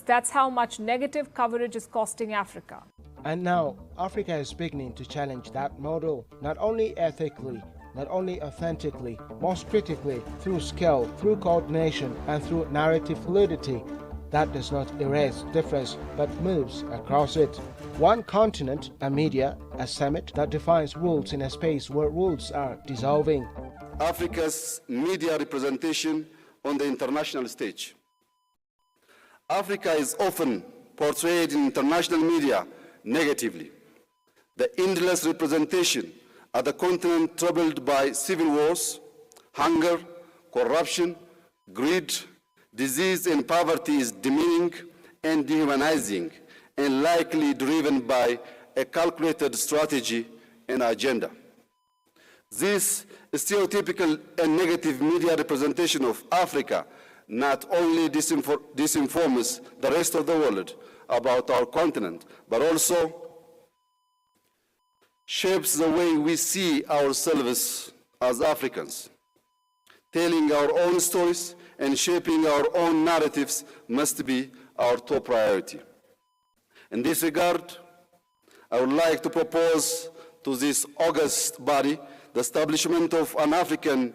That's how much negative coverage is costing Africa. And now, Africa is beginning to challenge that model, not only ethically, not only authentically, most critically, through skill, through coordination, and through narrative fluidity. That does not erase difference, but moves across it. One continent, a media, a summit that defines rules in a space where rules are dissolving. Africa's media representation on the international stage. Africa is often portrayed in international media negatively. The endless representation of the continent troubled by civil wars, hunger, corruption, greed, disease and poverty is demeaning and dehumanizing and likely driven by a calculated strategy and agenda. This stereotypical and negative media representation of Africa not only disinforms the rest of the world about our continent, but also shapes the way we see ourselves as Africans. Telling our own stories and shaping our own narratives must be our top priority. In this regard, I would like to propose to this august body the establishment of an African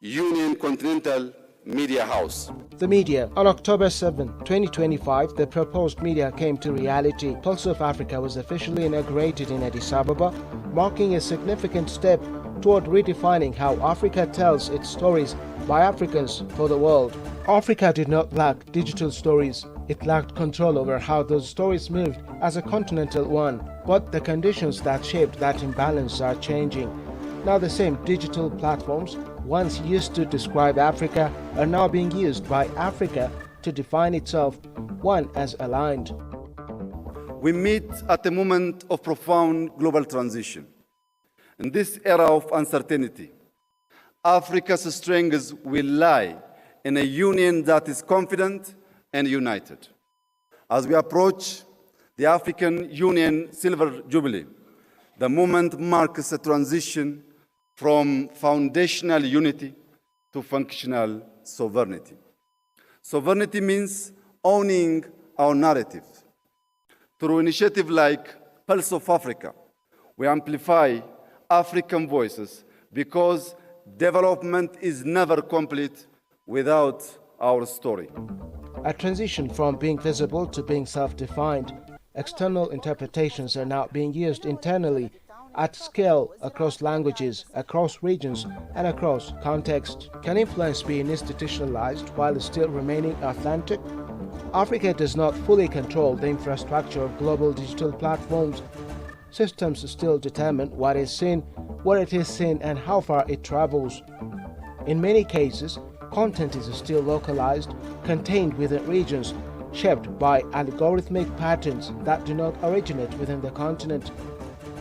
Union Continental Media House. The media. On October 7, 2025, the proposed media came to reality. Pulse of Africa was officially inaugurated in Addis Ababa, marking a significant step toward redefining how Africa tells its stories by Africans for the world. Africa did not lack digital stories. It lacked control over how those stories moved as a continental one. But the conditions that shaped that imbalance are changing. Now the same digital platforms once used to describe Africa are now being used by Africa to define itself, one as aligned. We meet at a moment of profound global transition. In this era of uncertainty, Africa's strengths will lie in a union that is confident and united. As we approach the African Union Silver Jubilee, the moment marks a transition from foundational unity to functional sovereignty. Sovereignty means owning our narrative. Through initiatives like Pulse of Africa, we amplify African voices because development is never complete without our story. A transition from being visible to being self-defined. External interpretations are now being used internally at scale across languages, across regions, and across contexts. Can influence be institutionalized while still remaining authentic? Africa does not fully control the infrastructure of global digital platforms. Systems still determine what is seen, where it is seen, and how far it travels. In many cases, content is still localized, contained within regions, shaped by algorithmic patterns that do not originate within the continent.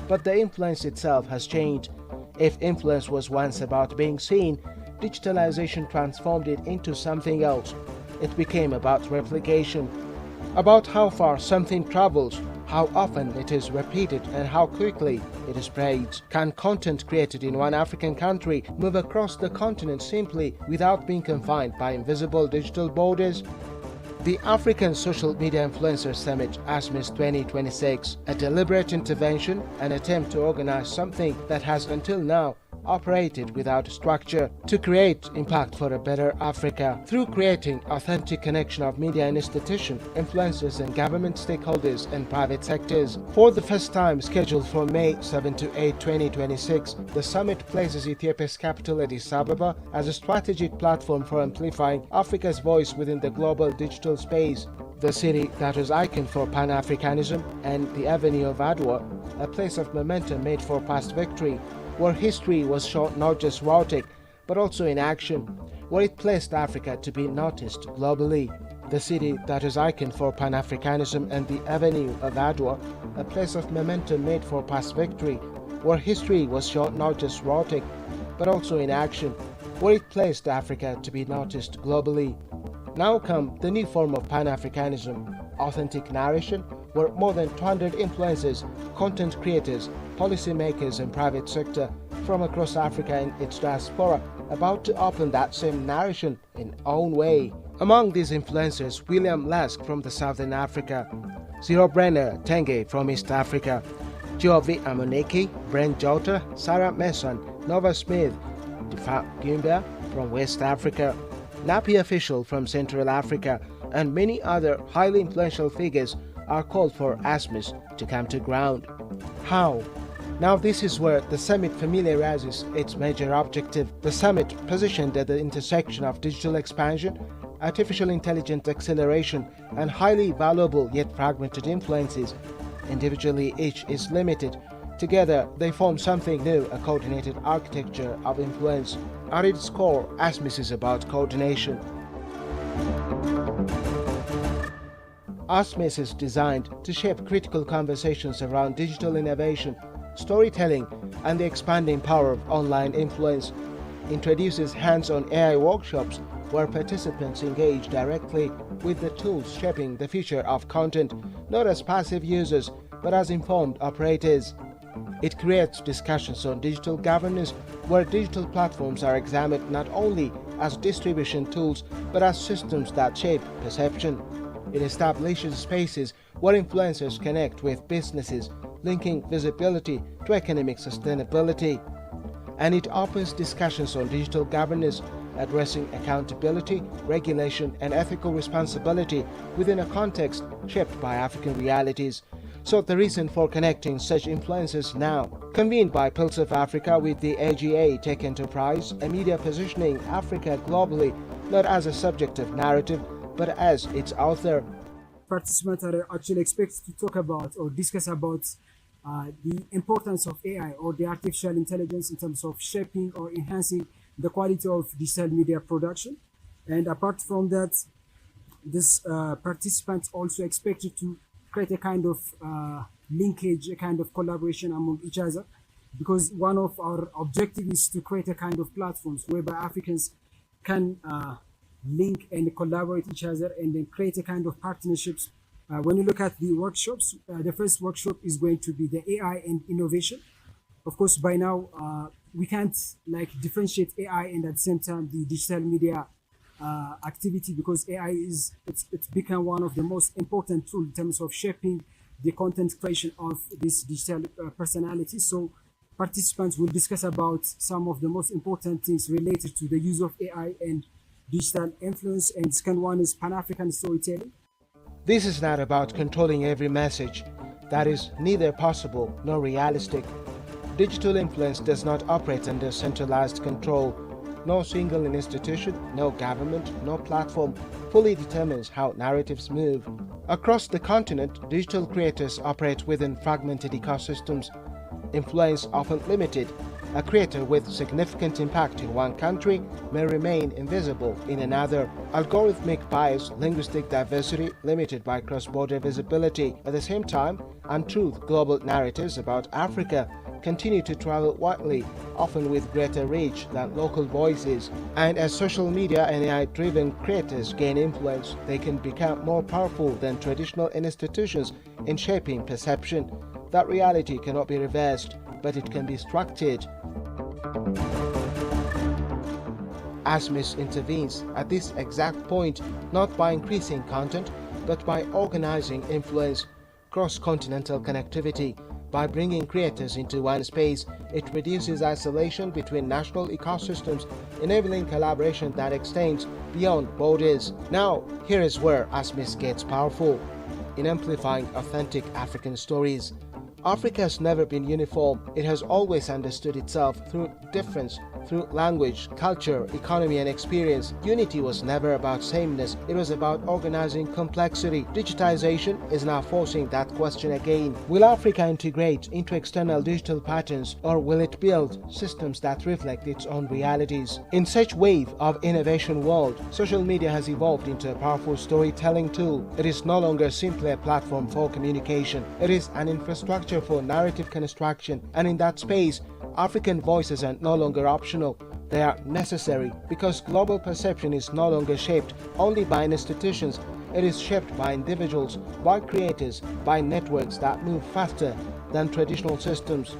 But the influence itself has changed. If influence was once about being seen, digitalization transformed it into something else. It became about replication, about how far something travels, how often it is repeated, and how quickly it spreads. Can content created in one African country move across the continent simply without being confined by invisible digital borders? The African Social Media Influencer Summit, ASMIS 2026, a deliberate intervention, an attempt to organize something that has until now operated without structure to create impact for a better Africa through creating authentic connection of media and institution, influencers and government stakeholders and private sectors. For the first time, scheduled for May 7 to 8, 2026, the summit places Ethiopia's capital Addis Ababa as a strategic platform for amplifying Africa's voice within the global digital space. The city that is icon for Pan-Africanism and the Avenue of Adwa, a place of momentum made for past victory, where history was shown not just rhetoric but also in action, where it placed Africa to be noticed globally. The city that is icon for Pan-Africanism and the Avenue of Adwa, a place of momentum made for past victory, where history was shown not just rhetoric but also in action, where it placed Africa to be noticed globally. Now come the new form of Pan-Africanism, authentic narration, where more than 200 influencers, content creators, policymakers and private sector from across Africa and its diaspora about to open that same narration in own way. Among these influencers, William Lask from the Southern Africa, Zero Brenner Tenge from East Africa, Jovi Amoneki, Brent Jota, Sarah Mason, Nova Smith, Defa Gumba from West Africa, Napi Official from Central Africa, and many other highly influential figures are called for ASMIS to come to ground. How? Now this is where the summit familiarizes its major objective. The summit, positioned at the intersection of digital expansion, artificial intelligence acceleration, and highly valuable yet fragmented influences. Individually, each is limited. Together, they form something new, a coordinated architecture of influence. At its core, ASMIS is about coordination. ASMIS is designed to shape critical conversations around digital innovation, storytelling, and the expanding power of online influence. Introduces hands-on AI workshops where participants engage directly with the tools shaping the future of content, not as passive users, but as informed operators. It creates discussions on digital governance where digital platforms are examined not only as distribution tools, but as systems that shape perception. It establishes spaces where influencers connect with businesses, linking visibility to economic sustainability. And it opens discussions on digital governance, addressing accountability, regulation, and ethical responsibility within a context shaped by African realities. So the reason for connecting such influencers now, convened by Pulse of Africa with the AGA Tech Enterprise, a media positioning Africa globally not as a subject of narrative, but as its author. Participants are actually expected to talk about or discuss about the importance of AI or the artificial intelligence in terms of shaping or enhancing the quality of digital media production. And apart from that, this participants also expected to create a kind of linkage, a kind of collaboration among each other, because one of our objectives is to create a kind of platforms whereby Africans can link and collaborate each other and then create a kind of partnerships. When you look at the workshops, the first workshop is going to be the AI and innovation. Of course, by now, we can't differentiate AI and at the same time the digital media activity, because AI it's become one of the most important tools in terms of shaping the content creation of this digital personality. So participants will discuss about some of the most important things related to the use of AI and digital influence, and the second one is Pan-African storytelling. This is not about controlling every message. That is neither possible nor realistic. Digital influence does not operate under centralized control. No single institution, no government, no platform fully determines how narratives move. Across the continent, digital creators operate within fragmented ecosystems. Influence often limited. A creator with significant impact in one country may remain invisible in another. Algorithmic bias, linguistic diversity limited by cross-border visibility. At the same time, untruth global narratives about Africa continue to travel widely, often with greater reach than local voices. And as social media and AI-driven creators gain influence, they can become more powerful than traditional institutions in shaping perception. That reality cannot be reversed, but it can be structured. ASMIS intervenes at this exact point, not by increasing content, but by organizing influence, cross-continental connectivity. By bringing creators into one space, it reduces isolation between national ecosystems, enabling collaboration that extends beyond borders. Now, here is where ASMIS gets powerful, in amplifying authentic African stories. Africa has never been uniform. It has always understood itself through difference, through language, culture, economy, and experience. Unity was never about sameness. It was about organizing complexity. Digitization is now forcing that question again. Will Africa integrate into external digital patterns, or will it build systems that reflect its own realities? In such wave of innovation world, social media has evolved into a powerful storytelling tool. It is no longer simply a platform for communication. It is an infrastructure for narrative construction, and in that space, African voices are no longer optional. They are necessary, because global perception is no longer shaped only by institutions. It is shaped by individuals, by creators, by networks that move faster than traditional systems.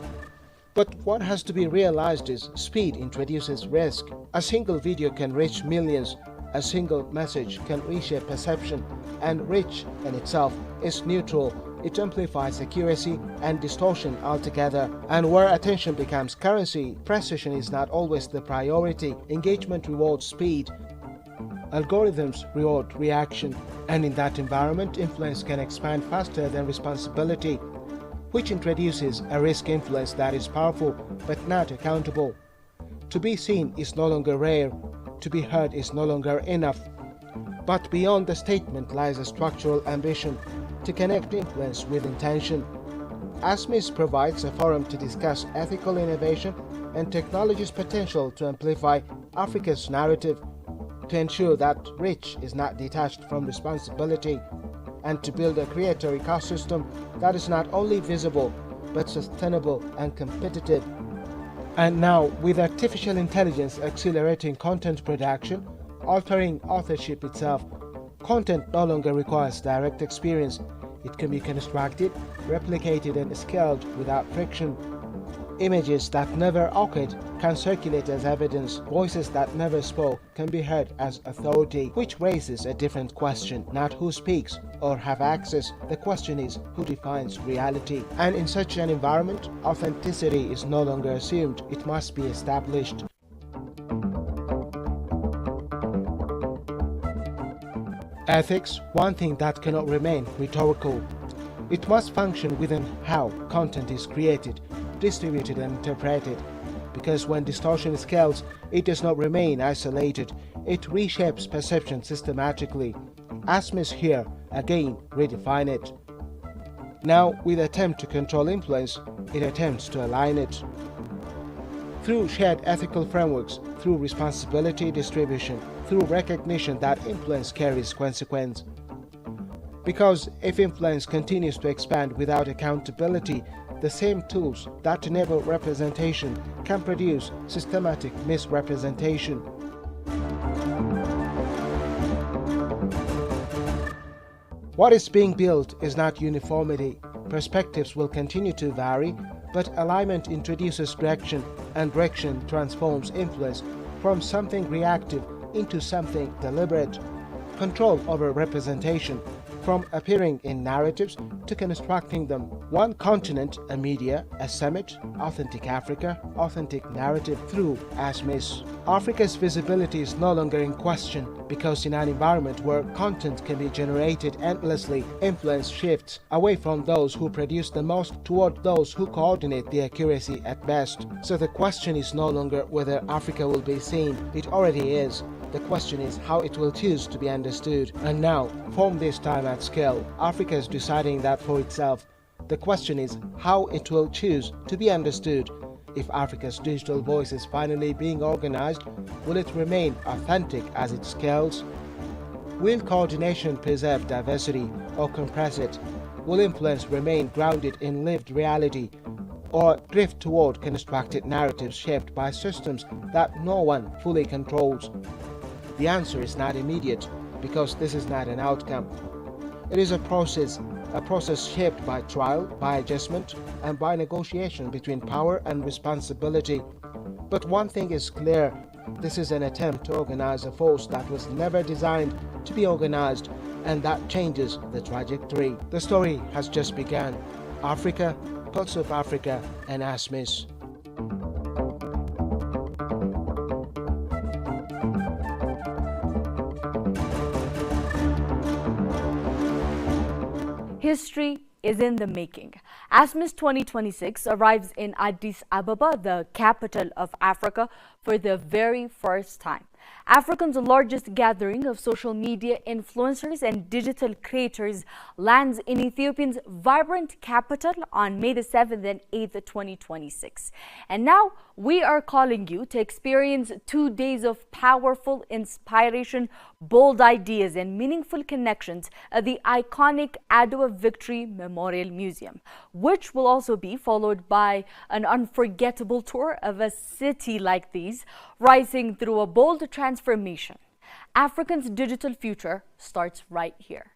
But what has to be realized is speed introduces risk. A single video can reach millions. A single message can reshape perception, and reach in itself is neutral. It amplifies accuracy and distortion altogether. And where attention becomes currency, precision is not always the priority. Engagement rewards speed. Algorithms reward reaction. And in that environment, influence can expand faster than responsibility, which introduces a risk influence that is powerful but not accountable. To be seen is no longer rare. To be heard is no longer enough. But beyond the statement lies a structural ambition to connect influence with intention. ASMIS provides a forum to discuss ethical innovation and technology's potential to amplify Africa's narrative, to ensure that reach is not detached from responsibility, and to build a creator ecosystem that is not only visible but sustainable and competitive. And now, with artificial intelligence accelerating content production, altering authorship itself, content no longer requires direct experience. It can be constructed, replicated and scaled without friction. Images that never occurred can circulate as evidence. Voices that never spoke can be heard as authority, which raises a different question. Not who speaks or have access. The question is who defines reality. And in such an environment, authenticity is no longer assumed. It must be established. Ethics, one thing that cannot remain rhetorical. It must function within how content is created, distributed and interpreted, because when distortion scales, it does not remain isolated. It reshapes perception systematically. ASMIS here again redefine it. Now, with attempt to control influence, it attempts to align it. Through shared ethical frameworks, through responsibility distribution, through recognition that influence carries consequence. Because if influence continues to expand without accountability, the same tools that enable representation can produce systematic misrepresentation. What is being built is not uniformity. Perspectives will continue to vary, but alignment introduces direction, and direction transforms influence from something reactive into something deliberate. Control over representation, from appearing in narratives to constructing them. One continent, a media, a summit, authentic Africa, authentic narrative through ASMIS. Africa's visibility is no longer in question because in an environment where content can be generated endlessly, influence shifts away from those who produce the most toward those who coordinate the accuracy at best. So the question is no longer whether Africa will be seen, it already is. The question is how it will choose to be understood. And now, from this time at scale, Africa is deciding that for itself. The question is how it will choose to be understood. If Africa's digital voice is finally being organized, will it remain authentic as it scales? Will coordination preserve diversity or compress it? Will influence remain grounded in lived reality or drift toward constructed narratives shaped by systems that no one fully controls? The answer is not immediate because this is not an outcome. It is a process shaped by trial, by adjustment, and by negotiation between power and responsibility. But one thing is clear, this is an attempt to organize a force that was never designed to be organized, and that changes the trajectory. The story has just begun. Africa, Pulse of Africa, and ASMIS. History is in the making. ASMIS 2026 arrives in Addis Ababa, the capital of Africa, for the very first time. Africa's largest gathering of social media influencers and digital creators lands in Ethiopia's vibrant capital on May the 7th and 8th, 2026. And now we are calling you to experience 2 days of powerful inspiration, bold ideas, and meaningful connections at the iconic Adwa Victory Memorial Museum, which will also be followed by an unforgettable tour of a city like these, rising through a bold transformation. Africa's digital future starts right here.